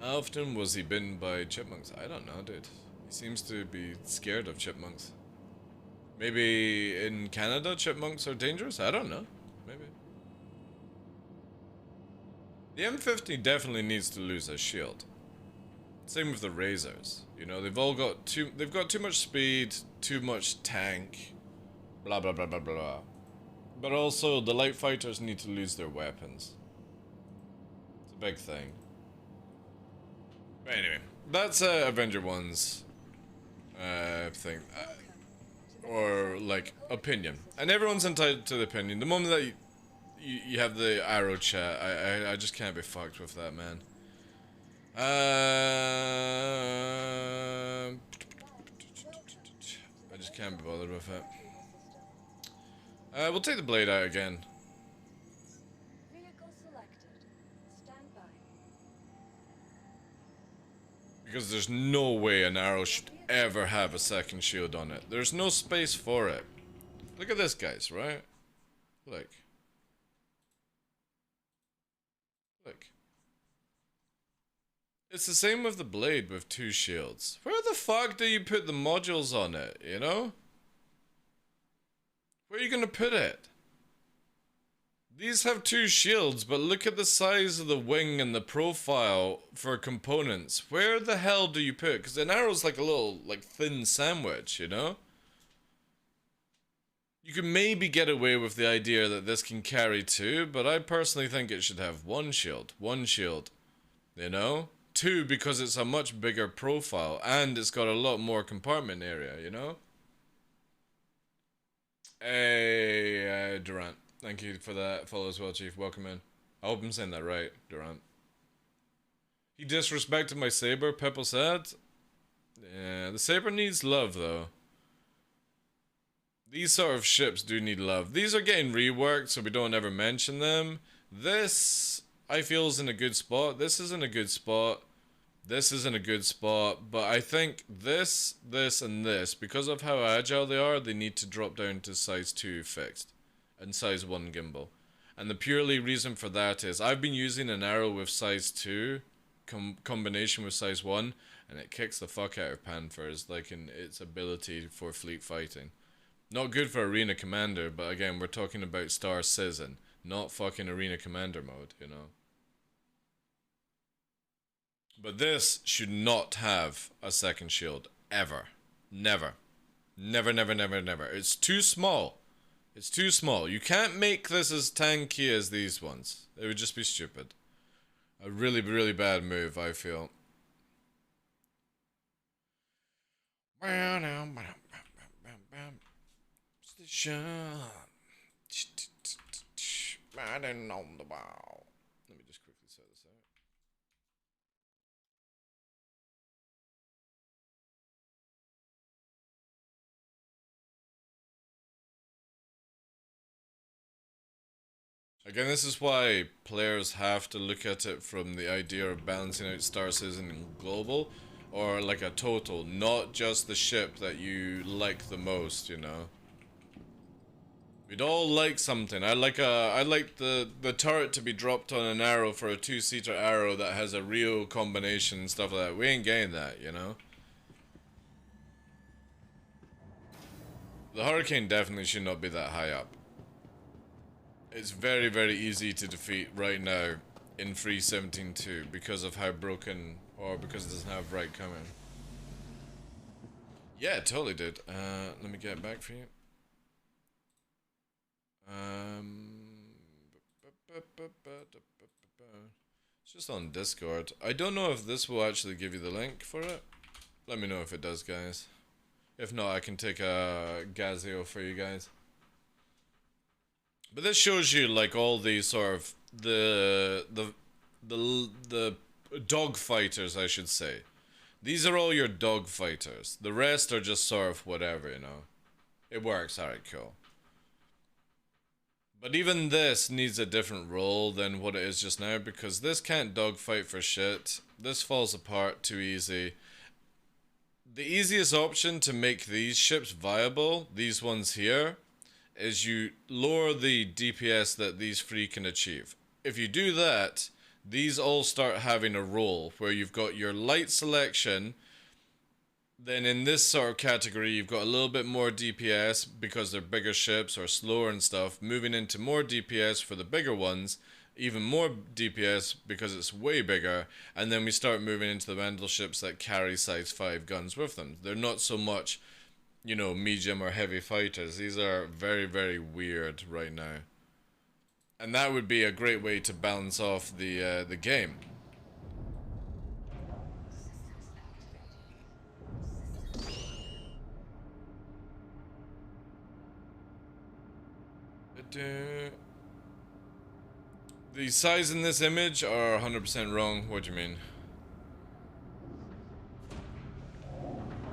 How often was he bitten by chipmunks? I don't know, dude. He seems to be scared of chipmunks. Maybe in Canada chipmunks are dangerous? I don't know. Maybe. The M50 definitely needs to lose a shield. Same with the Razors. You know, they've got too much speed, too much tank, blah blah blah blah blah. But also the light fighters need to lose their weapons. It's a big thing. But anyway, that's Avenger 1's thing. Or like opinion. And everyone's entitled to the opinion. The moment that you have the arrow chat, I just can't be fucked with that, man. I just can't be bothered with it. We'll take the blade out again. Vehicle selected. Stand by. Because there's no way an arrow should ever have a second shield on it. There's no space for it. Look at this, guys, right? Look. Look. It's the same with the blade with 2 shields. Where the fuck do you put the modules on it, you know? Where are you gonna put it? These have 2 shields, but look at the size of the wing and the profile for components. Where the hell do you put it? Because an arrow's like a little, like, thin sandwich, you know? You can maybe get away with the idea that this can carry 2, but I personally think it should have 1 shield. 1 shield. You know? 2 because it's a much bigger profile, and it's got a lot more compartment area, you know? Hey, Durant. Thank you for that follow as well, Chief. Welcome in. I hope I'm saying that right, Durant. He disrespected my saber, Pepple said. Yeah, the saber needs love, though. These sort of ships do need love. These are getting reworked, so we don't ever mention them. This, I feel, is in a good spot. This is in a good spot. This is in a good spot. But I think this, and this, because of how agile they are, they need to drop down to size 2 fixed. And size 1 gimbal. And the purely reason for that is I've been using an arrow with size 2 combination with size 1, and it kicks the fuck out of Panthers, like in its ability for fleet fighting. Not good for Arena Commander, but again, we're talking about Star Citizen, not fucking Arena Commander mode, you know. But this should not have a second shield, ever. Never. Never, never, never, never. It's too small. It's too small. You can't make this as tanky as these ones. It would just be stupid. A really, really bad move, I feel. Station. Riding on the bow. Let me just quickly set this out. Again, this is why players have to look at it from the idea of balancing out Star Citizen and Global, or like a total, not just the ship that you like the most, you know. We'd all like something. I like the turret to be dropped on an arrow for a 2-seater arrow that has a real combination and stuff like that. We ain't getting that, you know. The Hurricane definitely should not be that high up. It's very, very easy to defeat right now in 3.17.2 because of how broken, or because it doesn't have right coming. Yeah, it totally did. Let me get it back for you. It's just on Discord. I don't know if this will actually give you the link for it. Let me know if it does, guys. If not, I can take a Gazio for you guys. But this shows you like all these sort of the dog fighters, I should say. These are all your dog fighters. The rest are just sort of whatever, you know. It works, alright, cool. But even this needs a different role than what it is just now, because this can't dogfight for shit. This falls apart too easy. The easiest option to make these ships viable, these ones here, is you lower the DPS that these three can achieve. If you do that, these all start having a role where you've got your light selection, then in this sort of category, you've got a little bit more DPS because they're bigger ships or slower and stuff, moving into more DPS for the bigger ones, even more DPS because it's way bigger, and then we start moving into the Vandal ships that carry size 5 guns with them. They're not so much, you know, medium or heavy fighters. These are very, very weird right now. And that would be a great way to balance off the game. The size in this image are 100% wrong. What do you mean?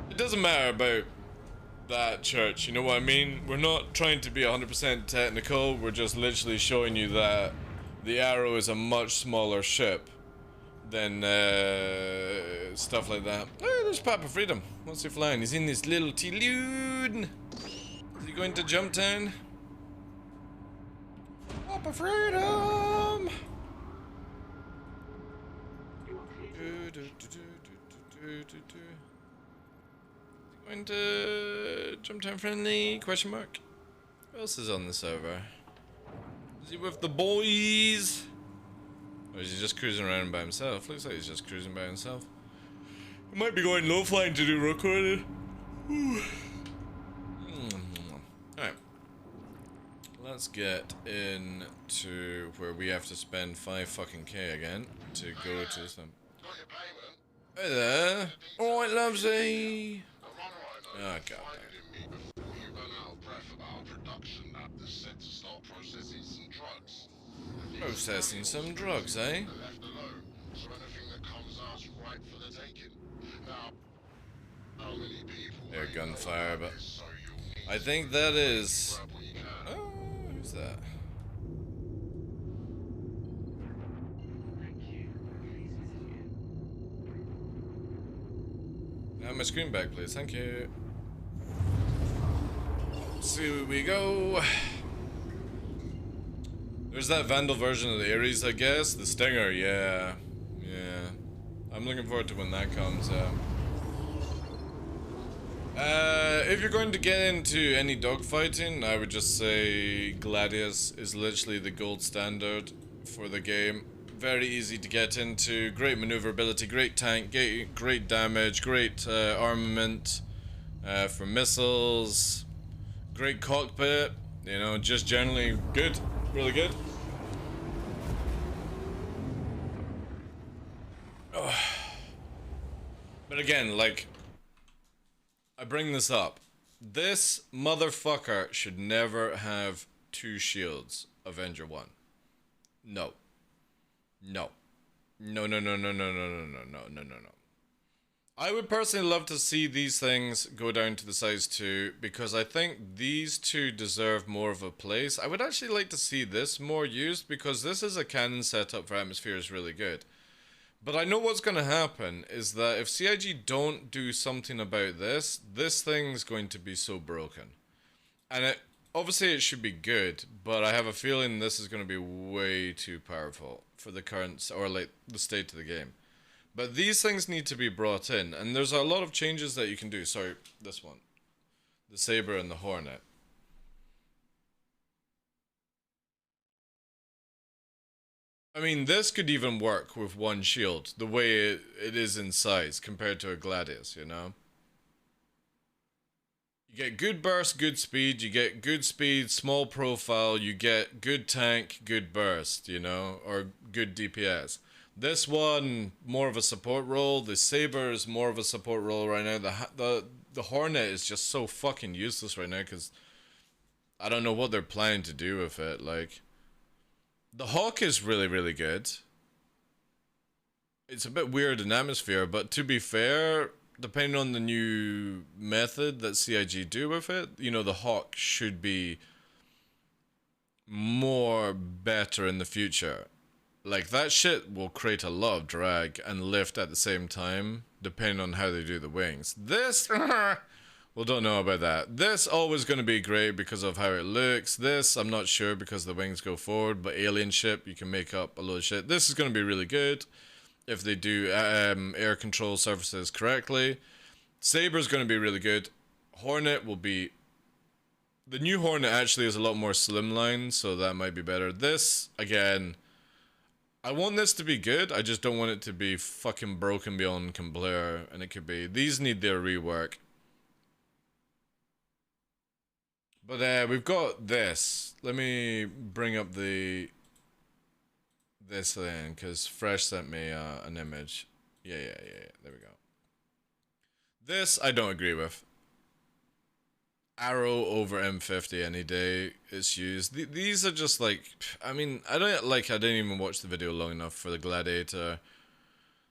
It doesn't matter about that, church, you know what I mean? We're not trying to be 100% technical, we're just literally showing you that the Arrow is a much smaller ship than stuff like that. Oh, there's Papa Freedom. What's he flying? He's in this little T-Lune. Is he going to Jump Town? Papa Freedom! Going to Jump Town friendly? Question mark. Who else is on the server? Is he with the boys? Or is he just cruising around by himself? Looks like he's just cruising by himself. He might be going low flying to do recording. Alright. Let's get into where we have to spend 5 fucking K again to go to some. Hey there. Alright, Lovesy. Oh, God. Processing some drugs, eh? They're gunfire, but I think that is. Oh, who's that? My screen back, please. Thank you. See where we go. There's that Vandal version of the Ares, I guess. The Stinger, yeah. Yeah. I'm looking forward to when that comes out. If you're going to get into any dogfighting, I would just say Gladius is literally the gold standard for the game. Very easy to get into, great maneuverability, great tank, great damage, great armament for missiles, great cockpit, you know, just generally good, really good. Oh. But again, like, I bring this up. This motherfucker should never have 2 shields, Avenger 1. No. No. No, no, no, no, no, no, no, no, no, no, no, no. I would personally love to see these things go down to the size 2 because I think these 2 deserve more of a place. I would actually like to see this more used because this is a cannon setup for Atmosphere is really good. But I know what's going to happen is that if CIG don't do something about this, this thing's going to be so broken. And obviously it should be good, but I have a feeling this is going to be way too powerful for the current, or like the state of the game. But these things need to be brought in, and there's a lot of changes that you can do. Sorry, this one. The Saber and the Hornet. I mean, this could even work with 1 shield, the way it is in size compared to a Gladius, you know? You get good burst, good speed, you get good speed, small profile, you get good tank, good burst, you know, or good DPS. This one, more of a support role. The Saber is more of a support role right now. The Hornet is just so fucking useless right now because I don't know what they're planning to do with it. Like, the Hawk is really, really good. It's a bit weird in Atmosphere, but to be fair, depending on the new method that CIG do with it, you know, the Hawk should be more better in the future. Like, that shit will create a lot of drag and lift at the same time, depending on how they do the wings. This, well, don't know about that. This always going to be great because of how it looks. This, I'm not sure because the wings go forward, but alien ship, you can make up a load of shit. This is going to be really good if they do air control surfaces correctly. Saber's going to be really good. Hornet will be... The new Hornet actually is a lot more slimline, so that might be better. This, again, I want this to be good. I just don't want it to be fucking broken beyond compare, and it could be. These need their rework. But we've got this. Let me bring up this thing, because Fresh sent me an image. Yeah. There we go. This I don't agree with. Arrow over M50 any day it's used. These are just like, I mean, I didn't even watch the video long enough for the Gladiator.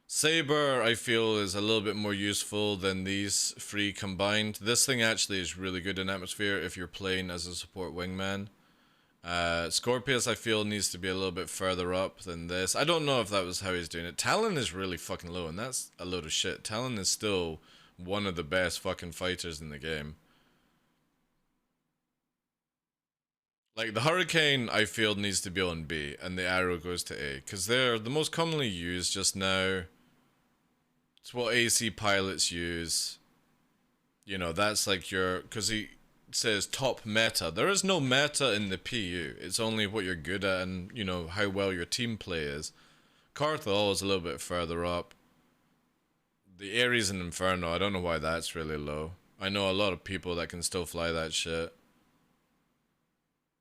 Saber I feel is a little bit more useful than these three combined. This thing actually is really good in atmosphere if you're playing as a support wingman. Scorpius I feel needs to be a little bit further up than this. I don't know if that was how he's doing it. Talon is really fucking low, and that's a load of shit. Talon is still one of the best fucking fighters in the game. Like, the Hurricane, I feel, needs to be on B, and the Arrow goes to A, because they're the most commonly used just now. It's what AC pilots use. You know, that's like your... Because he says top meta. There is no meta in the PU. It's only what you're good at and, you know, how well your team play is. Carthol is a little bit further up. The Ares and Inferno, I don't know why that's really low. I know a lot of people that can still fly that shit.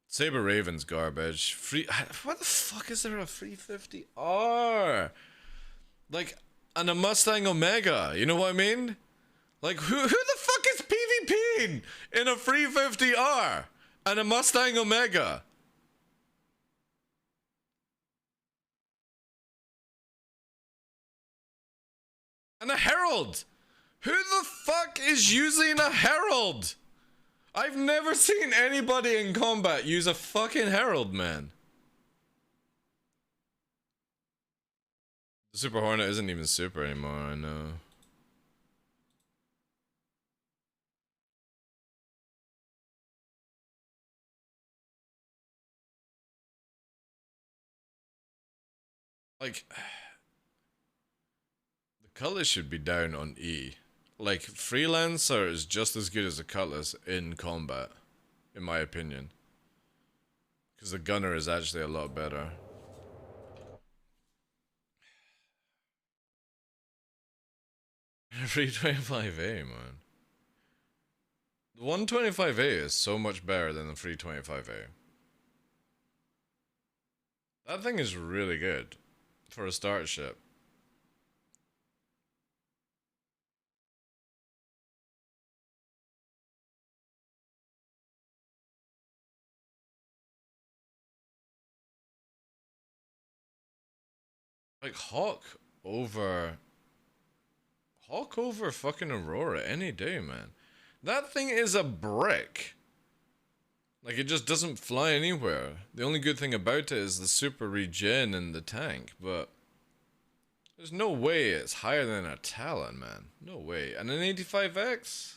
Saber Raven's garbage. What the fuck is there a 350R? Like, and a Mustang Omega, you know what I mean? Like, who the fuck is PvPing in a 350R and a Mustang Omega? And a Herald! Who the fuck is using a Herald? I've never seen anybody in combat use a fucking Herald, man. The Super Hornet isn't even super anymore, I know. Like, the Cutlass should be down on E. Like, Freelancer is just as good as a Cutlass in combat, in my opinion. Because the Gunner is actually a lot better. Free 25A, man. The 125A is so much better than the 325A. That thing is really good for a start ship. Like Hawk over fucking Aurora any day, man. That thing is a brick. Like, it just doesn't fly anywhere. The only good thing about it is the super regen in the tank, but there's no way it's higher than a Talon, man. No way. And an 85X?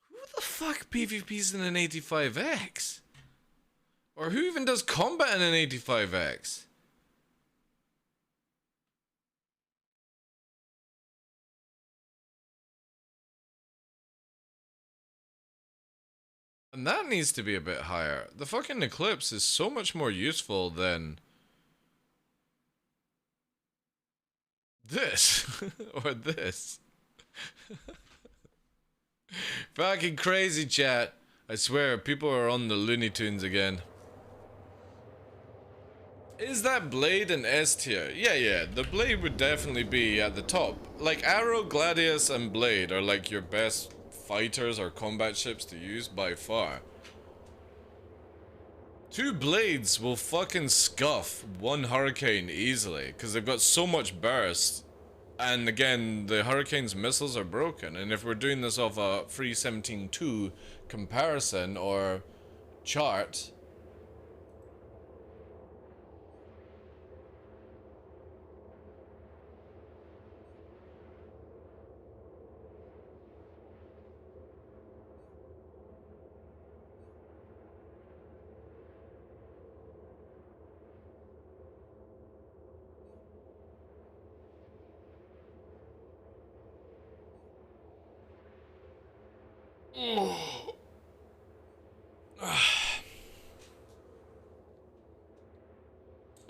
Who the fuck PvPs in an 85X? Or who even does combat in an 85X? And that needs to be a bit higher. The fucking Eclipse is so much more useful than this. Or this. Fucking crazy, chat. I swear, people are on the Looney Tunes again. Is that Blade an S tier? Yeah, the Blade would definitely be at the top. Like, Arrow, Gladius, and Blade are like your best fighters or combat ships to use by far. Two Blades will fucking scuff one Hurricane easily, because they've got so much burst. And again, the Hurricane's missiles are broken, and if we're doing this off a 317-2 comparison or chart,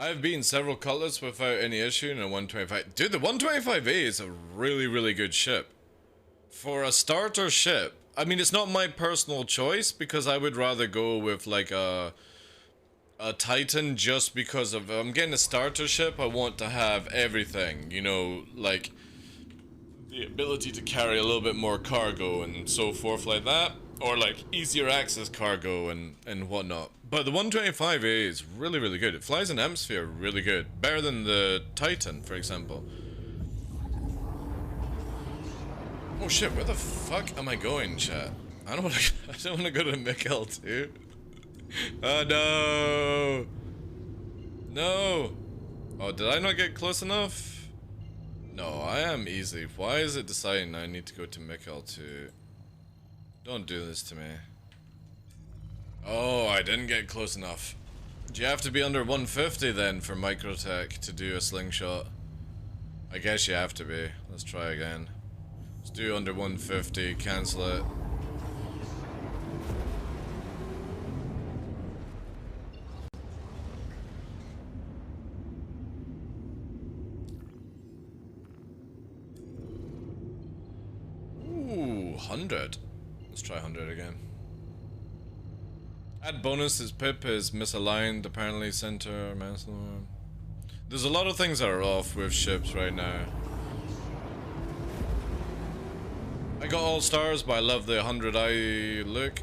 I've beaten several cutlets without any issue in a 125. Dude, the 125A is a really, really good ship. For a starter ship, I mean, it's not my personal choice because I would rather go with like a Titan just because of, I'm getting a starter ship, I want to have everything, you know, like the ability to carry a little bit more cargo and so forth like that, or like easier access cargo and whatnot. But the 125A is really, really good. It flies an atmosphere really good, better than the Titan, for example. Oh shit, where the fuck am I going, chat? I don't want to go to Mikkel too. Oh no! No! Oh, did I not get close enough? No, I am easy. Why is it deciding I need to go to Mikkel too? Don't do this to me. Oh, I didn't get close enough. Do you have to be under 150 then for Microtech to do a slingshot? I guess you have to be. Let's try again. Let's do under 150, cancel it. Ooh, 100. Let's try 100 again. Add bonus is Pip is misaligned, apparently center, manslaughter. There's a lot of things that are off with ships right now. I got all stars, but I love the 100i look.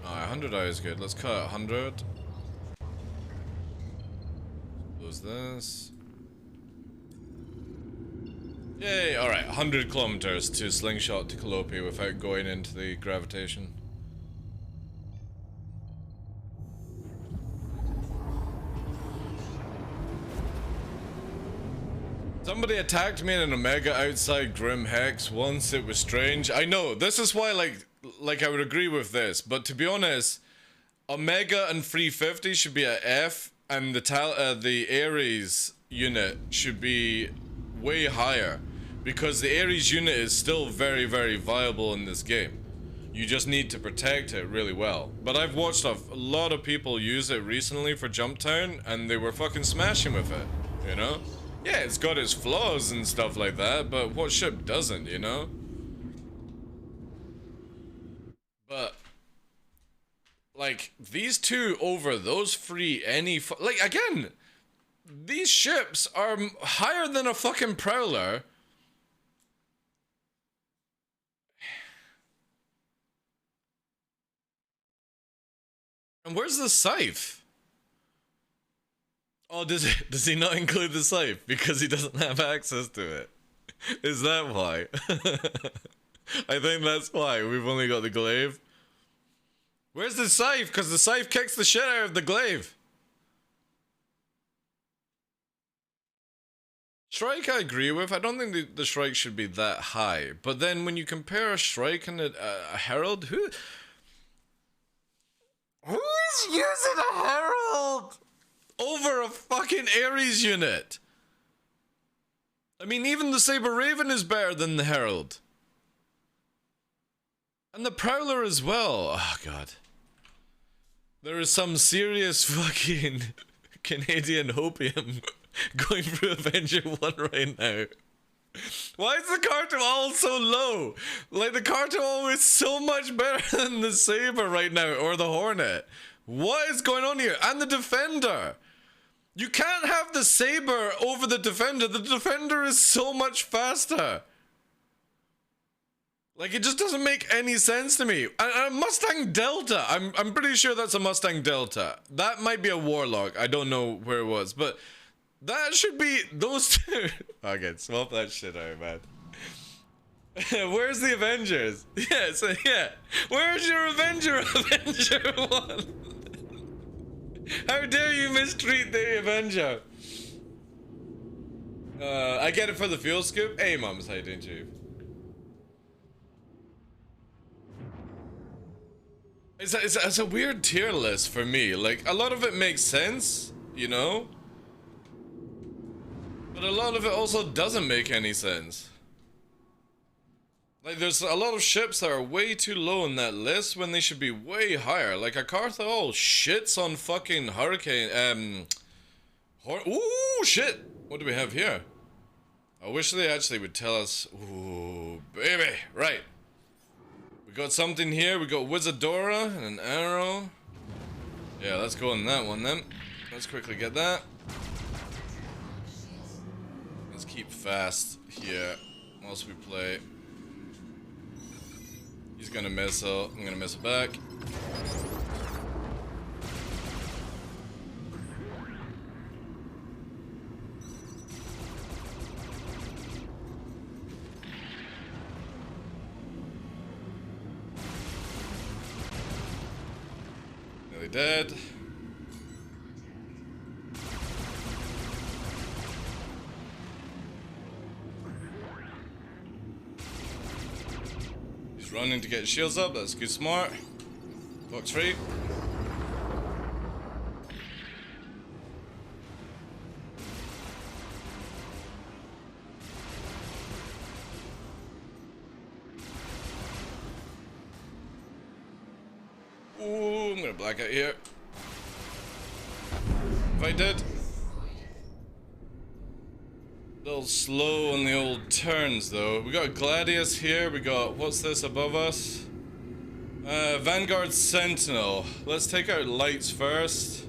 Ah, 100i is good. Let's cut 100. Close this. Yay, alright, 100 kilometers to slingshot to Calliope without going into the gravitation. Somebody attacked me in an Omega outside Grim Hex once. It was strange. I know, this is why like I would agree with this, but to be honest, Omega and 350 should be at F, and the Ares unit should be way higher, because the Ares unit is still very, very viable in this game. You just need to protect it really well. But I've watched a lot of people use it recently for Jumptown, and they were fucking smashing with it, you know? Yeah, it's got its flaws and stuff like that, but what ship doesn't, you know? But like, these two over those three, like, again, these ships are higher than a fucking Prowler. And where's the Scythe? Oh, does he not include the Scythe because he doesn't have access to it? Is that why? I think that's why we've only got the glaive. Where's the Scythe? Because the Scythe kicks the shit out of the glaive. Shrike I agree with. I don't think the Shrike should be that high. But then when you compare a Shrike and a Herald, who's using a Herald over a fucking Ares unit? I mean, even the Saber Raven is better than the Herald. And the Prowler as well. Oh, God. There is some serious fucking Canadian hopium going through Avenger 1 right now. Why is the Carto so low? Like, the Carto is so much better than the Saber right now, or the Hornet. What is going on here? And the Defender. You can't have the Saber over the Defender. The Defender is so much faster. Like, it just doesn't make any sense to me. A Mustang Delta. I'm pretty sure that's a Mustang Delta. That might be a Warlock. I don't know where it was, but that should be those two. Okay, swap that shit out, man. Where's the Avengers? Yeah, so yeah. Where's your Avenger 1? How dare you mistreat the Avenger? I get it for the fuel scoop. Hey, Mums, how you doing, Chief? It's a weird tier list for me. Like, a lot of it makes sense, you know? But a lot of it also doesn't make any sense. Like, there's a lot of ships that are way too low in that list when they should be way higher. Like, Akartha all shits on fucking Hurricane, ooh, shit! What do we have here? I wish they actually would tell us. Ooh, baby! Right. We got something here. We got Wizardora and an arrow. Yeah, let's go on that one then. Let's quickly get that. Let's keep fast here whilst we play. He's gonna missile. I'm gonna missile back. Nearly dead. Running to get shields up, that's good, smart. Box free. Ooh, I'm gonna black out here. If I did. A little slow on the old turns though. We got Gladius here, we got, what's this above us? Vanguard Sentinel. Let's take out lights first.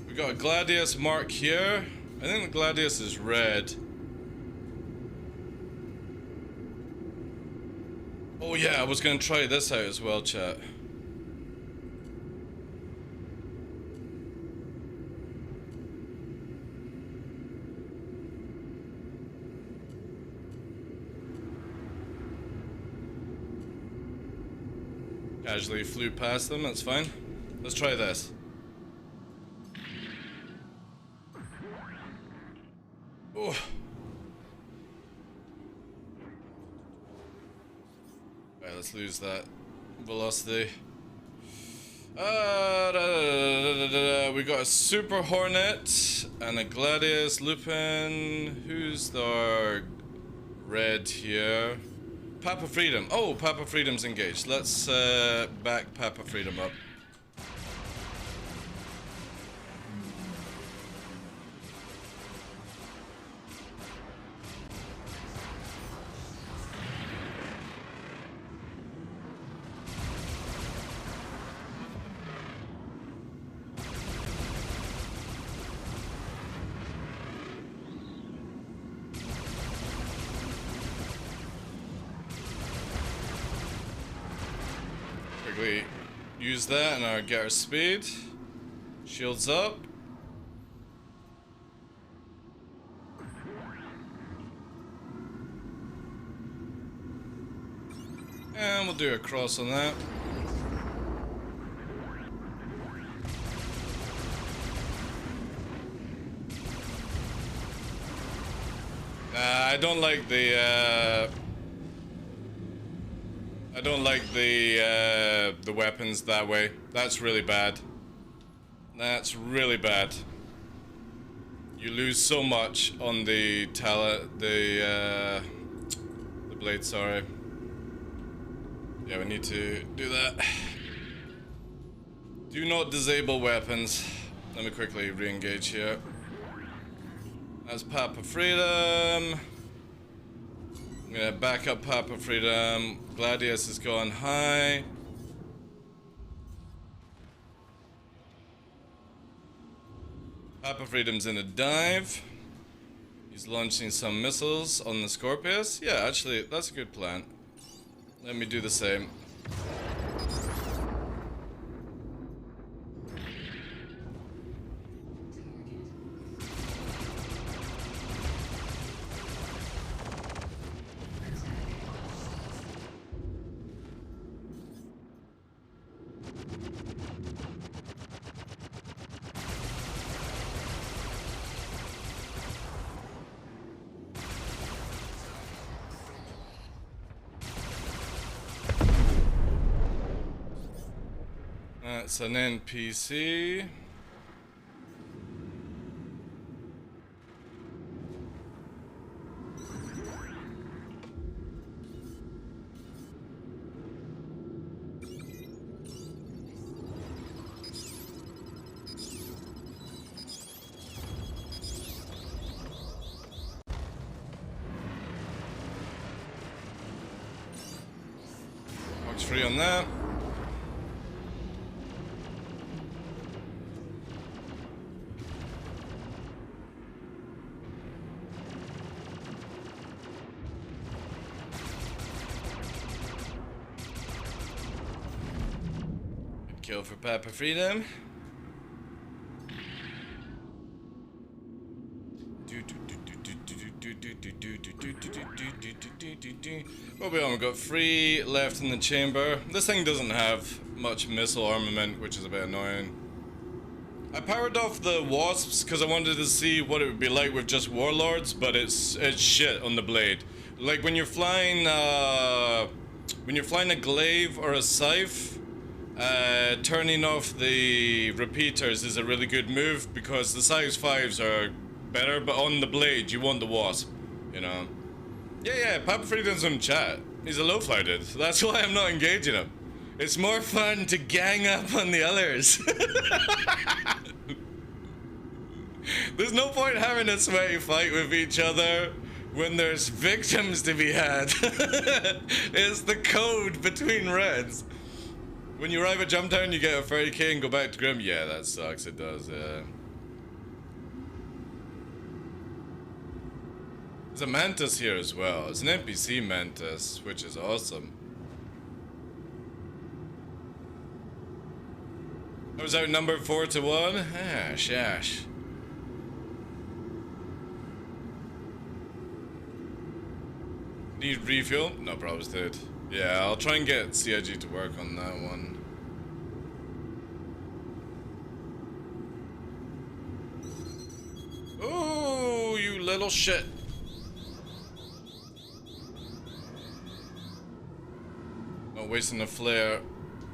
We got a Gladius mark here. I think the Gladius is red. Oh yeah, I was gonna try this out as well, chat. Casually flew past them, that's fine. Let's try this. Oh. Alright, let's lose that velocity. We got a Super Hornet and a Gladius Lupin. Who's our red here? Papa Freedom. Oh, Papa Freedom's engaged. Let's back Papa Freedom up. Quickly use that and get our speed. Shields up. And we'll do a cross on that. I don't like the the weapons that way. That's really bad. That's really bad. You lose so much on the blade, sorry. Yeah, we need to do that. Do not disable weapons. Let me quickly re-engage here. That's Papa Freedom. I'm gonna back up Papa Freedom. Gladius has gone high. Papa Freedom's in a dive. He's launching some missiles on the Scorpius. Yeah, actually, that's a good plan. Let me do the same. That's an NPC. Box free on that. Good kill for Papa Freedom. Well, we only got 3 left in the chamber. This thing doesn't have much missile armament, which is a bit annoying. I powered off the wasps because I wanted to see what it would be like with just warlords, but it's shit on the blade. Like when you're flying a glaive or a scythe, turning off the repeaters is a really good move because the size 5s are better, but on the blade you want the wasp, you know. Yeah, Papa Freedom's in chat. He's a low-flyer dude. That's why I'm not engaging him. It's more fun to gang up on the others. There's no point having a sweaty fight with each other when there's victims to be had. It's the code between reds. When you arrive at Jumptown, you get a 30k and go back to Grim. Yeah, that sucks. It does, yeah. There's a mantis here as well. It's an NPC mantis, which is awesome. I was outnumbered 4-1. Ah, shash. Need refuel? No problems, dude. Yeah, I'll try and get CIG to work on that one. Oh, you little shit. Not wasting a flare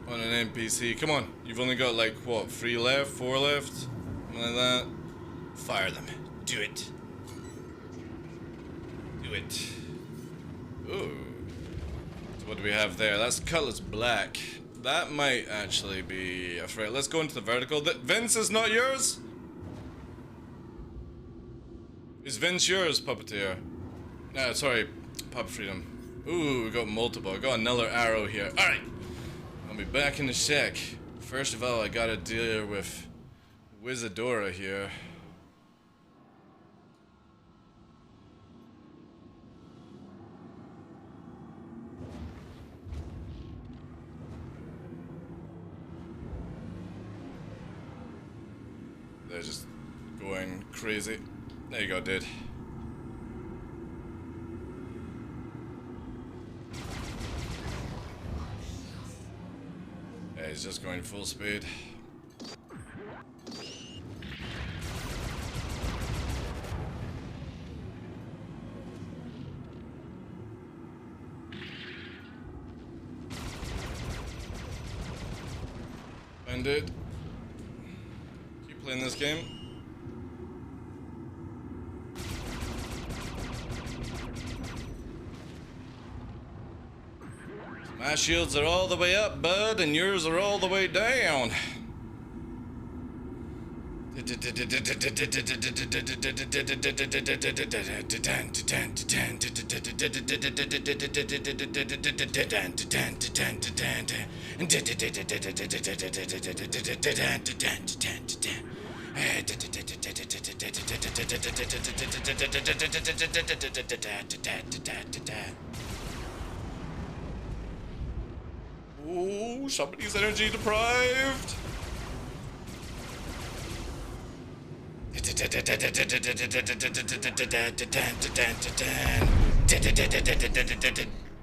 on an NPC. Come on, you've only got like, what, 3 left, 4 left? Something like that. Fire them. Do it. Do it. Ooh. So what do we have there? That's Cutlass Black. That might actually be a threat. Let's go into the vertical. Vince is not yours? Is Vince yours, Puppeteer? Sorry, Papa Freedom. Ooh, we got multiple. I got another arrow here. Alright. I'll be back in a sec. First of all, I gotta deal with Wizadora here. They're just going crazy. There you go, dude. Yeah, he's just going full speed. Bandit. Keep playing this game. My shields are all the way up, bud, and yours are all the way down. Ooh, somebody's energy deprived.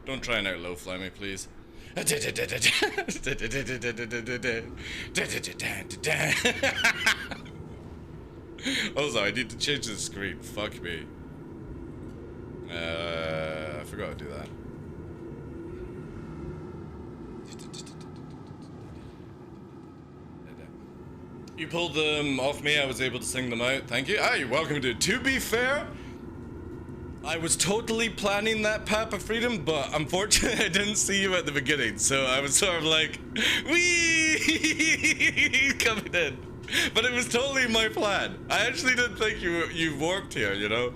Don't try and out-low fly me, please. Also, I need to change the screen. Fuck me. I forgot to do that. You pulled them off me, I was able to sing them out. Thank you. Ah, you're welcome to it. To be fair, I was totally planning that Papa Freedom, but unfortunately I didn't see you at the beginning, so I was sort of like, wee, coming in. But it was totally my plan. I actually didn't think you warped here, you know?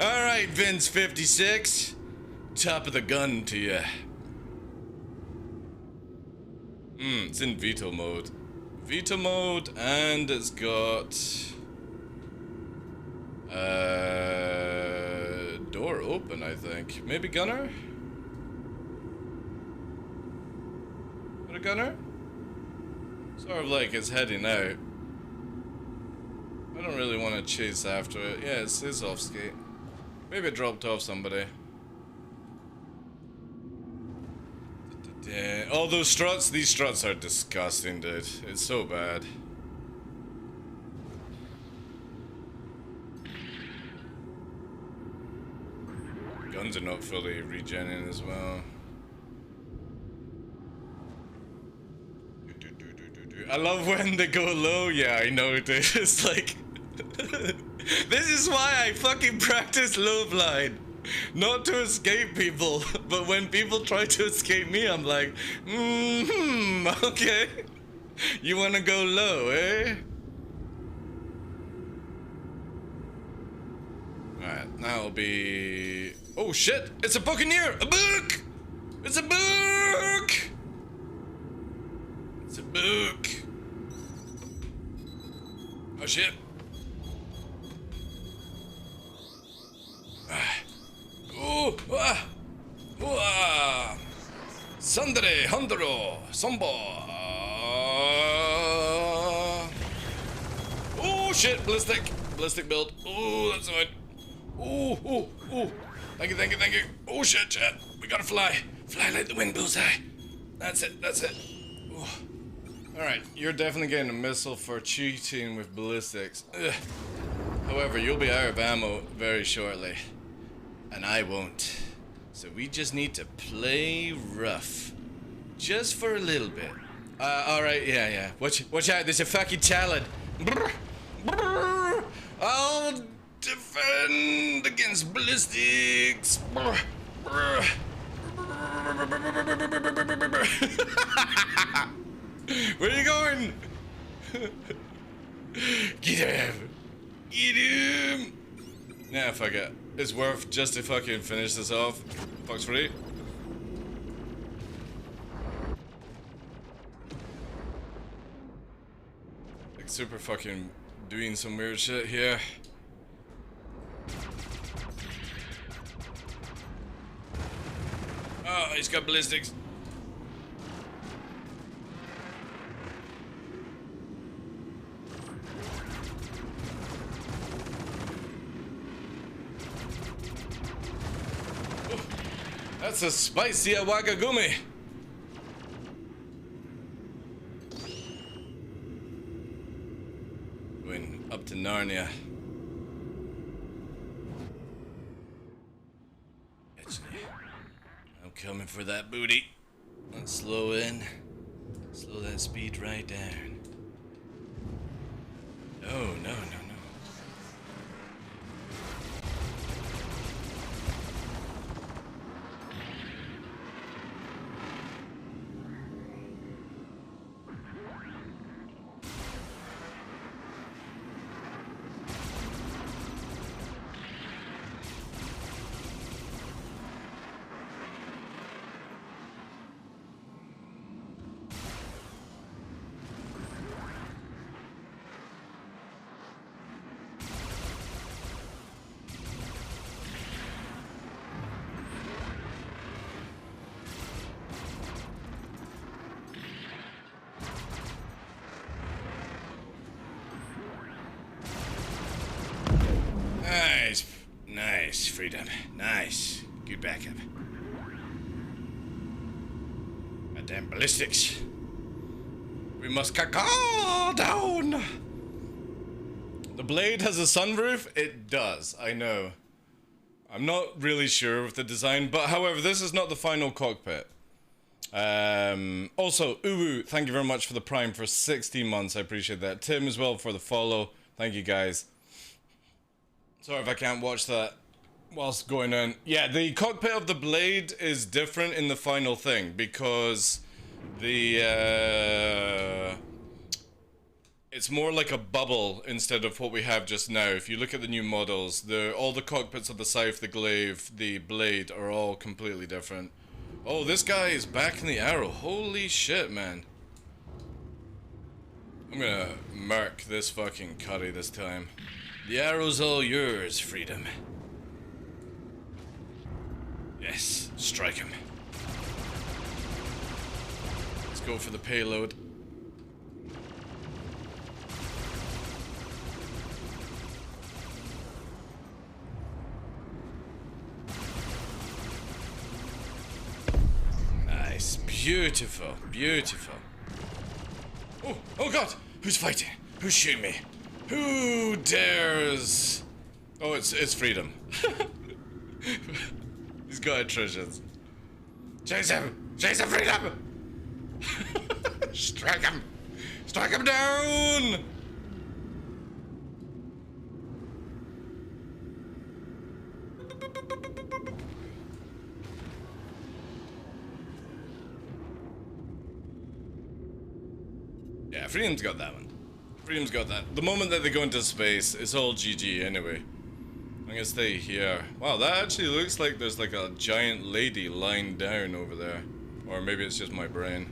Alright, Vince56. top of the gun to you. It's in veto mode. Veto mode, and it's got door open, I think. Maybe gunner? Is it a gunner? Sort of like it's heading out. I don't really want to chase after it. Yeah, it's his off skate. Maybe it dropped off somebody. Oh, those struts, these struts are disgusting, dude. It's so bad. Guns are not fully regenerating as well. I love when they go low. Yeah, I know, dude. It's like... This is why I fucking practice low blind. Not to escape people, but when people try to escape me, I'm like, okay. You wanna go low, eh? Alright, now it'll be... Oh shit, it's a buccaneer! A book! It's a book! It's a book! Oh shit. Oh, Sandre, Handro, Samba. Oh shit, ballistic build. Oh, that's annoying. Oh. Thank you. Oh shit, chat. We gotta fly like the wind, bullseye. That's it. Oh. All right, you're definitely getting a missile for cheating with ballistics. Ugh. However, you'll be out of ammo very shortly. And I won't. So we just need to play rough. Just for a little bit. Alright, yeah. Watch out, there's a fucking talent. I'll defend against ballistics. Where are you going? Get him! Nah, fuck it. It's worth just to fucking finish this off. Fox free. Like super fucking doing some weird shit here. Oh, he's got ballistics. That's a spicy awagagumi. Going up to Narnia. I'm coming for that booty. Let's slow in. Slow that speed right down. Oh, no. Nice, freedom. Nice. Good backup. Goddamn ballistics. We must caw down. The blade has a sunroof? It does, I know. I'm not really sure with the design, but however, this is not the final cockpit. Also, Uwu, thank you very much for the Prime for 16 months. I appreciate that. Tim as well for the follow. Thank you guys. Sorry if I can't watch that whilst going on. Yeah, the cockpit of the blade is different in the final thing because the it's more like a bubble instead of what we have just now. If you look at the new models, all the cockpits of the Scythe, the Glaive, the Blade are all completely different. Oh, this guy is back in the arrow. Holy shit, man. I'm gonna murk this fucking curry this time. The arrow's all yours, Freedom. Yes, strike him. Let's go for the payload. Nice, beautiful, beautiful. Oh god! Who's fighting? Who's shooting me? Who dares? Oh, it's Freedom. He's got attritions. Chase him! Chase him, Freedom! Strike him! Strike him down! Yeah, Freedom's got that one. Freedom's got that. The moment that they go into space, it's all GG anyway. I'm gonna stay here. Wow, that actually looks like there's like a giant lady lying down over there. Or maybe it's just my brain.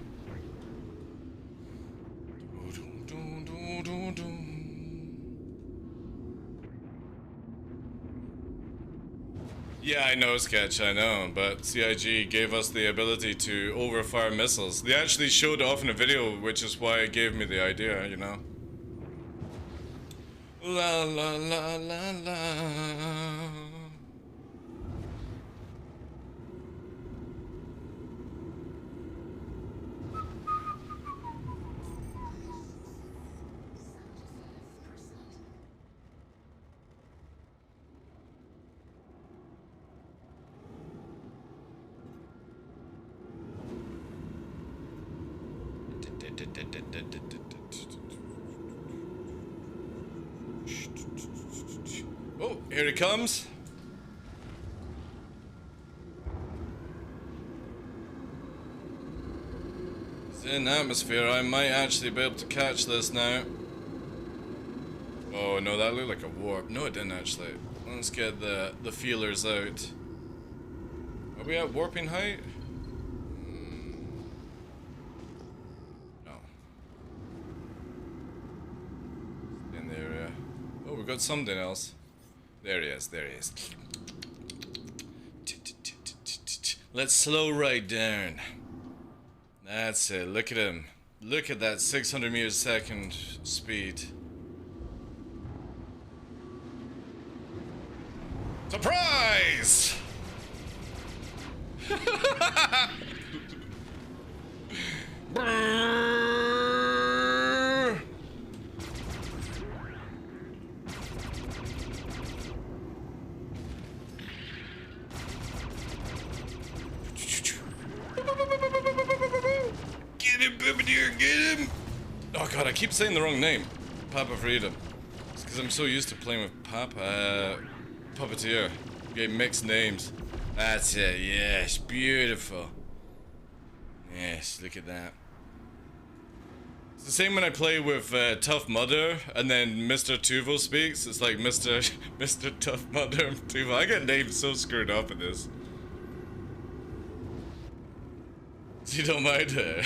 Yeah, I know, Sketch, I know, but CIG gave us the ability to overfire missiles. They actually showed it off in a video, which is why it gave me the idea, you know. La la la la la. Oh, here he comes. He's in atmosphere. I might actually be able to catch this now. Oh no, that looked like a warp. No, it didn't actually. Let's get the feelers out. Are we at warping height? No. In the area. Oh, we've got something else. There he is, there he is. Let's slow right down. That's it, look at him. Look at that 600 meters a second speed. Surprise! Get him, Bombardier, get him! Oh god, I keep saying the wrong name. Papa Freedom. It's because I'm so used to playing with Papa... Puppeteer. Get mixed names. That's it, yes, beautiful. Yes, look at that. It's the same when I play with Tough Mudder, and then Mr. Tuvo speaks. It's like Mr. Tough Mudder and Tuvo. I get names so screwed up in this. You don't mind her.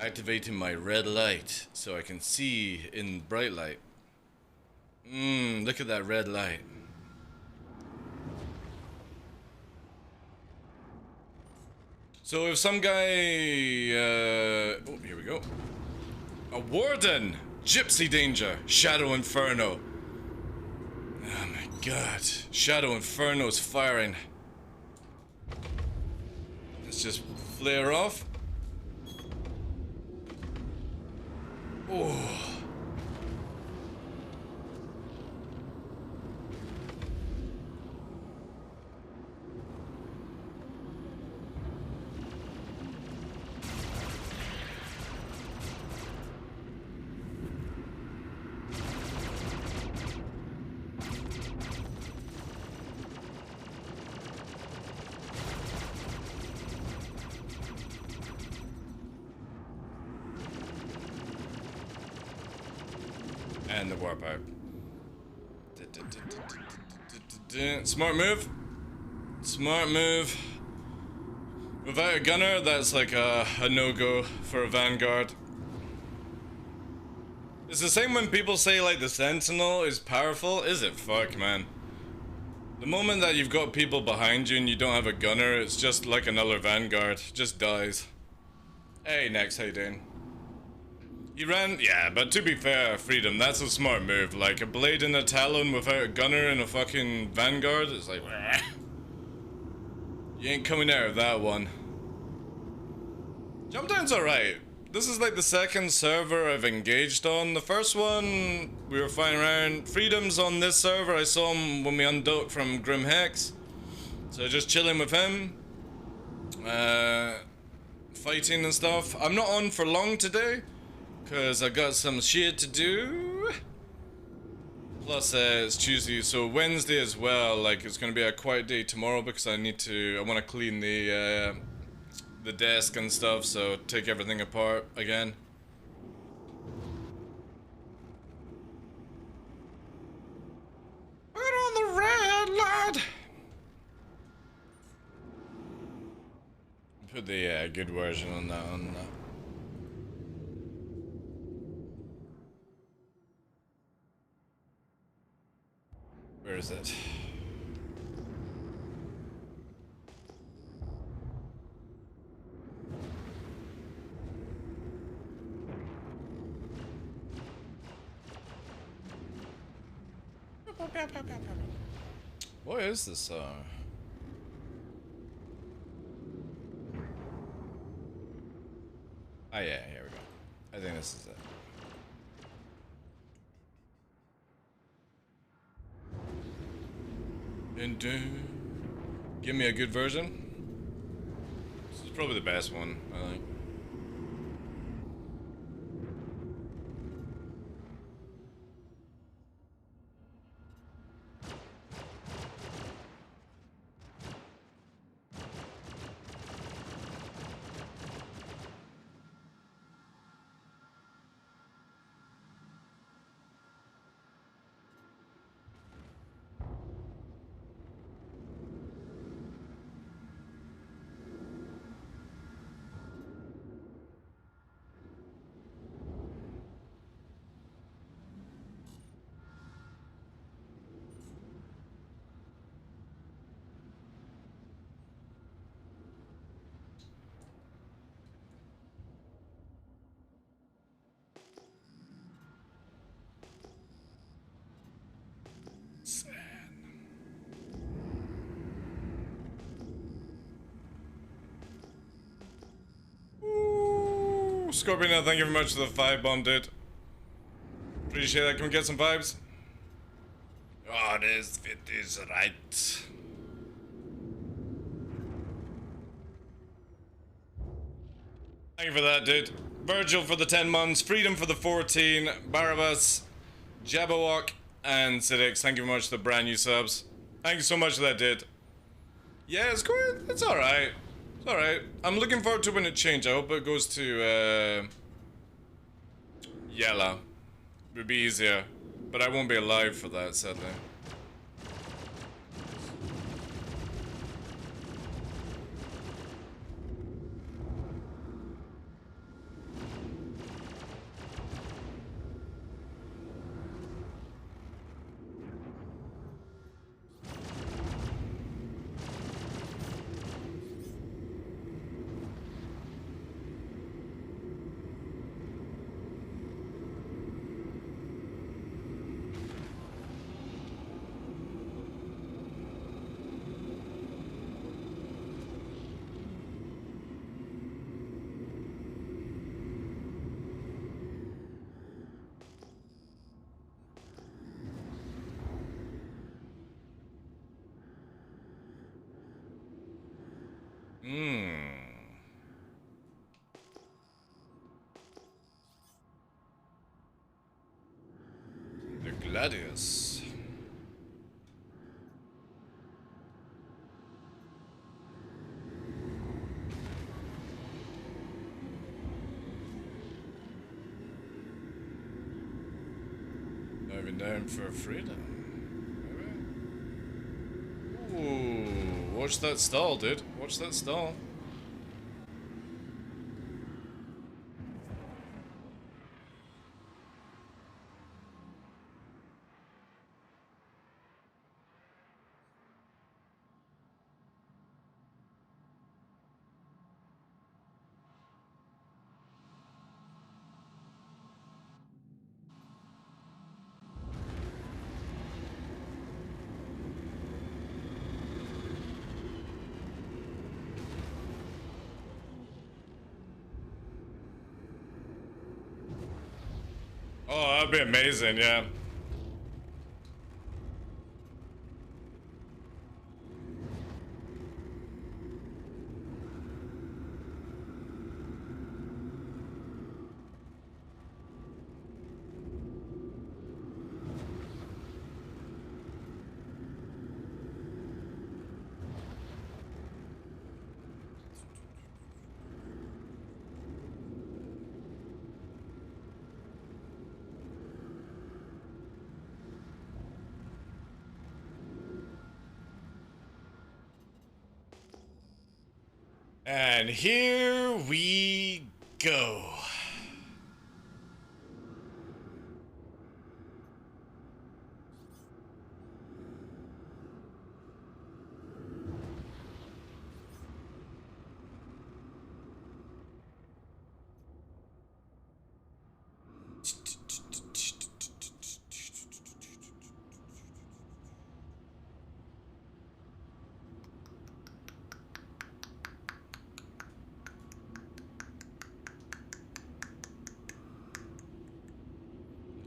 Activating my red light so I can see in bright light. Look at that red light. So if some guy, oh, here we go. A warden! Gypsy danger! Shadow Inferno! Oh my god. Shadow Inferno's firing. Let's just flare off. Oh. And the warp out. Smart move. Smart move. Without a gunner, that's like a no-go for a Vanguard. It's the same when people say like the Sentinel is powerful. Is it? Fuck, man. The moment that you've got people behind you and you don't have a gunner, it's just like another Vanguard. Just dies. Hey, Nex, how you doing? You ran? Yeah, but to be fair, Freedom, that's a smart move. Like, a blade and a talon without a gunner and a fucking Vanguard, it's like, bleh. You ain't coming out of that one. Jump down's alright. This is like the second server I've engaged on. The first one, we were flying around. Freedom's on this server. I saw him when we undocked from Grim Hex. So just chilling with him. Fighting and stuff. I'm not on for long today, because I got some shit to do. Plus, it's Tuesday, so Wednesday as well. Like, it's gonna be a quiet day tomorrow because I want to clean the desk and stuff, so take everything apart again. Put on the red light. Put the good version on that one. Where is it? What is this song? Oh yeah, here we go. I think this is it. And give me a good version. This is probably the best one, I think. Scorpion, thank you very much for the 5 bomb, dude. Appreciate that. Can we get some vibes? Oh, this fit is right. Thank you for that, dude. Virgil for the 10 months, Freedom for the 14, Barabbas, Jabberwock, and Sidix. Thank you very much for the brand new subs. Thank you so much for that, dude. Yeah, it's good. It's alright. It's alright. I'm looking forward to when it changes. I hope it goes to, Yella. It would be easier. But I won't be alive for that, sadly. The Gladius. Time for freedom. Maybe? Ooh, watch that stall, dude. Watch that stall. Oh, that'd be amazing, yeah. And here we go.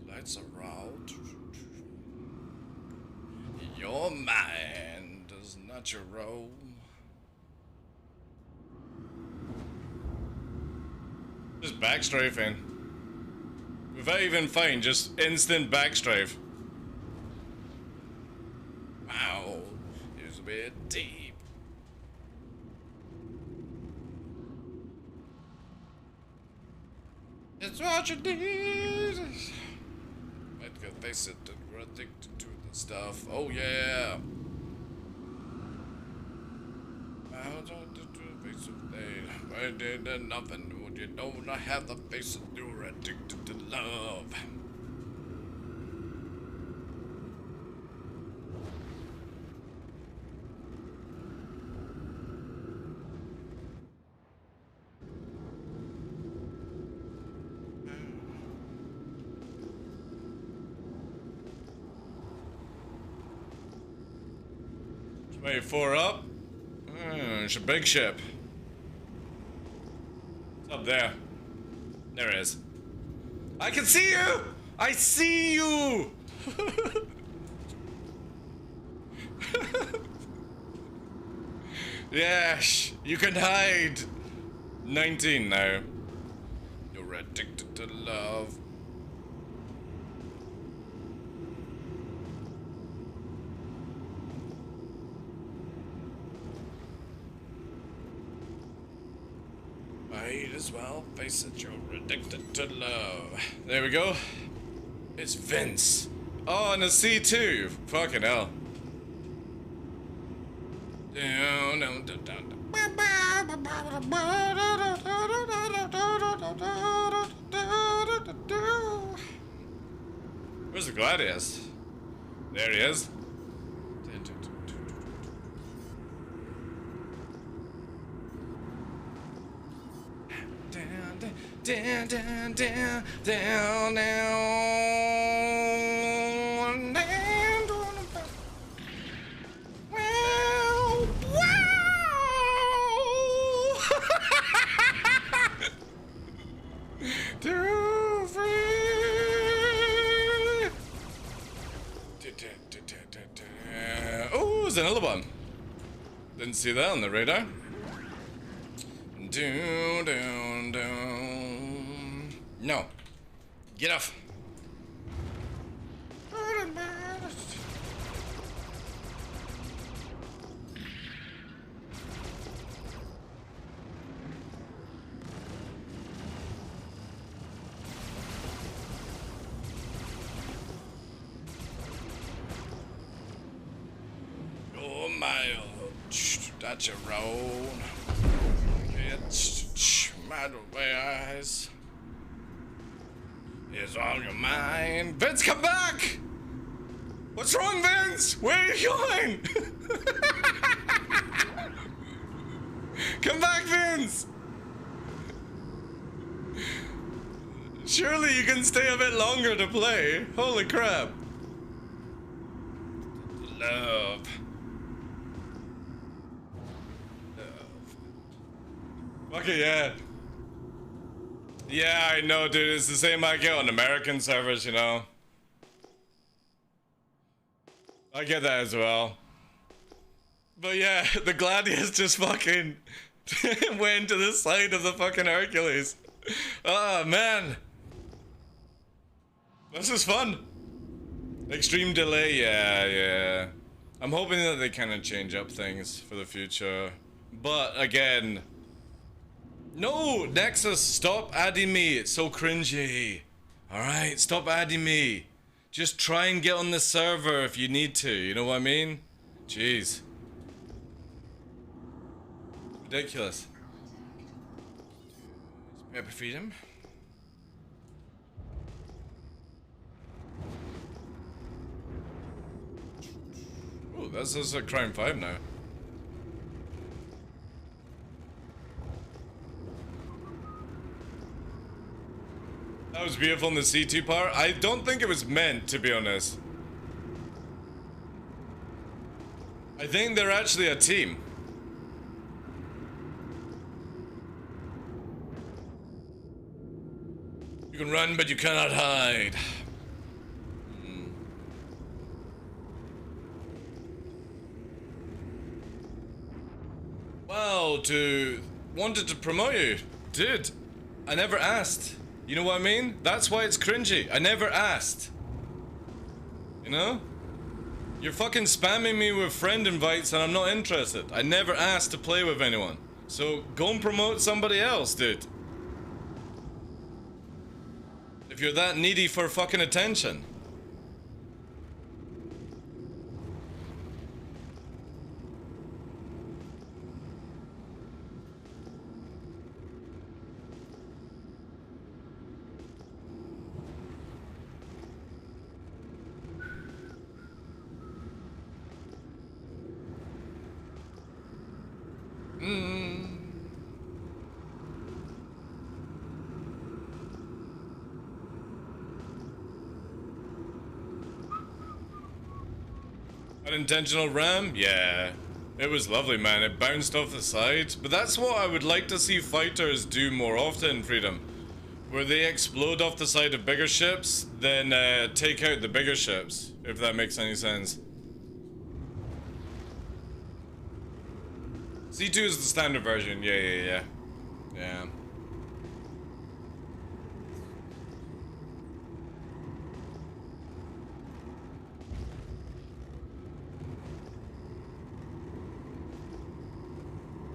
Lights are out. Your mind is not your role. Just backstrafing. Without even fighting, just instant backstrafe. Wow, it's a bit deep. It's what you need. Might get face it, we're addicted to the stuff. Oh yeah. I don't do the face of day. I did nothing. Would you know I have the face of you're addicted to love. Wait, 4 up? It's a big ship. It's up there. There it is. I can see you! I see you! Yes, you can hide. 19 now. You're addicted to love. Might as well face it, you're addicted to love. There we go. It's Vince. Oh, and a C2. Fucking hell. Down, down, down, down. Where's the Gladius? There he is. Down, down, down, down, down, down, down. Wow, wow. Too free. Oh, there's another one. Didn't see that on the radar. Down, down, down. No. Get off. mile. That's your road. It's matter-wise. Is on your mind. Vince, come back! What's wrong, Vince? Where are you going? Come back, Vince! Surely you can stay a bit longer to play. Holy crap. Love. Okay, yeah. Yeah, I know, dude. It's the same I get on American servers, you know. I get that as well. But yeah, the Gladius just fucking went to the side of the fucking Hercules. Oh, man. This is fun. Extreme delay, yeah. I'm hoping that they kind of change up things for the future. But again... No, Nexus, stop adding me. It's so cringy. Alright, stop adding me. Just try and get on the server if you need to, you know what I mean? Jeez. Ridiculous. Pepper freedom. Oh, this is a Crime 5 now. That was beautiful in the C2 part. I don't think it was meant, to be honest. I think they're actually a team. You can run, but you cannot hide. Well, wanted to promote you. Dude, I never asked. You know what I mean? That's why it's cringy. I never asked. You know? You're fucking spamming me with friend invites and I'm not interested. I never asked to play with anyone. So go and promote somebody else, dude. If you're that needy for fucking attention. Unintentional ram? Yeah. It was lovely, man. It bounced off the side. But that's what I would like to see fighters do more often, Freedom. Where they explode off the side of bigger ships, then take out the bigger ships. If that makes any sense. C2 is the standard version. Yeah.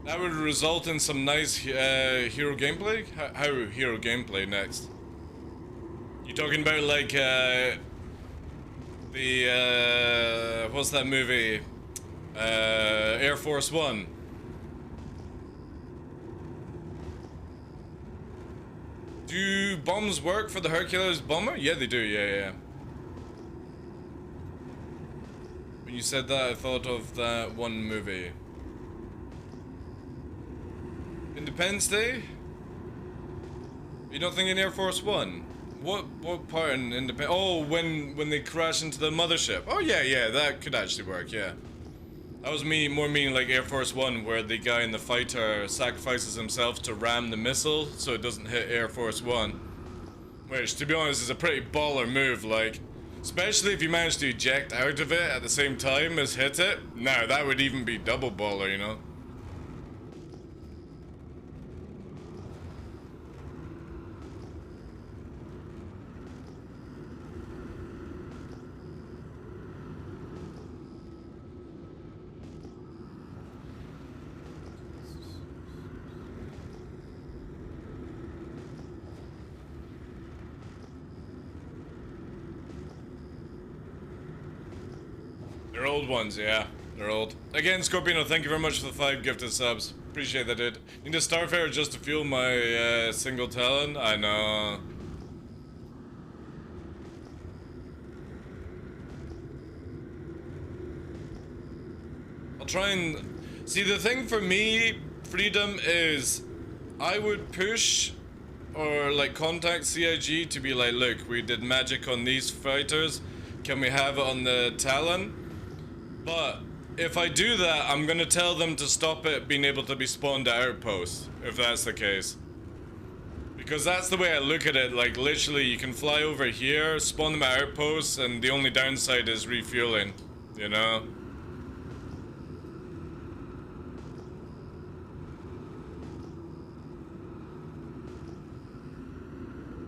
That would result in some nice hero gameplay? How hero gameplay next? You talking about like the what's that movie? Air Force One. Do bombs work for the Hercules bomber? Yeah, they do. Yeah. When you said that, I thought of that one movie. Independence Day? You don't think in Air Force One? What part in Independence? Oh, when they crash into the mothership. Oh yeah, that could actually work. Yeah, that was more meaning like Air Force One, where the guy in the fighter sacrifices himself to ram the missile so it doesn't hit Air Force One. Which, to be honest, is a pretty baller move. Like, especially if you manage to eject out of it at the same time as hit it. Now that would even be double baller, you know. They're old ones, yeah. They're old. Again, Scorpino, thank you very much for the 5 gifted subs. Appreciate that, dude. Need a Starfare just to fuel my single talon? I know. I'll try and... See, the thing for me, Freedom, is I would push or like contact CIG to be like, look, we did magic on these fighters. Can we have it on the Talon? But if I do that, I'm gonna tell them to stop it being able to be spawned at outposts, if that's the case. Because that's the way I look at it, like literally you can fly over here, spawn them at outposts, and the only downside is refueling, you know?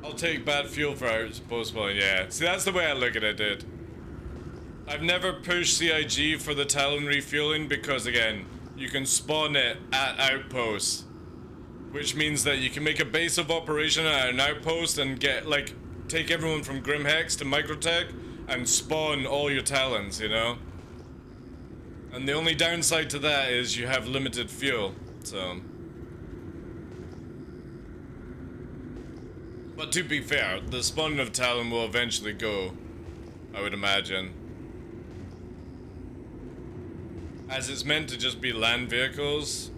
I'll take bad fuel for outpost spawn, yeah. See, that's the way I look at it, dude. I've never pushed CIG for the Talon refueling because, again, you can spawn it at outposts. Which means that you can make a base of operation at an outpost and get, like, take everyone from Grimhex to Microtech and spawn all your Talons, you know? And the only downside to that is you have limited fuel, so... But to be fair, the spawning of Talon will eventually go, I would imagine. As it's meant to just be land vehicles.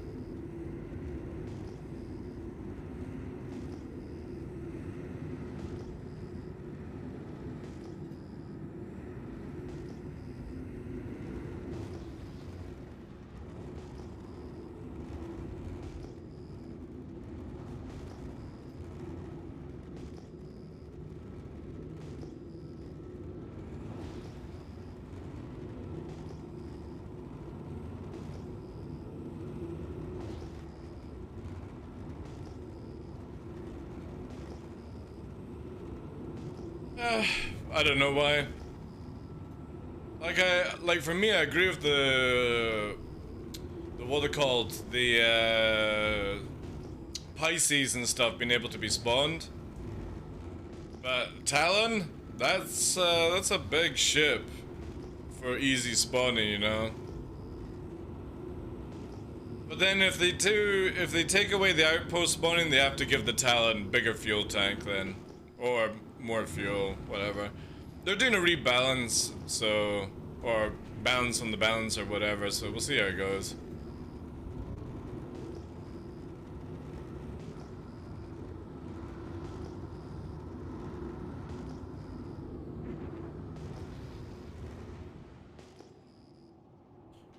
I don't know why. Like for me, I agree with the what they're called, the Pisces and stuff being able to be spawned. But Talon, that's a big ship for easy spawning, you know. But then if they take away the outpost spawning, they have to give the Talon bigger fuel tank then, or more fuel, whatever. They're doing a rebalance, so, or balance on the balance or whatever, so we'll see how it goes.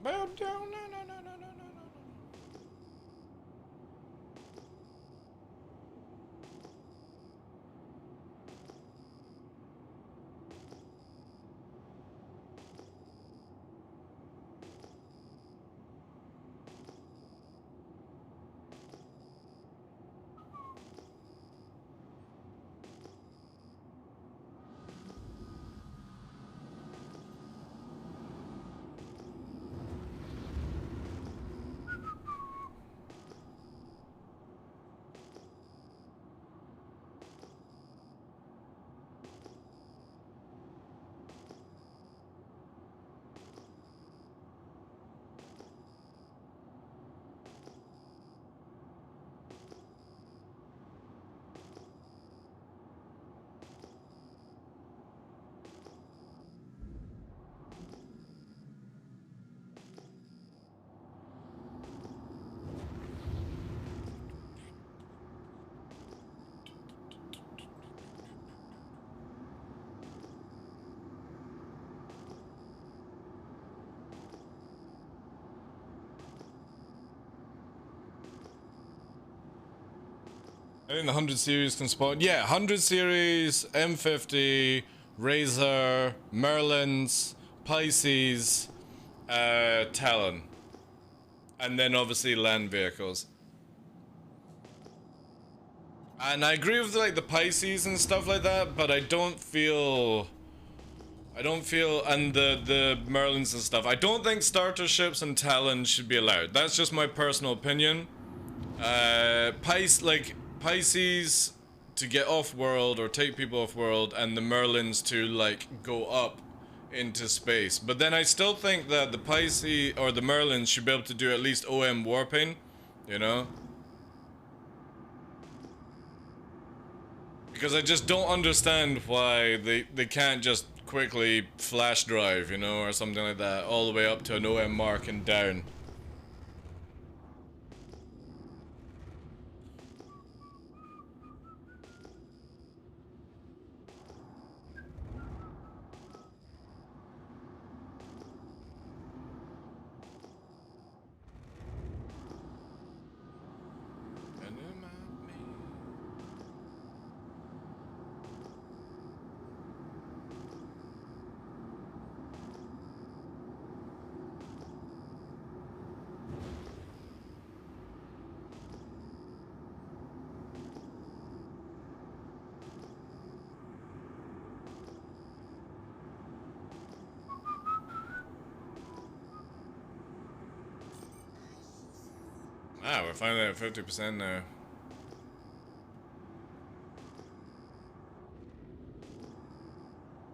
Bow down, no, no, no, no, no, no, no. I think the 100 series can spawn. Yeah, 100 series, M50, Razor, Merlins, Pisces, Talon. And then obviously land vehicles. And I agree with like the Pisces and stuff like that, but I don't feel, and the Merlins and stuff, I don't think starter ships and Talon should be allowed. That's just my personal opinion. Pisces to get off world or take people off world, and the Merlins to like go up into space. But then I still think that the Pisces or the Merlins should be able to do at least OM warping, you know? Because I just don't understand why they can't just quickly flash drive, you know, or something like that, all the way up to an OM mark and down. Ah, we're finally at 50% now.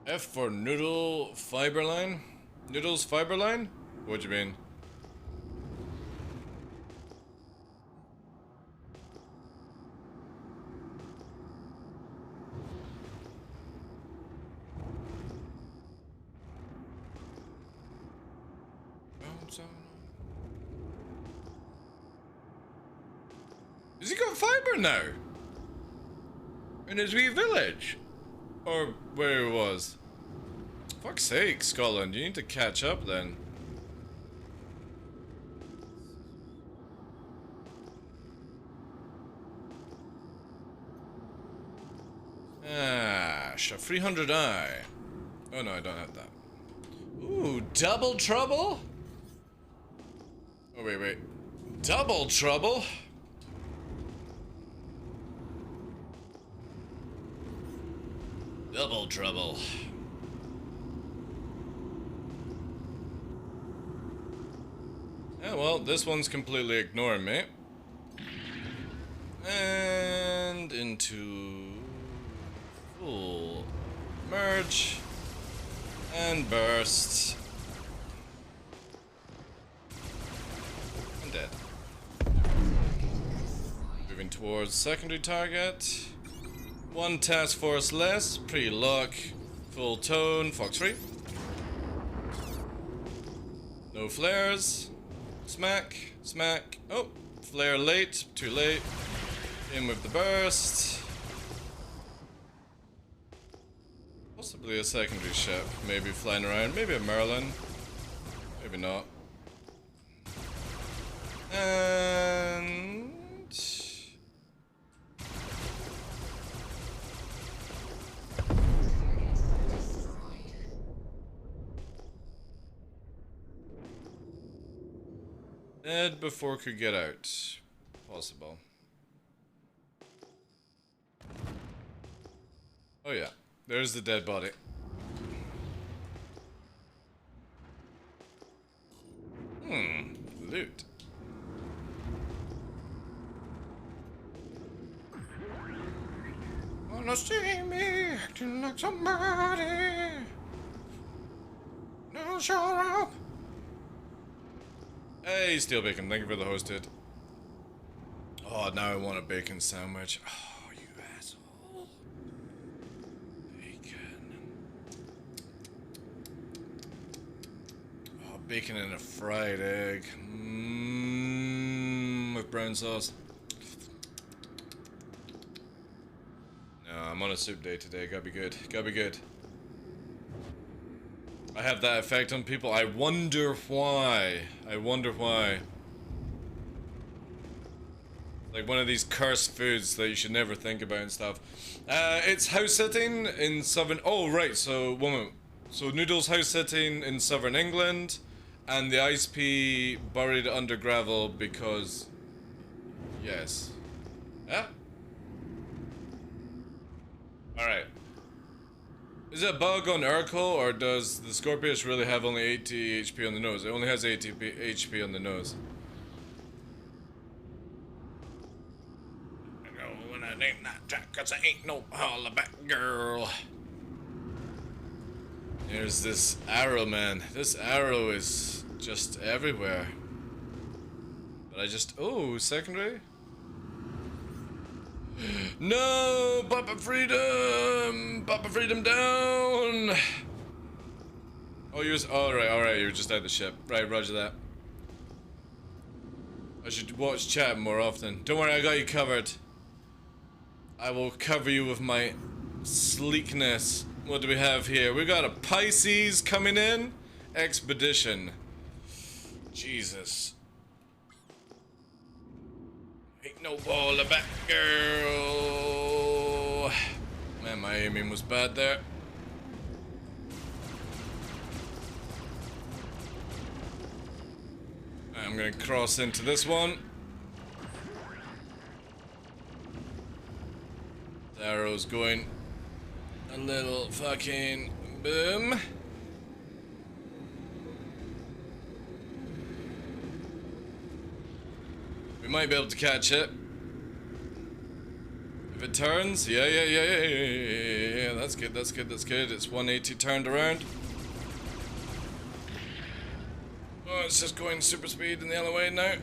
F for noodle fiber line? Noodles fiber line? What do you mean? Has he got fiber now? In his wee village? Or where he was? Fuck's sake, Scotland, you need to catch up then. Ah, 300i. Oh no, I don't have that. Ooh, double trouble? Oh wait. Double trouble? Double trouble. Yeah, well, this one's completely ignoring me. And into full merge and burst. I'm dead. Moving towards secondary target. One task force less, pre-lock, full tone, Fox 3. No flares. Smack, smack. Oh, flare late, too late. In with the burst. Possibly a secondary ship, maybe flying around, maybe a Merlin. Maybe not. And... dead before could get out. Possible. Oh yeah, there's the dead body. Loot. Wanna see me acting like somebody? No, shut up. Hey, Steel Bacon, thank you for the hosted. Oh, now I want a bacon sandwich. Oh, you asshole. Bacon. Oh, bacon and a fried egg. With brown sauce. No, I'm on a soup day today. Gotta be good. Gotta be good. I have that effect on people. I wonder why. I wonder why. Like one of these cursed foods that you should never think about and stuff. It's house sitting in southern... Oh, right. So, So Noodle's house sitting in southern England. And the ISP buried under gravel because... Yes. Yeah? Alright. Is it a bug on Urkel, or does the Scorpius really have only 80 HP on the nose? It only has 80 HP on the nose. I know when I name that track, cause I ain't no hollaback girl. There's this arrow, man. This arrow is just everywhere. But I just... Oh, secondary? No! Papa Freedom! Papa Freedom down! Oh, you was... Alright, you were just out the ship. Right, roger that. I should watch chat more often. Don't worry, I got you covered. I will cover you with my sleekness. What do we have here? We got a Pisces coming in. Expedition. Jesus. Ain't no ball of back, girl. Man, my aiming was bad there. I'm gonna cross into this one. The arrow's going a little fucking boom. We might be able to catch it. If it turns, yeah, that's good, that's good, that's good. It's 180 turned around. Oh, it's just going super speed in the other way now.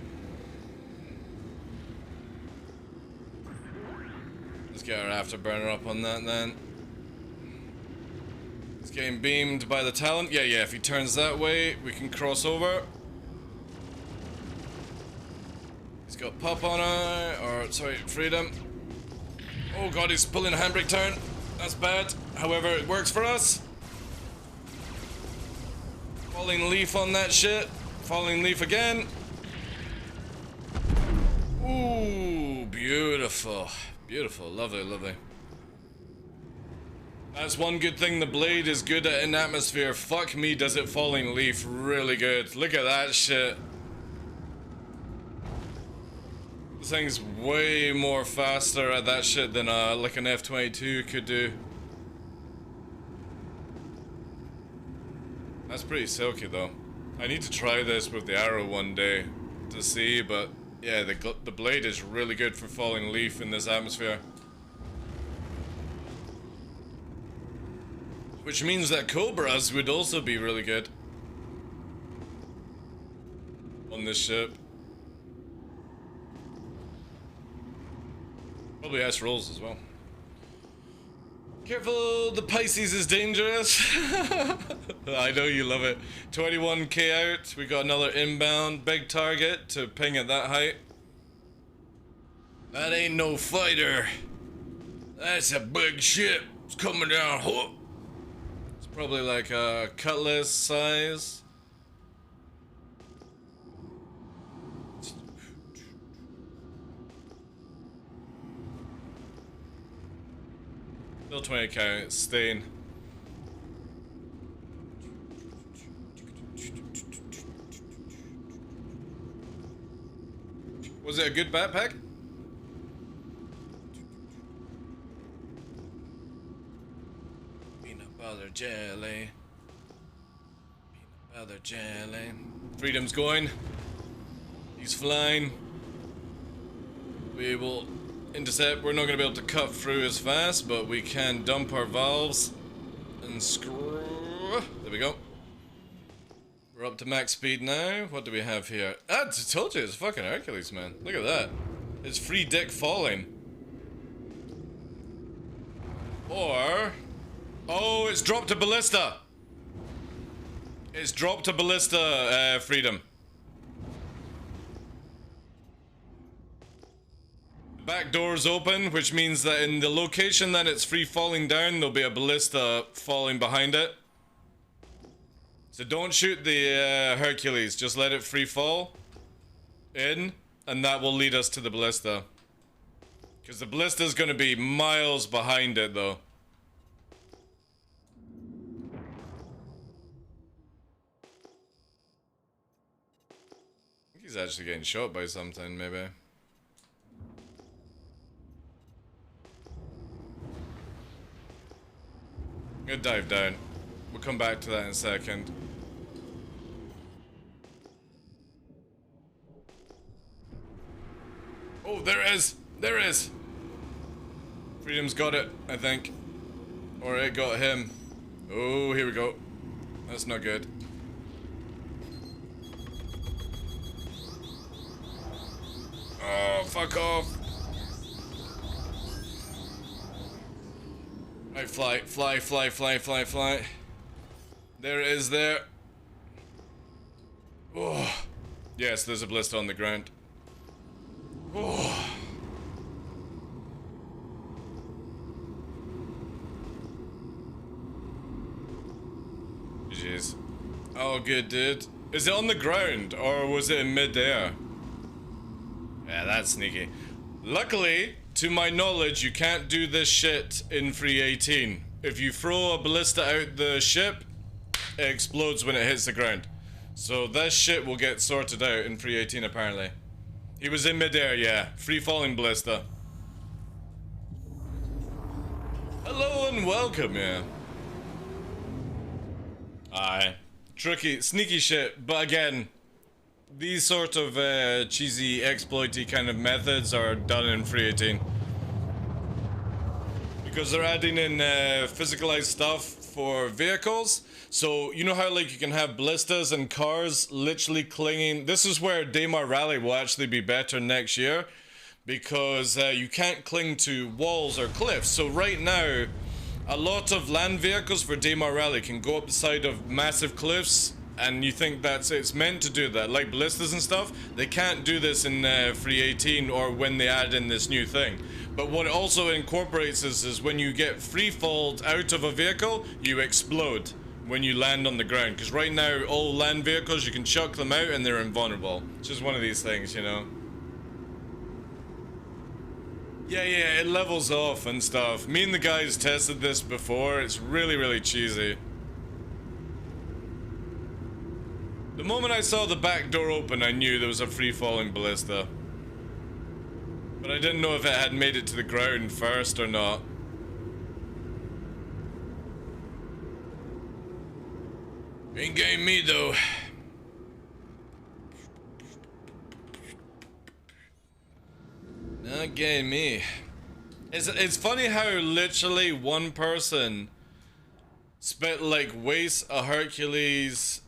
Let's get our afterburner up on that then. It's getting beamed by the talent. Yeah, if he turns that way, we can cross over. He's got pop on it, or sorry, freedom. Oh god, he's pulling a handbrake turn. That's bad. However, it works for us. Falling leaf on that shit. Falling leaf again. Ooh, beautiful. Beautiful, lovely, lovely. That's one good thing the blade is good at in atmosphere. Fuck me, does it falling leaf really good. Look at that shit. This thing's way more faster at that shit than like an F-22 could do. That's pretty silky though. I need to try this with the arrow one day to see, but yeah, the blade is really good for falling leaf in this atmosphere. Which means that Cobras would also be really good on this ship. Probably S rolls as well. Careful, the Pisces is dangerous. I know you love it. 21k out. We got another inbound big target to ping at that height. That ain't no fighter. That's a big ship. It's coming down. It's probably like a cutlass size. Still 20k, it's staying. Was it a good backpack? Peanut butter jelly. Peanut butter jelly. Freedom's going. He's flying. We will intercept. We're not going to be able to cut through as fast, but we can dump our valves and screw. There we go. We're up to max speed now. What do we have here? Ah, I told you, it's fucking Hercules, man. Look at that. It's free dick falling. Or... oh, it's dropped a ballista. It's dropped a ballista, Freedom. Back door's open, which means that in the location that it's free falling down, there'll be a ballista falling behind it. So don't shoot the Hercules, just let it free fall in, and that will lead us to the ballista. Because the ballista's gonna be miles behind it though. I think he's actually getting shot by something, maybe. I'm gonna dive down. We'll come back to that in a second. Oh, there it is! There it is! Freedom's got it, I think. Or it got him. Oh, here we go. That's not good. Oh, fuck off. Right, fly, fly, fly, fly, fly, fly. There it is there. Oh. Yes, there's a blister on the ground. Oh. Jeez. Oh, good, dude. Is it on the ground, or was it in mid-air? Yeah, that's sneaky. Luckily, to my knowledge, you can't do this shit in Free 18. If you throw a ballista out the ship, it explodes when it hits the ground. So this shit will get sorted out in Free 18, apparently. He was in mid-air, yeah. Free-falling ballista. Hello and welcome, yeah. Aye. Tricky, sneaky shit, but again, these sort of cheesy, exploity kind of methods are done in Free 18. Because they're adding in physicalized stuff for vehicles. So, you know how like you can have ballistas and cars literally clinging. This is where Daymar Rally will actually be better next year. Because you can't cling to walls or cliffs. So right now, a lot of land vehicles for Daymar Rally can go up the side of massive cliffs. And you think it's meant to do that. Like ballistas and stuff, they can't do this in Free 18 or when they add in this new thing. But what it also incorporates is when you get free-falled out of a vehicle, you explode when you land on the ground. Because right now, all land vehicles, you can chuck them out and they're invulnerable. It's just one of these things, you know. Yeah, it levels off and stuff. Me and the guys tested this before. It's really, really cheesy. The moment I saw the back door open, I knew there was a free-falling ballista. But I didn't know if it had made it to the ground first or not. Ain't getting me though. Not getting me. It's funny how literally one person spent like wastes a Hercules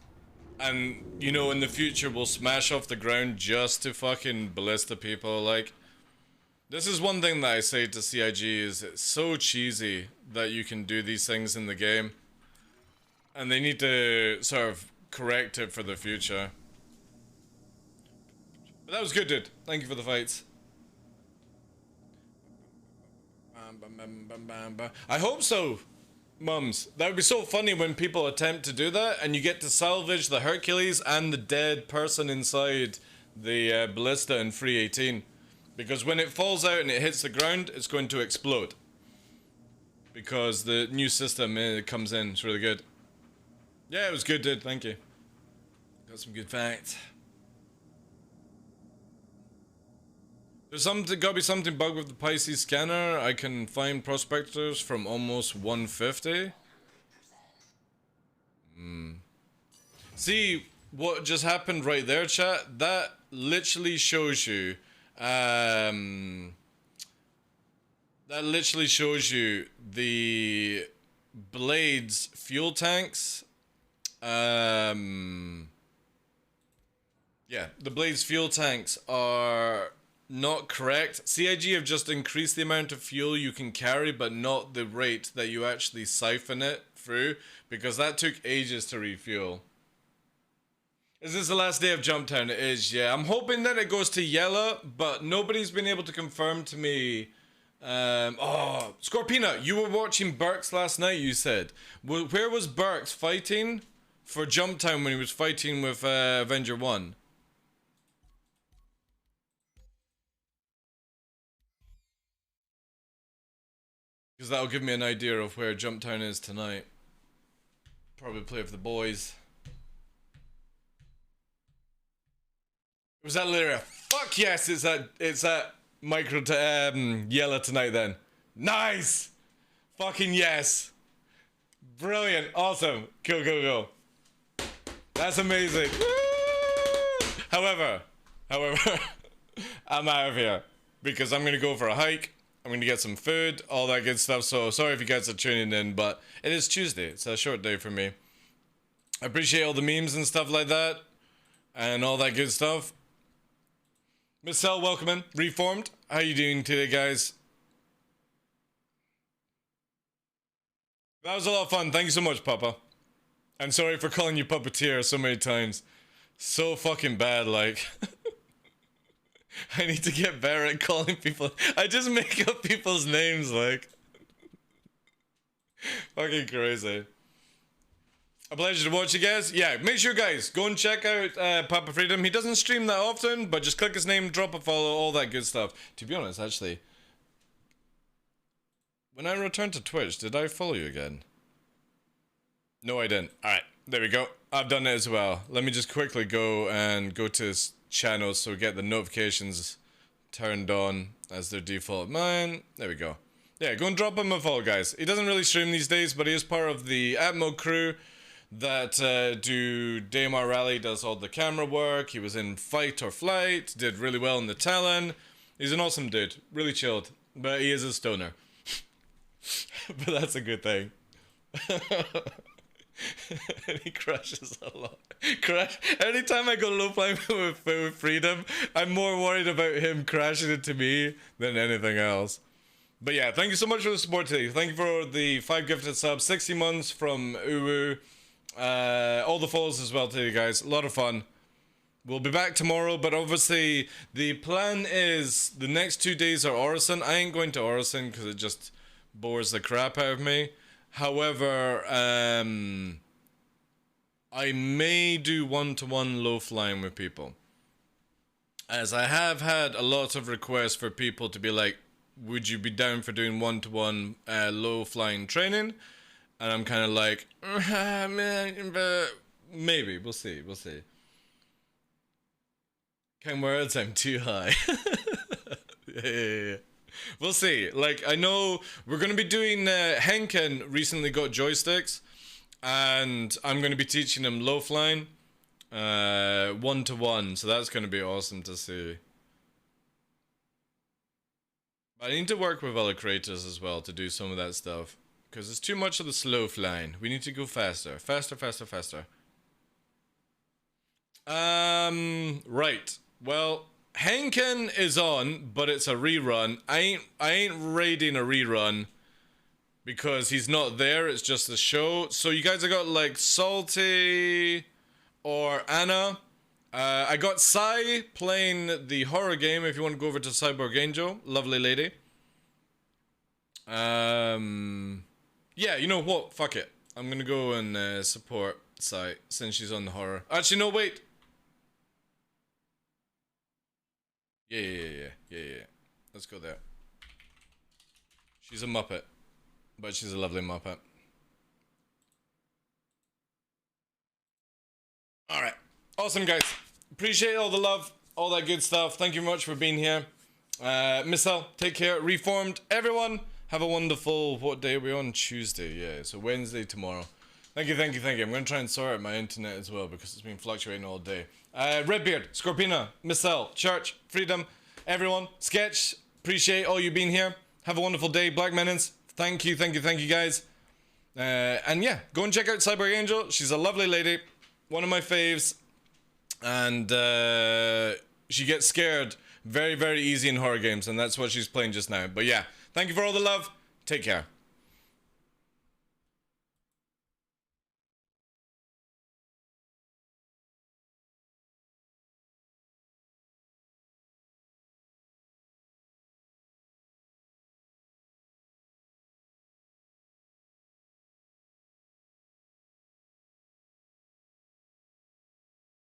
and, you know, in the future will smash off the ground just to fucking ballista people. Like, this is one thing that I say to CIG is it's so cheesy that you can do these things in the game. And they need to sort of correct it for the future. But that was good, dude. Thank you for the fights. I hope so, mums. That would be so funny when people attempt to do that and you get to salvage the Hercules and the dead person inside the ballista in Free 18. Because when it falls out and it hits the ground, it's going to explode. Because the new system comes in. It's really good. Yeah, it was good, dude. Thank you. Got some good facts. There's gotta be something bugged with the Pisces scanner. I can find prospectors from almost 150. See what just happened right there, chat? That literally shows you that literally shows you the blades fuel tanks. Yeah, the blades fuel tanks are not correct. CIG have just increased the amount of fuel you can carry, but not the rate that you actually siphon it through, because that took ages to refuel. Is this the last day of Jumptown? It is, yeah. I'm hoping that it goes to yellow, but nobody's been able to confirm to me. Oh, Scorpina, you were watching Burks last night, you said. Where was Burks fighting for Jumptown when he was fighting with Avenger 1? Because that'll give me an idea of where Jumptown is tonight. Probably play with the boys. Was that Lyria? Fuck yes, it's that micro yellow tonight then. Nice! Fucking yes! Brilliant, awesome, cool. That's amazing. Woo! However, I'm out of here because I'm gonna go for a hike. I'm gonna get some food, all that good stuff. So sorry if you guys are tuning in, but it is Tuesday. It's a short day for me. I appreciate all the memes and stuff like that. And all that good stuff. Miss Cell, welcome in. Reformed. How you doing today, guys? That was a lot of fun. Thank you so much, Papa. I'm sorry for calling you puppeteer so many times. So fucking bad, like. I need to get better at calling people. I just make up people's names, like. Fucking crazy. A pleasure to watch you guys. Yeah, make sure, guys, go and check out Papa Freedom. He doesn't stream that often, but just click his name, drop a follow, all that good stuff. To be honest, actually, when I returned to Twitch, did I follow you again? No, I didn't. Alright, there we go. I've done it as well. Let me just quickly go to his channel so we get the notifications turned on as their default. Mine. There we go. Yeah, go and drop him a follow, guys. He doesn't really stream these days, but he is part of the Atmo crew that do DMR Rally, does all the camera work. He was in Fight or Flight, did really well in the Talon. He's an awesome dude. Really chilled. But he is a stoner. But that's a good thing. And he crashes a lot. Anytime I go low flying with Freedom, I'm more worried about him crashing into me than anything else. But yeah, thank you so much for the support today. Thank you for the 5 gifted subs, 60 months from Uwu. All the follows as well today, guys. A lot of fun. We'll be back tomorrow, but obviously the plan is the next 2 days are Orison. I ain't going to Orison because it just bores the crap out of me. However, I may do one-to-one low flying with people, as I have had a lot of requests for people to be like, would you be down for doing one-to-one low flying training? And I'm kind of like, maybe, we'll see. Kind words, I'm too high. Yeah. We'll see. Like, I know we're going to be doing, Henken recently got joysticks, and I'm going to be teaching him low flying, one-to-one, so that's going to be awesome to see. But I need to work with other creators as well to do some of that stuff, because it's too much of the slow flying. We need to go faster. Faster. Right. Well, Henken is on, but it's a rerun. I ain't raiding a rerun because he's not there. It's just a show. So you guys have got like Salty or Anna. I got Sai playing the horror game. If you want to go over to Cyborg Angel, lovely lady. Yeah, you know what? Fuck it. I'm gonna go and support Sai since she's on the horror. Actually, no, wait. Yeah. Let's go there. She's a Muppet, but she's a lovely Muppet. Alright. Awesome, guys. Appreciate all the love, all that good stuff. Thank you very much for being here. Miss L, take care. Reformed. Everyone, have a wonderful... What day are we on? Tuesday. Yeah, so Wednesday tomorrow. Thank you. I'm going to try and sort out my internet as well because it's been fluctuating all day. Redbeard, Scorpina, Miss L, Church, Freedom, everyone, Sketch, appreciate all you being here. Have a wonderful day. Black Menons, thank you guys. And yeah, go and check out Cyborg Angel. She's a lovely lady, one of my faves. And she gets scared very, very easy in horror games, and that's what she's playing just now. But yeah, thank you for all the love. Take care.